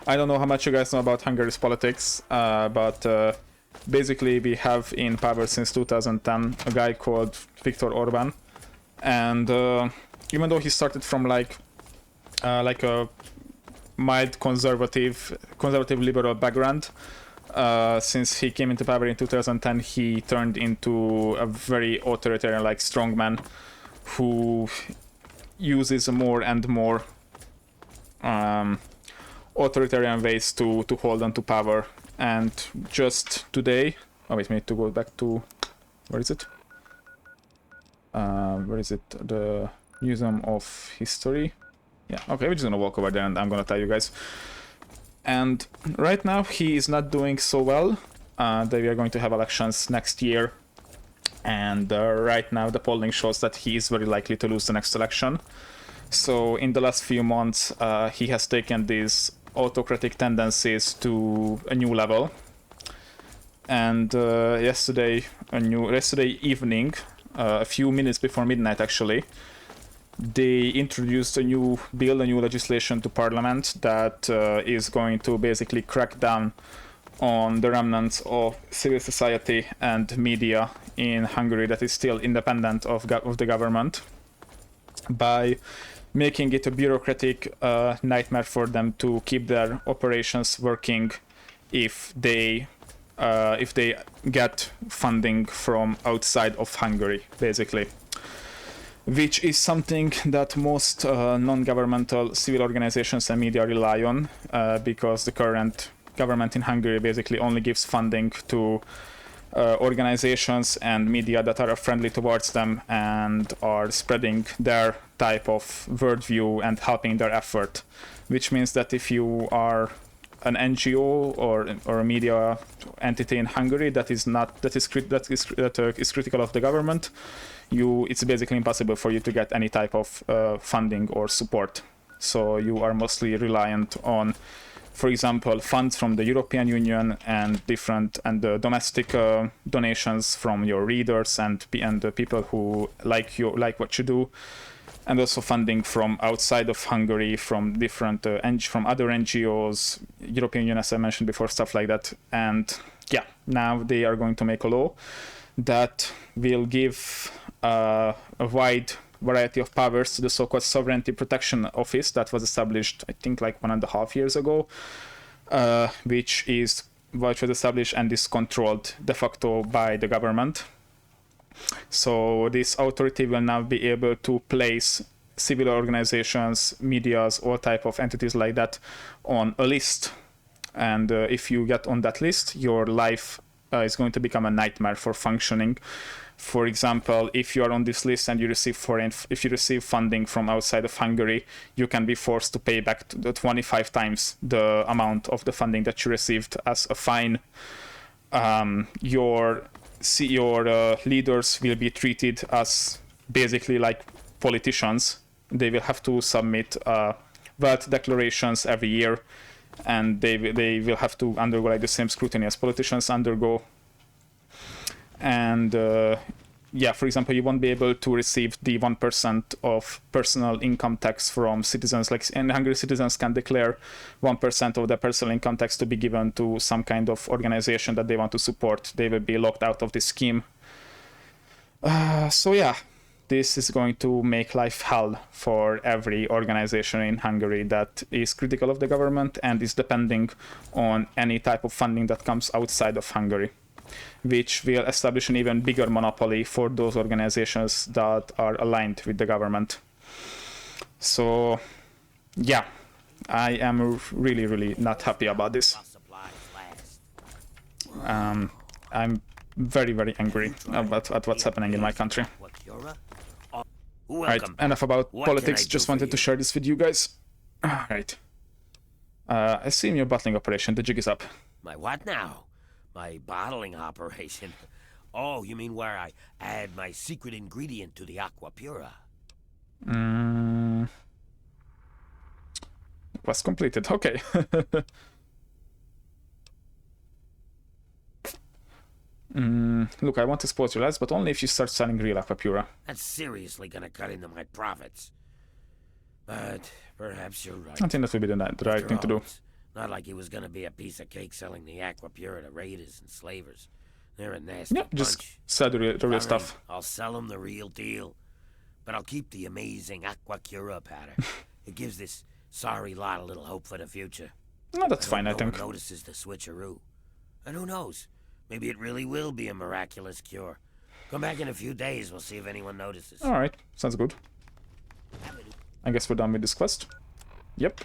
don't know how much you guys know about Hungary's politics, but basically we have in power since 2010 a guy called Viktor Orban, and even though he started from like a mild conservative liberal background, since he came into power in 2010, he turned into a very authoritarian, like strongman, who uses more and more authoritarian ways to hold on to power. And just today, oh wait, we need to go back to, where is it? The Museum of History. Yeah, okay, we're just gonna walk over there and I'm gonna tell you guys. And right now he is not doing so well. We are going to have elections next year, and right now the polling shows that he is very likely to lose the next election. So in the last few months he has taken these autocratic tendencies to a new level, and yesterday evening, a few minutes before midnight actually, they introduced a new legislation to parliament that is going to basically crack down on the remnants of civil society and media in Hungary that is still independent of the government, by making it a bureaucratic nightmare for them to keep their operations working if they get funding from outside of Hungary, basically. Which is something that most non-governmental civil organizations and media rely on, because the current government in Hungary basically only gives funding to organizations and media that are friendly towards them and are spreading their type of worldview and helping their effort. Which means that if you are an NGO or a media entity in Hungary that is critical of the government, it's basically impossible for you to get any type of funding or support. So you are mostly reliant on, for example, funds from the European Union and domestic donations from your readers and the people who like what you do, and also funding from outside of Hungary, from different from other NGOs, European Union, as I mentioned before, stuff like that. And yeah, now they are going to make a law that will give a wide variety of powers to the so-called Sovereignty Protection Office that was established, I think, like 1.5 years ago, which was established and is controlled de facto by the government. So this authority will now be able to place civil organizations, medias, all type of entities like that on a list. And if you get on that list, your life is going to become a nightmare for functioning. For example, if you are on this list and you receive if you receive funding from outside of Hungary, you can be forced to pay back the 25 times the amount of the funding that you received as a fine. Your leaders will be treated as basically like politicians. They will have to submit wealth declarations every year, and they will have to undergo like the same scrutiny as politicians undergo. And yeah, for example, you won't be able to receive the 1% of personal income tax from citizens. Like in Hungary, citizens can declare 1% of their personal income tax to be given to some kind of organization that they want to support. They will be locked out of this scheme. So yeah, this is going to make life hell for every organization in Hungary that is critical of the government and is depending on any type of funding that comes outside of Hungary, which will establish an even bigger monopoly for those organizations that are aligned with the government. So yeah, I am really, really not happy about this. I'm very, very angry at what's happening in my country. Right, enough about politics, just wanted to share this with you guys. Alright. I see in your bottling operation, the jig is up. My what now? My bottling operation? Oh, you mean where I add my secret ingredient to the aqua pura? Was completed, okay. Look, I want to expose your lights, but only if you start selling real aqua pura. That's seriously gonna cut into my profits. But perhaps you're right. I think that would be the right thing to do. Not like he was gonna be a piece of cake selling the aqua pura to raiders and slavers. They're a nasty bunch. Just sell the real stuff. I'll sell them the real deal. But I'll keep the amazing aqua cura powder. It gives this sorry lot a little hope for the future. No, that's fine, I think. No one notices the switcheroo. And who knows? Maybe it really will be a miraculous cure. Come back in a few days, we'll see if anyone notices. Alright, sounds good. I guess we're done with this quest. Yep.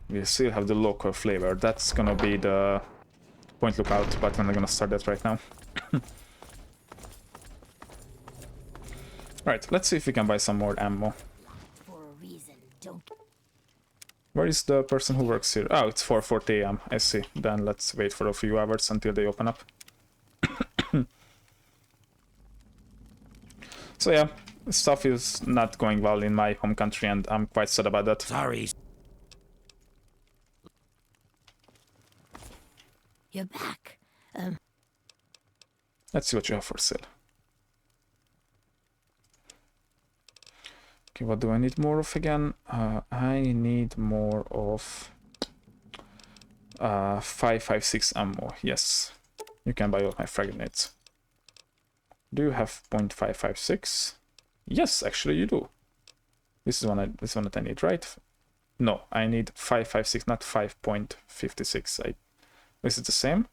We still have the local flavor. That's gonna be the point lookout, but I'm not gonna start that right now. Right, let's see if we can buy some more ammo. For a reason, don't. Where is the person who works here? Oh, it's 4:40 AM. I see. Then let's wait for a few hours until they open up. So yeah, stuff is not going well in my home country, and I'm quite sad about that. Sorry. You're back. Let's see what you have for sale. Okay, what do I need more of again? I need more of 5.56 ammo. Yes, you can buy all my frag grenades. Do you have .556? Yes, actually you do. This is one that I need, right? No, I need 5.56, not 5.56. Is it the same?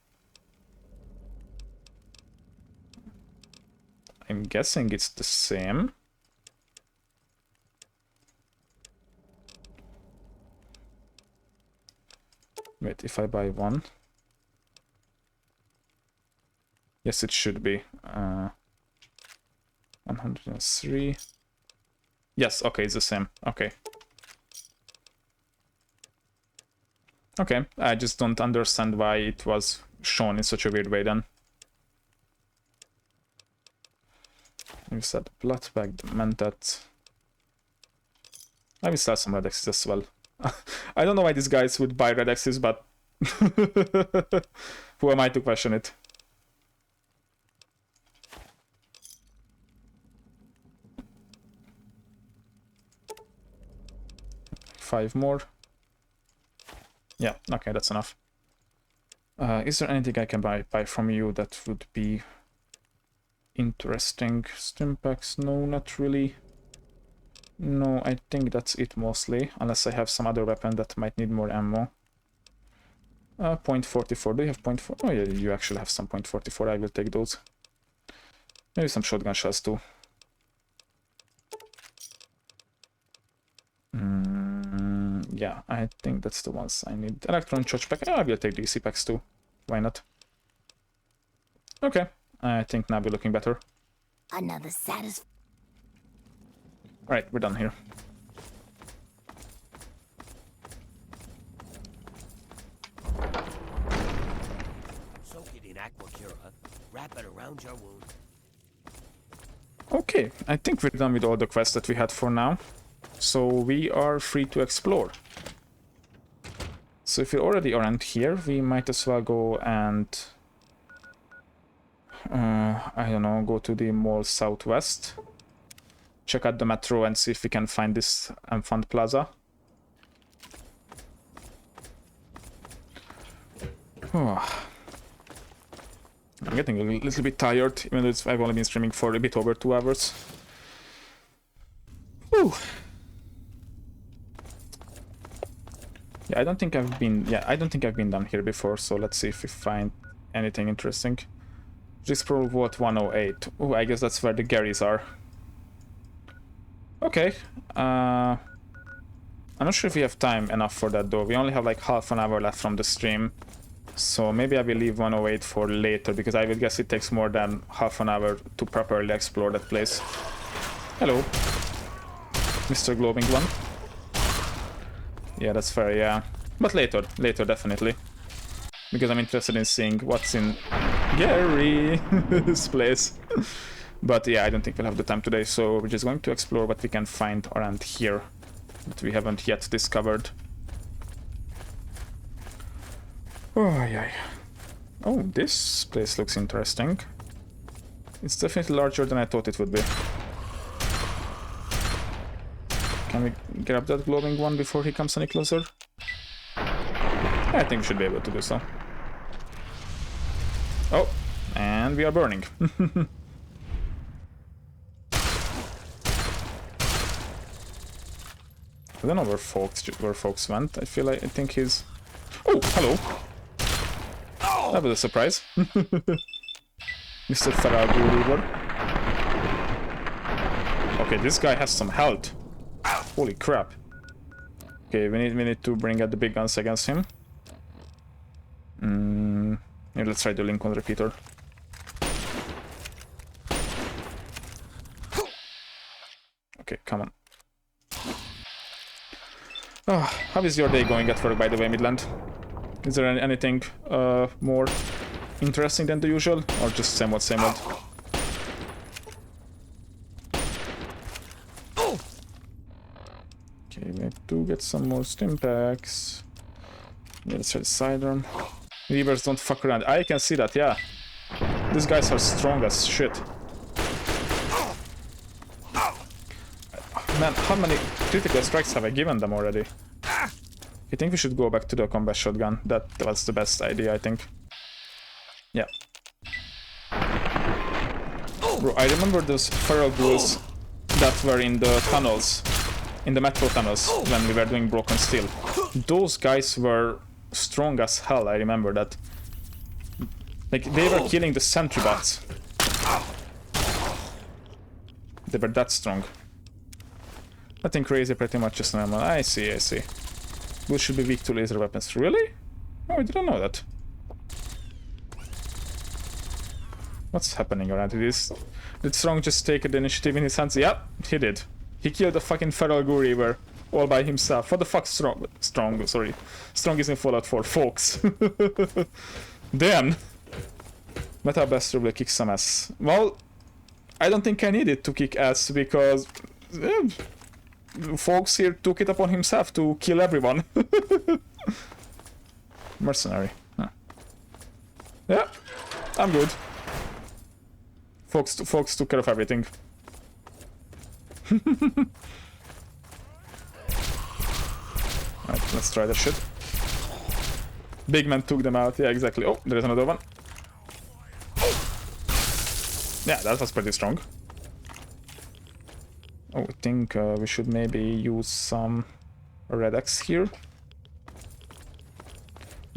I'm guessing it's the same. Wait, if I buy one. Yes, it should be. 103. Yes, okay, it's the same. Okay. Okay, I just don't understand why it was shown in such a weird way then. You said blood bag meant that. I will sell some red X's as well. I don't know why these guys would buy red X's, but who am I to question it? Five more. Yeah, okay, that's enough. Is there anything I can buy from you that would be interesting? Stimpaks? No, not really. No, I think that's it mostly, unless I have some other weapon that might need more ammo. .44, do you have .4? Oh yeah, you actually have some .44, I will take those. Maybe some shotgun shells too. Yeah, I think that's the ones I need. Electron charge pack, I will take DC packs too. Why not? Okay, I think now we're looking better. Another satisfying. Alright, we're done here. Soak it in Aquacura, wrap it around your wound. Okay, I think we're done with all the quests that we had for now. So we are free to explore. So if we already aren't here, we might as well go and... I don't know, go to the mall southwest. Check out the metro and see if we can find this Enfant Plaza. Oh. I'm getting a little bit tired, even though I've only been streaming for a bit over 2 hours. Whew. Yeah, I don't think I've been down here before, so let's see if we find anything interesting. Explore Vault 108. Oh, I guess that's where the Garys are. Okay. I'm not sure if we have time enough for that though. We only have like half an hour left from the stream. So maybe I will leave 108 for later, because I will guess it takes more than half an hour to properly explore that place. Hello, Mr. Glowing One. Yeah, that's fair, yeah. But later, definitely. Because I'm interested in seeing what's in Gary's place. But yeah, I don't think we'll have the time today, so we're just going to explore what we can find around here that we haven't yet discovered. Oh, yeah. Oh, this place looks interesting. It's definitely larger than I thought it would be. Can we grab that glowing one before he comes any closer? I think we should be able to do so. Oh, and we are burning. I don't know where folks went. I think he's... Oh, hello. That was a surprise. Mr. Ferragu Reaver. Okay, this guy has some health. Holy crap. Okay, we need to bring out the big guns against him. Yeah, let's try the Lincoln repeater. Okay, come on. Oh, how is your day going at work, by the way, Midland? Is there anything more interesting than the usual, or just same old, same old? Okay, we need to get some more stim packs. Yeah, let's try the sidearm. Reavers don't fuck around. I can see that, yeah. These guys are strong as shit. Man, how many critical strikes have I given them already? I think we should go back to the combat shotgun. That was the best idea, I think. Yeah. Bro, I remember those feral ghouls that were in the tunnels, in the metro tunnels, when we were doing Broken Steel. Those guys were strong as hell, I remember that. Like, they were killing the sentry bots. They were that strong. Nothing crazy, pretty much just normal. I see. Ghouls should be weak to laser weapons. Really? Oh, I didn't know that. What's happening around here? Did Strong just take the initiative in his hands? Yep, he did. He killed the fucking feral ghoul reaver all by himself. What the fuck, Strong is in Fallout 4, folks. Damn. Metal Blaster will kick some ass. Well, I don't think I need it to kick ass, because... Folks here took it upon himself to kill everyone. Mercenary. Huh. Yeah, I'm good. Folks took care of everything. Alright, let's try that shit. Big man took them out. Yeah, exactly. Oh, there's another one. Yeah, that was pretty strong. Oh, I think we should maybe use some red X here.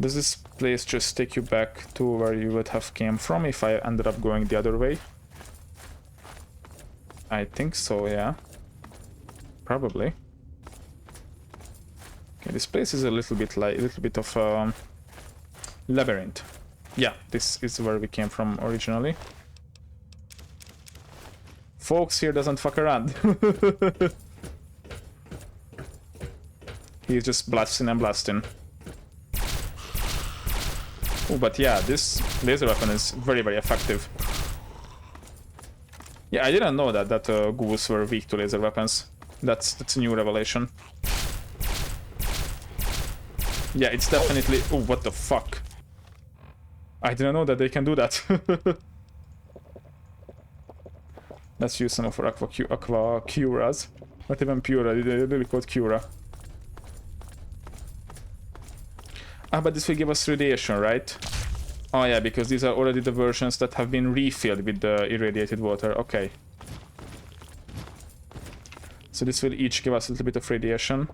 Does this place just take you back to where you would have came from if I ended up going the other way? I think so, yeah. Probably. Okay, this place is a little bit of labyrinth. Yeah, this is where we came from originally. Folks here doesn't fuck around. He's just blasting and blasting. Oh, but yeah, this laser weapon is very, very effective. Yeah, I didn't know that ghouls were weak to laser weapons. That's a new revelation. Yeah, it's definitely... Oh, what the fuck? I didn't know that they can do that. Let's use some of our aqua curas. Not even Pura, they really called Cura. Ah, but this will give us radiation, right? Oh yeah, because these are already the versions that have been refilled with the irradiated water. Okay. So this will each give us a little bit of radiation.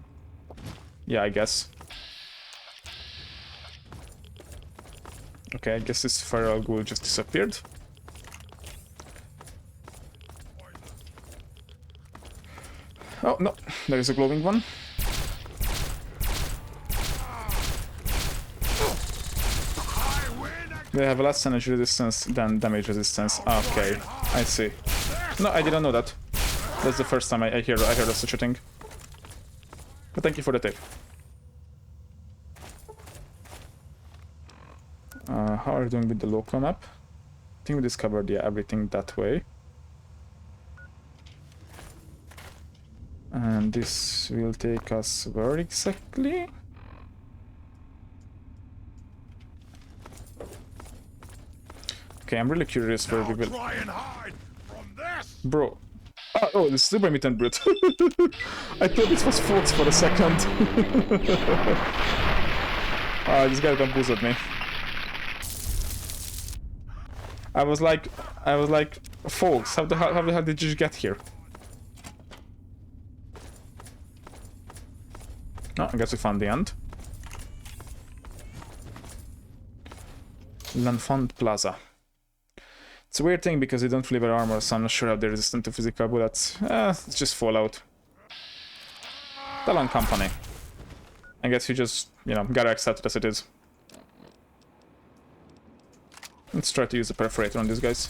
Yeah, I guess. Okay, I guess this feral ghoul just disappeared. Oh, no, there is a glowing one. They have less energy resistance than damage resistance. Okay, I see. No, I didn't know that. That's the first time I hear of such a thing. But thank you for the tip. How are you doing with the local map? I think we discovered, yeah, everything that way. And this will take us where exactly? Okay, I'm really curious where we will... Try and hide from this. Bro. Oh, this is Super Mutant Brute. I thought this was Fox for a second. This guy bamboozled me. I was like, folks, how the hell did you get here? Oh, I guess we found the end. L'Enfant Plaza. It's a weird thing because they don't really wear armor, so I'm not sure how they're resistant to physical bullets. It's just Fallout. Talon Company. I guess you just, you know, gotta accept it as it is. Let's try to use the perforator on these guys.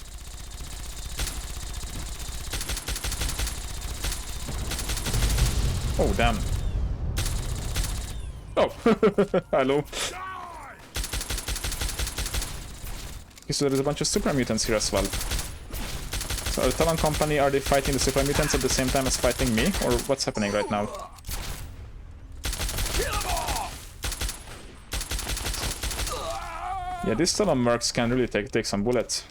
Oh, damn. Oh, hello. Okay, so there's a bunch of super mutants here as well. So the Talon Company, are they fighting the super mutants at the same time as fighting me? Or what's happening right now? Yeah, these Talon mercs can really take some bullets.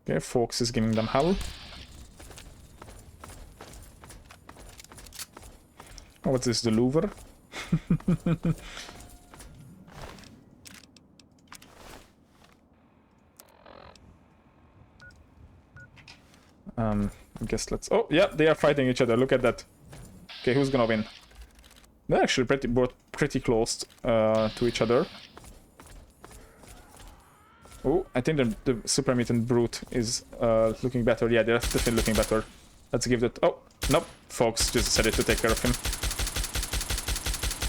Okay, Fox is giving them hell. Oh, what's this, the Louvre? I guess let's... Oh, yeah, they are fighting each other, look at that. Okay, who's gonna win? They're actually pretty close to each other. Oh, I think the Super Mutant Brute is looking better. Yeah, they're definitely looking better. Let's give that... Oh, nope. Fox just decided to take care of him.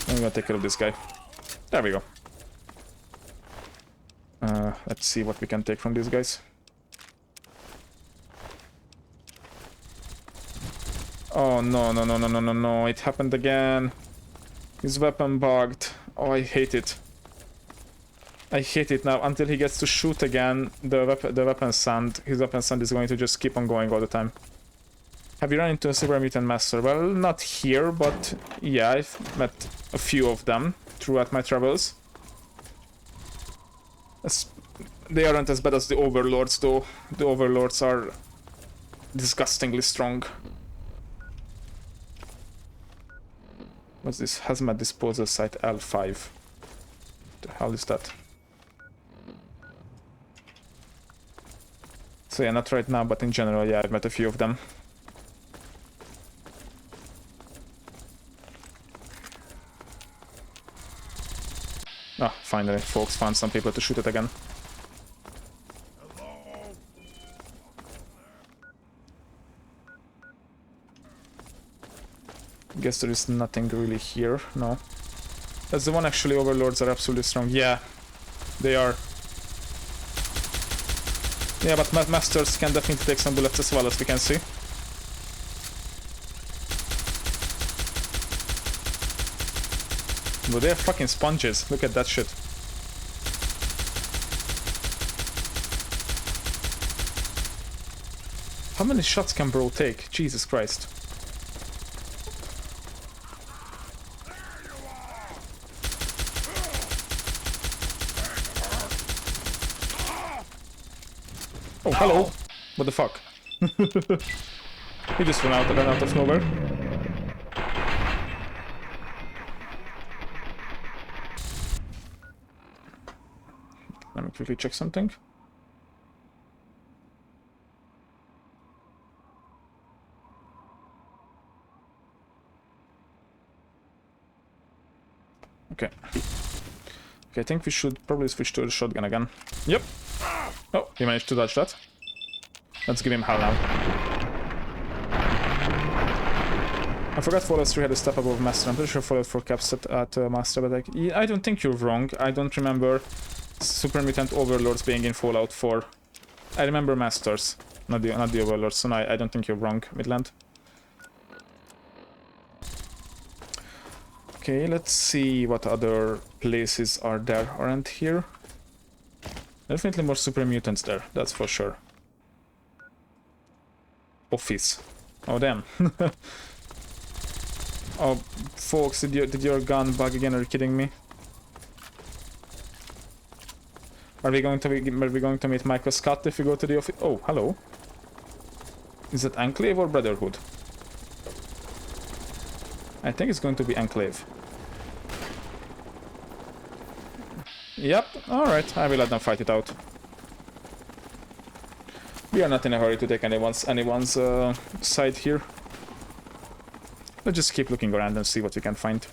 I'm gonna take care of this guy. There we go. Let's see what we can take from these guys. Oh, no. It happened again. His weapon bugged. Oh, I hate it. I hate it now. Until he gets to shoot again, the weapon sand, his weapon sand is going to just keep on going all the time. Have you run into a Super Mutant Master? Well, not here, but yeah, I've met a few of them throughout my travels. They aren't as bad as the Overlords, though. The Overlords are disgustingly strong. What's this? Hazmat Disposal Site L5. The hell is that? So yeah, not right now, but in general, yeah, I've met a few of them. Ah, finally, folks found some people to shoot at again. Guess there is nothing really here, no. That's the one actually, overlords are absolutely strong. Yeah, they are. Yeah, but masters can definitely take some bullets as well, as we can see. But they're fucking sponges, look at that shit. How many shots can bro take? Jesus Christ. Oh, hello! What the fuck? He just ran out of nowhere. Let me quickly check something. Okay. Okay, I think we should probably switch to the shotgun again. Yep. Oh, he managed to dodge that. Let's give him hell now. I forgot Fallout 3 had a step above Master. I'm pretty sure Fallout 4 caps it at Master, but I don't think you're wrong. I don't remember Super Mutant Overlords being in Fallout 4. I remember Masters, not the Overlords, so no, I don't think you're wrong, Midland. Okay, let's see what other places are there around here. Definitely more super mutants there, that's for sure. Office. Oh damn. Oh, folks, did your gun bug again? Are you kidding me? Are we going to meet Michael Scott if we go to the office? Oh, hello. Is that Enclave or Brotherhood? I think it's going to be Enclave. Yep, alright, I will let them fight it out. We are not in a hurry to take anyone's side here. Let's just keep looking around and see what we can find.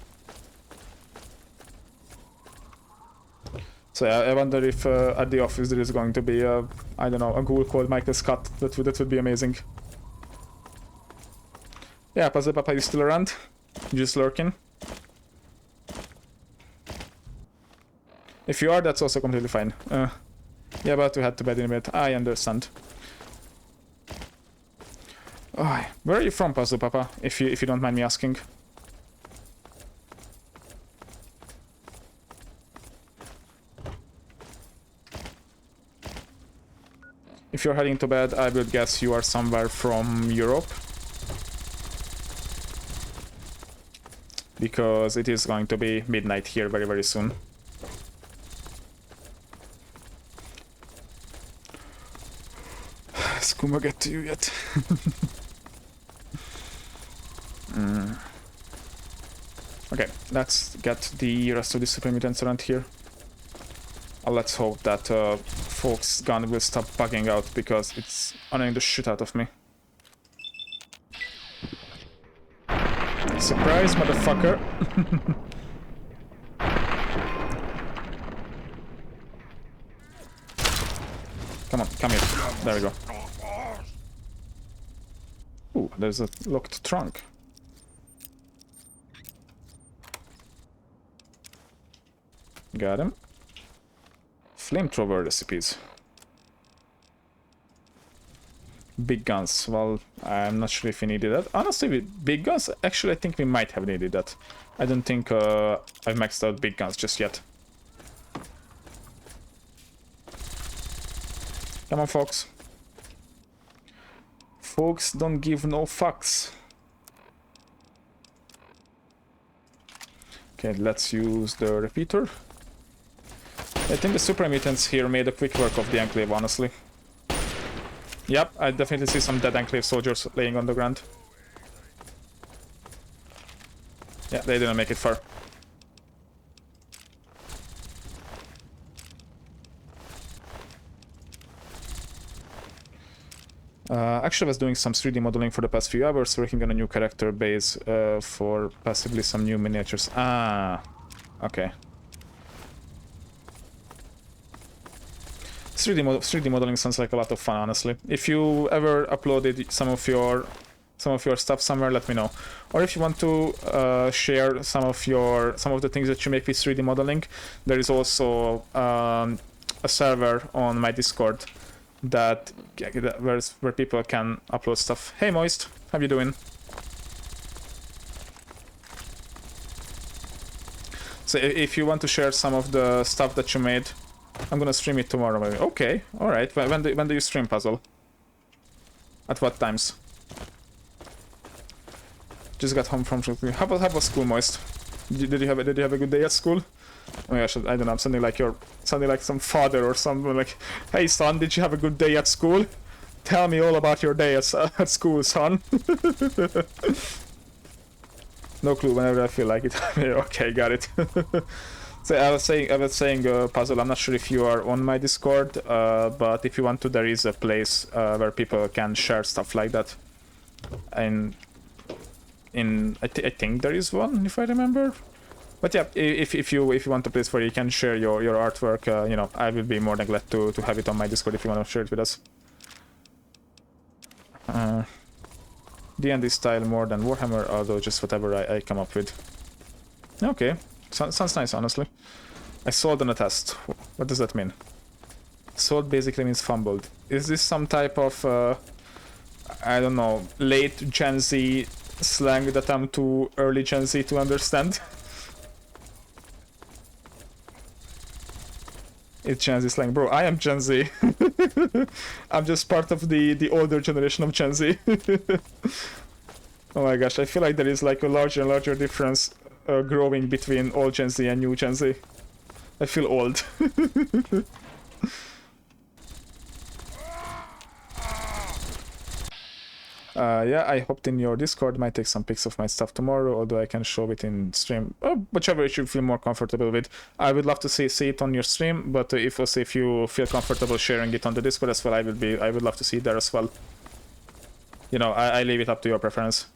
So yeah, I wonder if at the office there is going to be I don't know, a ghoul called Michael Scott. That would be amazing. Yeah, Puzzle Papa is still around. Just lurking. If you are, that's also completely fine. Yeah, about to head to bed in a minute. I understand. Oh, where are you from, Puzzle Papa? If you don't mind me asking. If you're heading to bed, I would guess you are somewhere from Europe. Because it is going to be midnight here very, very soon. Has Kuma get to you yet? Okay, let's get the rest of the super mutants around here. Let's hope that Folk's gun will stop bugging out because it's annoying the shit out of me. Surprise, motherfucker! Come on, come here. There we go. Ooh, there's a locked trunk. Got him. Flamethrower recipes. Big guns. Well, I'm not sure if we needed that. Honestly, with big guns, actually I think we might have needed that. I don't think I've maxed out big guns just yet. Come on, folks. Folks don't give no fucks. Okay, let's use the repeater. I think the super mutants here made a quick work of the Enclave, honestly. Yep, I definitely see some dead Enclave soldiers laying on the ground. Yeah, they didn't make it far. Actually, I was doing some 3D modeling for the past few hours, working on a new character base for possibly some new miniatures. Ah, okay. 3D modeling sounds like a lot of fun, honestly. If you ever uploaded some of your stuff somewhere, let me know. Or if you want to share some of the things that you make with 3D modeling, there is also a server on my Discord where people can upload stuff. Hey Moist, how you doing? So if you want to share some of the stuff that you made, I'm gonna stream it tomorrow maybe. Okay, alright. When do you stream, Puzzle? At what times? Just got home from school. How was school, Moist? Did you have a good day at school? Oh my gosh, I don't know, I'm sounding like some father or something, like, hey son, did you have a good day at school? Tell me all about your day at school, son. No clue, whenever I feel like it. Okay, got it. So I was saying, Puzzle, I'm not sure if you are on my Discord, but if you want to, there is a place where people can share stuff like that. And I think there is one, if I remember. But yeah, if you want a place where you can share your artwork, you know, I will be more than glad to have it on my Discord if you want to share it with us. D&D style more than Warhammer, although just whatever I come up with. Okay, sounds nice, honestly. I sold on a test. What does that mean? Sold basically means fumbled. Is this some type of, I don't know, late Gen Z slang that I'm too early Gen Z to understand? It's Gen Z slang. Bro, I am Gen Z. I'm just part of the older generation of Gen Z. Oh my gosh, I feel like there is like a larger and larger difference growing between old Gen Z and new Gen Z. I feel old. Yeah, I hopped in your Discord, might take some pics of my stuff tomorrow, although I can show it in stream, whichever you feel more comfortable with. I would love to see it on your stream, but if you feel comfortable sharing it on the Discord as well, I would love to see it there as well. You know, I leave it up to your preference.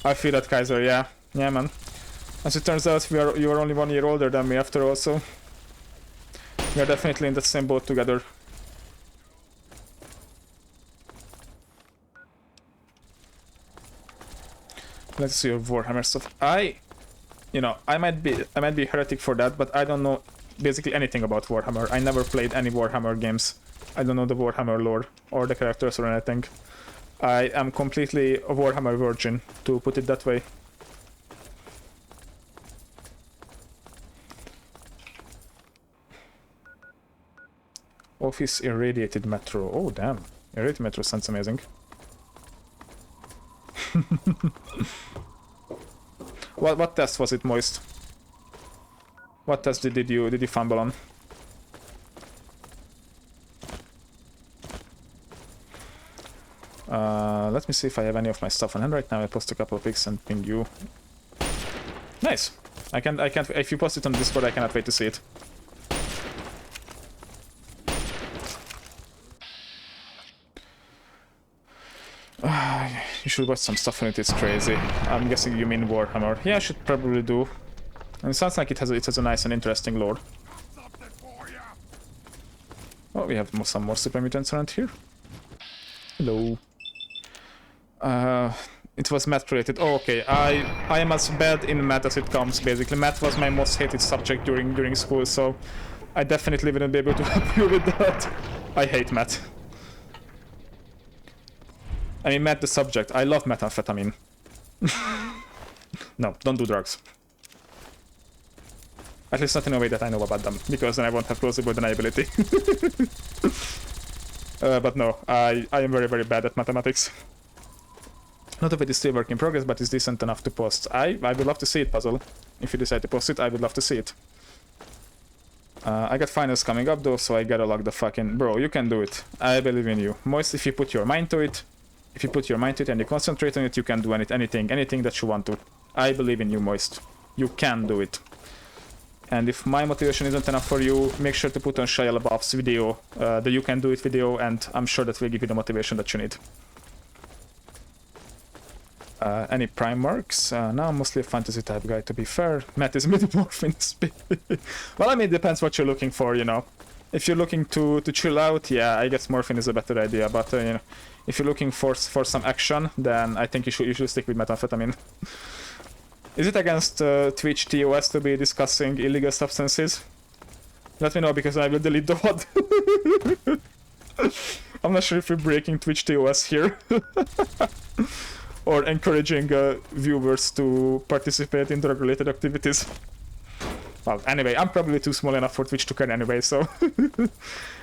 I feel that, Kaiser, yeah, man. As it turns out, you are only 1 year older than me after all, so we are definitely in the same boat together. Let's see your Warhammer stuff. I might be heretic for that, but I don't know basically anything about Warhammer. I never played any Warhammer games. I don't know the Warhammer lore or the characters or anything. I am completely a Warhammer virgin, to put it that way. Office irradiated metro. Oh damn, irradiated metro sounds amazing. What test was it, Moist? What test did you fumble on? Let me see if I have any of my stuff on hand right now. I post a couple of pics and ping you. Nice. I can't. If you post it on Discord, I cannot wait to see it. You should watch some stuff on it. It's crazy. I'm guessing you mean Warhammer. Yeah, I should probably do. And it sounds like it has a nice and interesting lore. Oh, we have some more super mutants around here. Hello. It was math related. Oh, okay. I am as bad in math as it comes, basically. Math was my most hated subject during school, so I definitely wouldn't be able to help you with that. I hate math. I mean, math the subject. I love methamphetamine. No, don't do drugs. At least not in a way that I know about them, because then I won't have plausible deniability. But no, I am very, very bad at mathematics. Not of it is still work in progress, but it's decent enough to post. I would love to see it, Puzzle. If you decide to post it, I would love to see it. I got finals coming up though, so I gotta log the fucking... Bro, you can do it. I believe in you. Moist, if you put your mind to it, and you concentrate on it, you can do anything that you want to. I believe in you, Moist. You can do it. And if my motivation isn't enough for you, make sure to put on Shia LaBeouf's video, the You Can Do It video, and I'm sure that will give you the motivation that you need. Any prime marks? No, I'm mostly a fantasy type guy, to be fair. Matt is Medimorph in speed. Well, I mean, it depends what you're looking for, you know. If you're looking to chill out, yeah, I guess morphine is a better idea, but, you know, if you're looking for some action, then I think you should stick with methamphetamine. Is it against Twitch TOS to be discussing illegal substances? Let me know, because I will delete the VOD. I'm not sure if we're breaking Twitch TOS here. Or encouraging viewers to participate in drug-related activities. Well, anyway, I'm probably too small enough for Twitch to care anyway, so...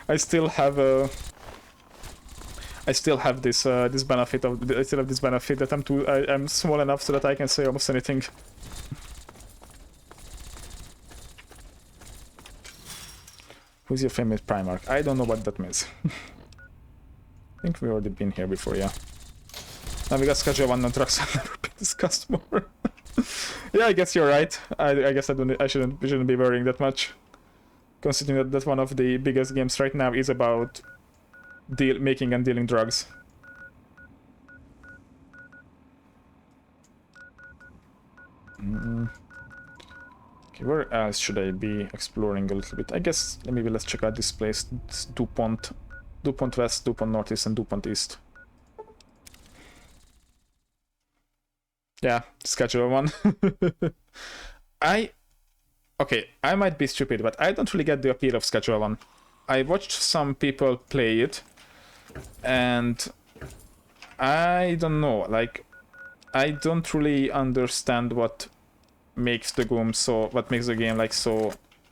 I still have this this benefit that I'm small enough so that I can say almost anything. Who's your favorite Primarch? I don't know what that means. I think we've already been here before, yeah. Now we got Schedule 1 on trucks and never been discussed more. Yeah, I guess you're right. I guess we shouldn't be worrying that much. Considering that one of the biggest games right now is about making and dealing drugs. Okay, where else should I be exploring a little bit? I guess maybe let's check out this place. It's DuPont West, DuPont Northeast, and DuPont East. Yeah, Schedule 1. Okay, I might be stupid, but I don't really get the appeal of Schedule 1. I watched some people play it, and I don't know, like, I don't really understand what makes the game so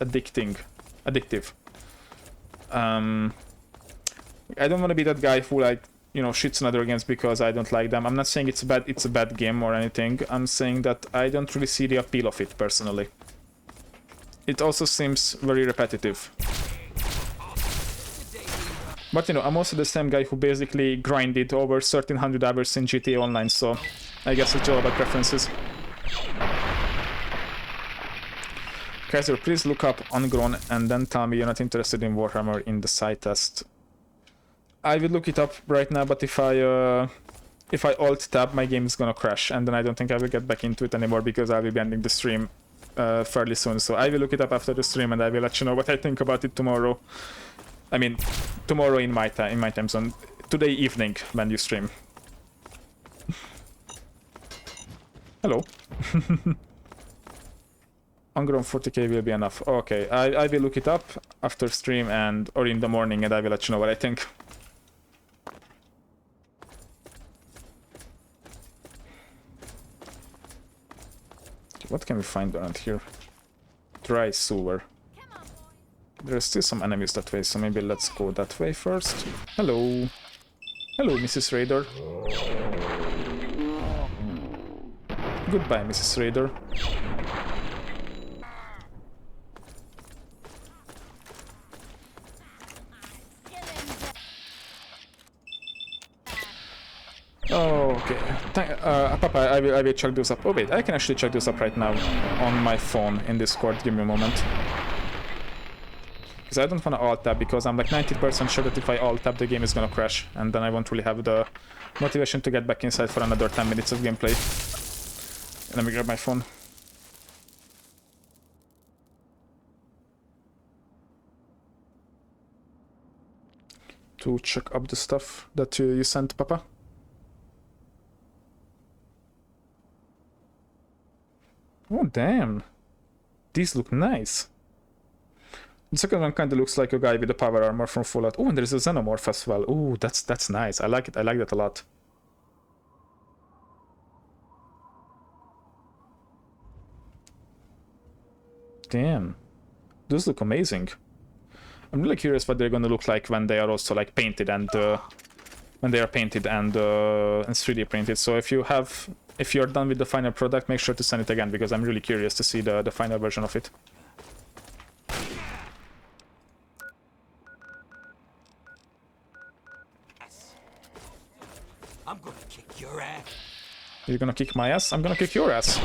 addictive. I don't want to be that guy who, like, you know, shits on other games because I don't like them. I'm not saying it's a bad game or anything. I'm saying that I don't really see the appeal of it personally. It also seems very repetitive. But you know, I'm also the same guy who basically grinded over 1300 hours in GTA Online, so I guess it's all about preferences. Kaiser, please look up Ungrown and then tell me you're not interested in Warhammer in the side test. I will look it up right now, but if I alt tab, my game is gonna crash, and then I don't think I will get back into it anymore because I will be ending the stream fairly soon. So I will look it up after the stream, and I will let you know what I think about it tomorrow. I mean, tomorrow in my time zone. Today evening when you stream. Hello. Ungrown 40k will be enough. Okay, I will look it up after stream or in the morning, and I will let you know what I think. What can we find around here? Dry sewer. There are still some enemies that way, so maybe let's go that way first. Hello. Hello, Mrs. Raider. Goodbye, Mrs. Raider. Oh, okay. Papa, I will check those up. Oh wait, I can actually check those up right now on my phone in Discord. Give me a moment. Because I don't want to alt-tab, because I'm like 90% sure that if I alt-tab the game is gonna crash, and then I won't really have the motivation to get back inside for another 10 minutes of gameplay. Let me grab my phone. To check up the stuff that you sent, Papa. Oh, damn. These look nice. The second one kind of looks like a guy with a power armor from Fallout. Oh, and there's a xenomorph as well. Oh, that's nice. I like it. I like that a lot. Damn. Those look amazing. I'm really curious what they're gonna look like when they are also like painted and when they are painted and 3D printed. So if you're done with the final product, make sure to send it again, because I'm really curious to see the final version of it. I'm gonna kick your ass. You're gonna kick my ass? I'm gonna kick your ass.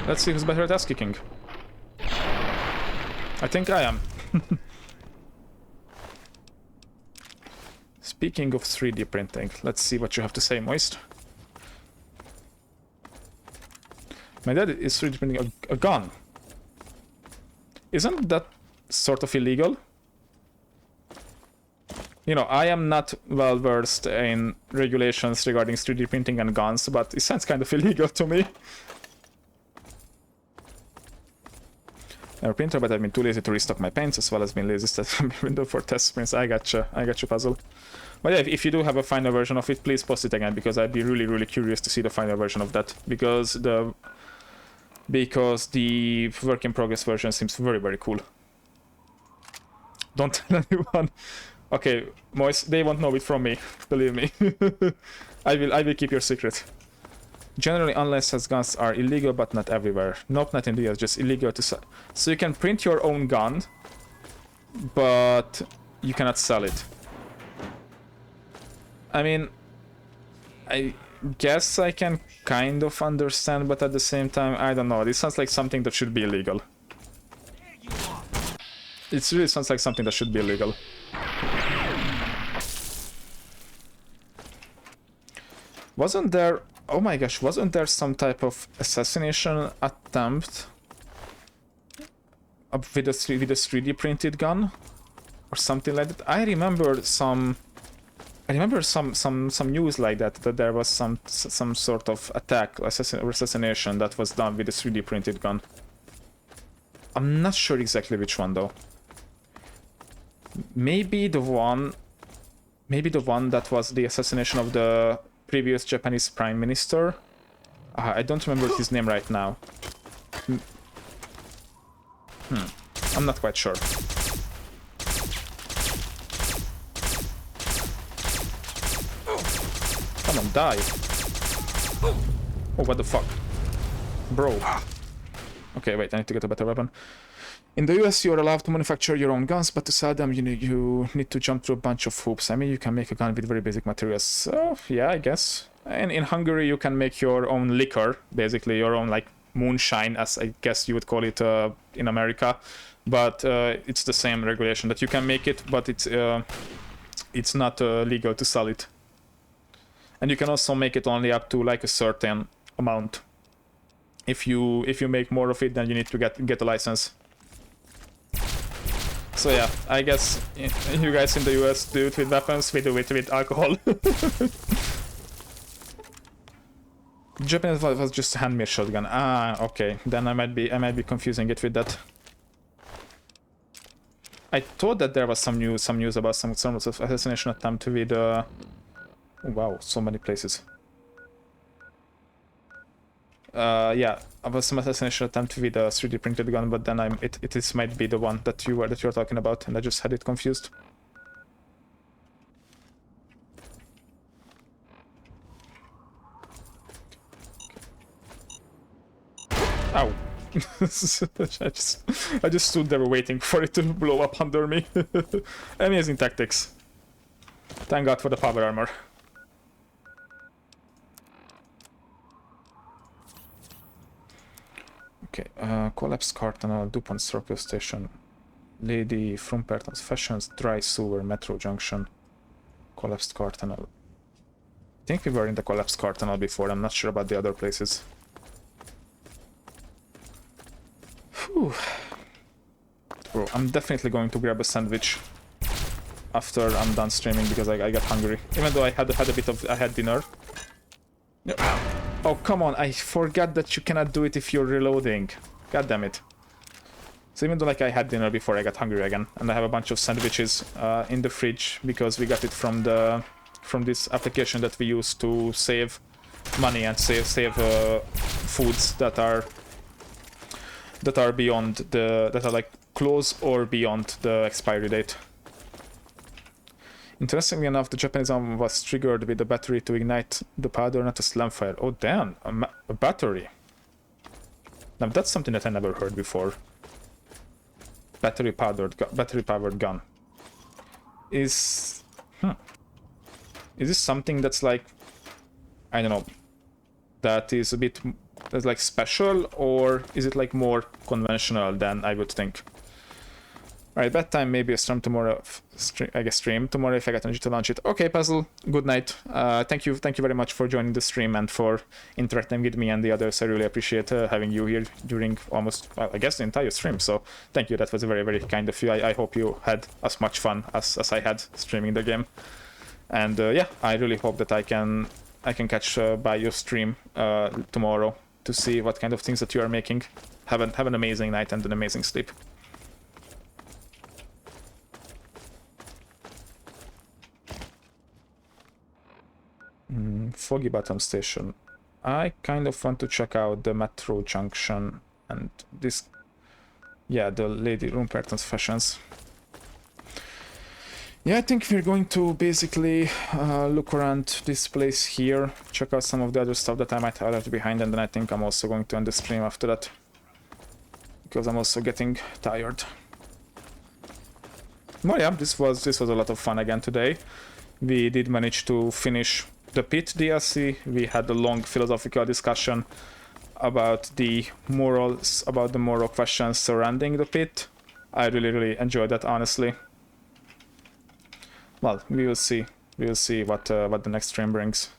Let's see who's better at ass kicking. I think I am. Speaking of 3D printing, let's see what you have to say, Moist. My dad is 3D printing a gun. Isn't that sort of illegal? You know, I am not well versed in regulations regarding 3D printing and guns, but it sounds kind of illegal to me. I'm a printer, but I've been too lazy to restock my paints, as well as been lazy to set my window for test prints. I gotcha, puzzle. But yeah, if you do have a final version of it, please post it again, because I'd be really, really curious to see the final version of that, because the work in progress version seems very, very cool. Don't tell anyone. Okay, Moise, they won't know it from me, believe me. I will keep your secret. Generally, unlicensed guns are illegal, but not everywhere. Nope, not in the US, just illegal to sell. So you can print your own gun, but you cannot sell it. I mean, I guess I can kind of understand, but at the same time, I don't know. This sounds like something that should be illegal. It really sounds like something that should be illegal. Wasn't there... Oh my gosh, wasn't there some type of assassination attempt with a 3D printed gun? Or something like that? I remember some news like that there was some sort of attack or assassination that was done with a 3D printed gun. I'm not sure exactly which one though. Maybe the one that was the assassination of the previous Japanese Prime Minister. I don't remember his name right now. I'm not quite sure. Come on, die. Oh, what the fuck? Bro. Okay, wait, I need to get a better weapon. In the US, you are allowed to manufacture your own guns, but to sell them, you need to jump through a bunch of hoops. I mean, you can make a gun with very basic materials. So, yeah, I guess. And in Hungary, you can make your own liquor, basically your own, like, moonshine, as I guess you would call it in America. But it's the same regulation that you can make it, but it's not legal to sell it. And you can also make it only up to, like, a certain amount. If you make more of it, then you need to get a license. So yeah, I guess you guys in the US do it with weapons, we do it with alcohol. Japanese was just a handmade shotgun. Ah, okay. Then I might be confusing it with that. I thought that there was some news about some sort of assassination attempt with oh, wow, so many places. Yeah, about some assassination attempt with a 3D printed gun, but then it might be the one that you're talking about, and I just had it confused. Ow. I just stood there waiting for it to blow up under me. Amazing tactics. Thank God for the power armor. Okay, collapsed car tunnel, DuPont Circle Station, Lady Frumperton's Fashions, Dry Sewer, Metro Junction, collapsed car tunnel. I think we were in the collapsed car tunnel before, I'm not sure about the other places. Whew. Bro, I'm definitely going to grab a sandwich after I'm done streaming because I got hungry. Even though I had dinner. Oh, come on, I forgot that you cannot do it if you're reloading. God damn it. So even though like I had dinner before, I got hungry again. And I have a bunch of sandwiches in the fridge because we got it from this application that we use to save money and save foods that are beyond that are like close or beyond the expiry date. Interestingly enough, the Japanese arm was triggered with a battery to ignite the powder, not a slam fire. Oh damn, a battery. Now that's something that I never heard before. Battery powered gun. Is this something that's like, I don't know, that is a bit that's like special, or is it like more conventional than I would think? Alright, bedtime, maybe a stream tomorrow. Stream tomorrow if I get energy to launch it. Okay, Puzzle, good night. Thank you very much for joining the stream and for interacting with me and the others. I really appreciate having you here during almost, well, I guess the entire stream. So thank you, that was very, very kind of you. I hope you had as much fun as I had streaming the game. And yeah, I really hope that I can catch by your stream tomorrow to see what kind of things that you are making. Have an amazing night and an amazing sleep. Foggy Bottom Station. I kind of want to check out the metro junction and this, yeah, the Lady Rumperton's fashions. Yeah, I think we're going to basically look around this place here, check out some of the other stuff that I might have left behind, and then I think I'm also going to end the stream after that, because I'm also getting tired. Well, yeah, this was a lot of fun again today. We did manage to finish the PITT DLC. We had a long philosophical discussion about the morals, about the moral questions surrounding the PITT. I really enjoyed that, honestly. Well, we will see. We will see what the next stream brings.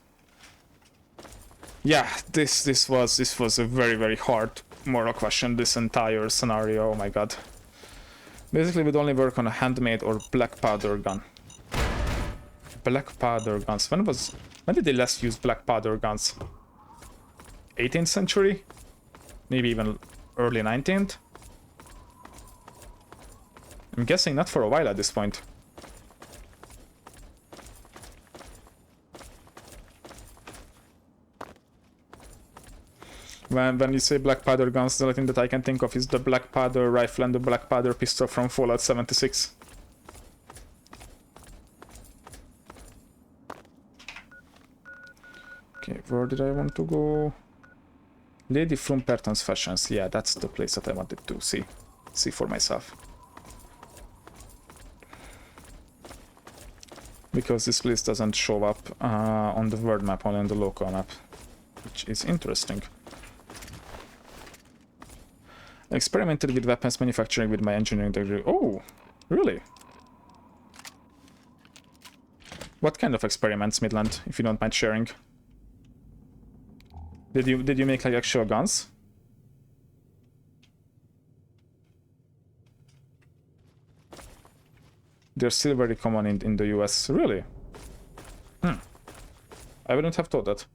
Yeah, this was a very hard moral question. This entire scenario. Oh my god. Basically, we'd only work on a handmade or black powder gun. Black powder guns. When did they last use black powder guns? 18th century? Maybe even early 19th? I'm guessing not for a while at this point. When you say black powder guns, the only thing that I can think of is the black powder rifle and the black powder pistol from Fallout 76. Okay, where did I want to go? Lady Frumperton's fashions. Yeah, that's the place that I wanted to see for myself. Because this place doesn't show up on the world map, only on the local map, which is interesting. I experimented with weapons manufacturing with my engineering degree. Oh, really? What kind of experiments, Midland, if you don't mind sharing? Did you make like actual guns? They're still very common in the US. Really? I wouldn't have thought that.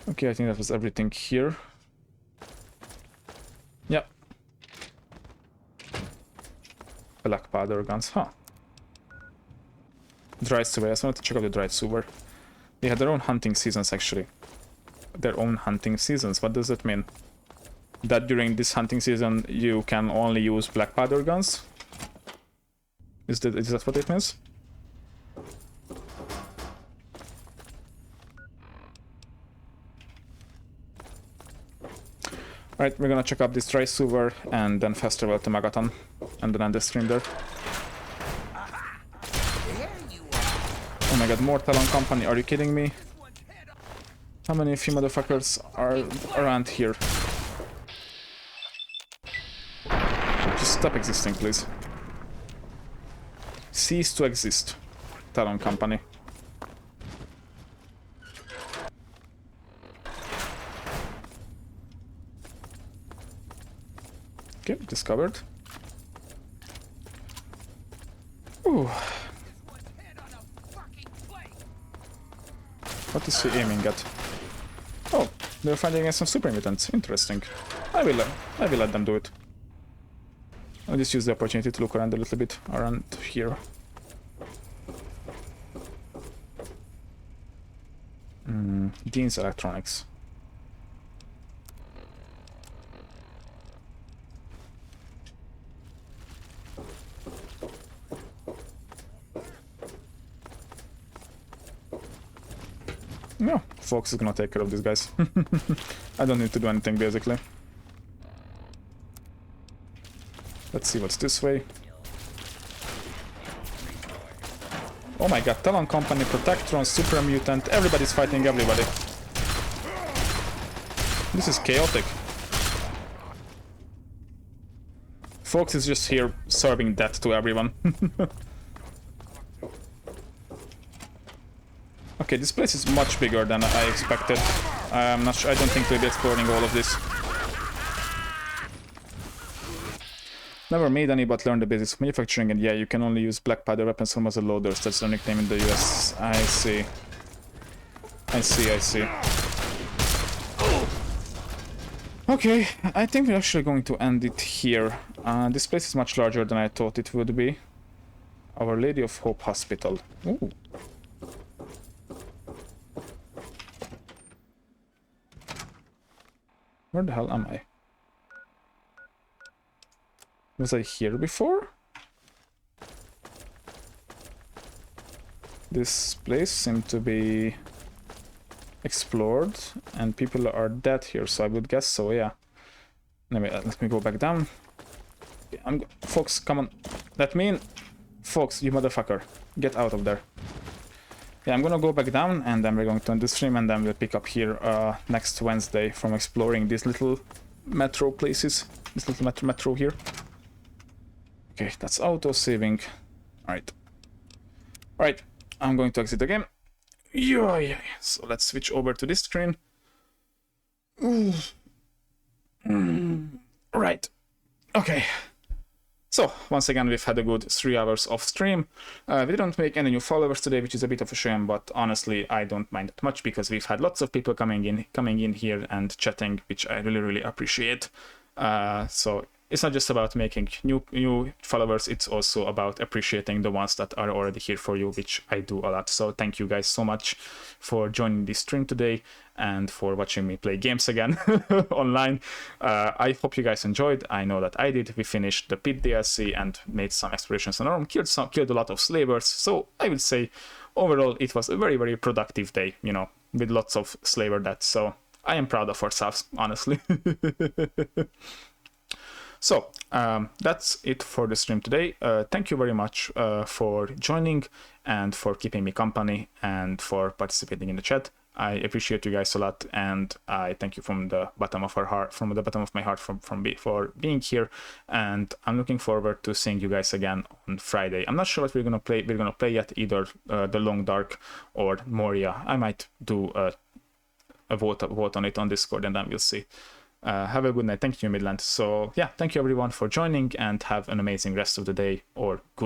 Okay, I think that was everything here. Yep. Black powder guns, huh? Dried sewer, I just wanted to check out the dried sewer. They had their own hunting seasons, actually. Their own hunting seasons, what does that mean? That during this hunting season you can only use black powder guns? Is that what it means? Alright, we're gonna check out this dry sewer and then fast travel to Magaton and then end the stream there. Oh my god, more Talon Company, are you kidding me? How many of you motherfuckers are around here? Just stop existing, please. Cease to exist, Talon Company. Okay, discovered. Ooh. What is he aiming at? Oh, they're fighting against some super mutants. Interesting. I will let them do it. I'll just use the opportunity to look around a little bit around here. Dean's Electronics. No, Fox is gonna take care of these guys. I don't need to do anything, basically. Let's see what's this way. Oh my god, Talon Company, Protectron, Super Mutant, everybody's fighting everybody. This is chaotic. Fox is just here serving death to everyone. Okay, this place is much bigger than I expected. I'm not sure, I don't think we'll be exploring all of this. Never made any but learned the basics of manufacturing, and yeah, you can only use black powder weapons from muzzle loaders. That's their nickname in the US. I see. I see. Okay, I think we're actually going to end it here. This place is much larger than I thought it would be. Our Lady of Hope Hospital. Ooh. Where the hell am I? Was I here before? This place seemed to be explored and people are dead here, so I would guess so, yeah. Anyway, let me go back down. Fox, come on. Let me in. Fox, you motherfucker. Get out of there. Yeah, I'm gonna go back down and then we're going to end the stream and then we'll pick up here next Wednesday from exploring these little metro places. This little metro here. Okay, that's auto-saving. Alright. Alright, I'm going to exit the game. Yeah. So let's switch over to this screen. Right. Okay. So, once again, we've had a good 3 hours of stream. We didn't make any new followers today, which is a bit of a shame, but honestly, I don't mind that much because we've had lots of people coming in here and chatting, which I really appreciate. So it's not just about making new followers, it's also about appreciating the ones that are already here for you, which I do a lot. So thank you guys so much for joining this stream today and for watching me play games again online. I hope you guys enjoyed. I know that I did. We finished the PITT DLC and made some explorations on our own, killed a lot of slavers. So I would say overall it was a very productive day, you know, with lots of slaver deaths. So I am proud of ourselves, honestly. So that's it for the stream today. Thank you very much for joining and for keeping me company and for participating in the chat. I appreciate you guys a lot, and I thank you from the bottom of my heart, for being here. And I'm looking forward to seeing you guys again on Friday. I'm not sure what we're gonna play. We're gonna play yet, either the Long Dark or Moria. I might do a vote on it on Discord, and then we'll see. Have a good night. Thank you, Midland. So yeah, thank you everyone for joining, and have an amazing rest of the day, or good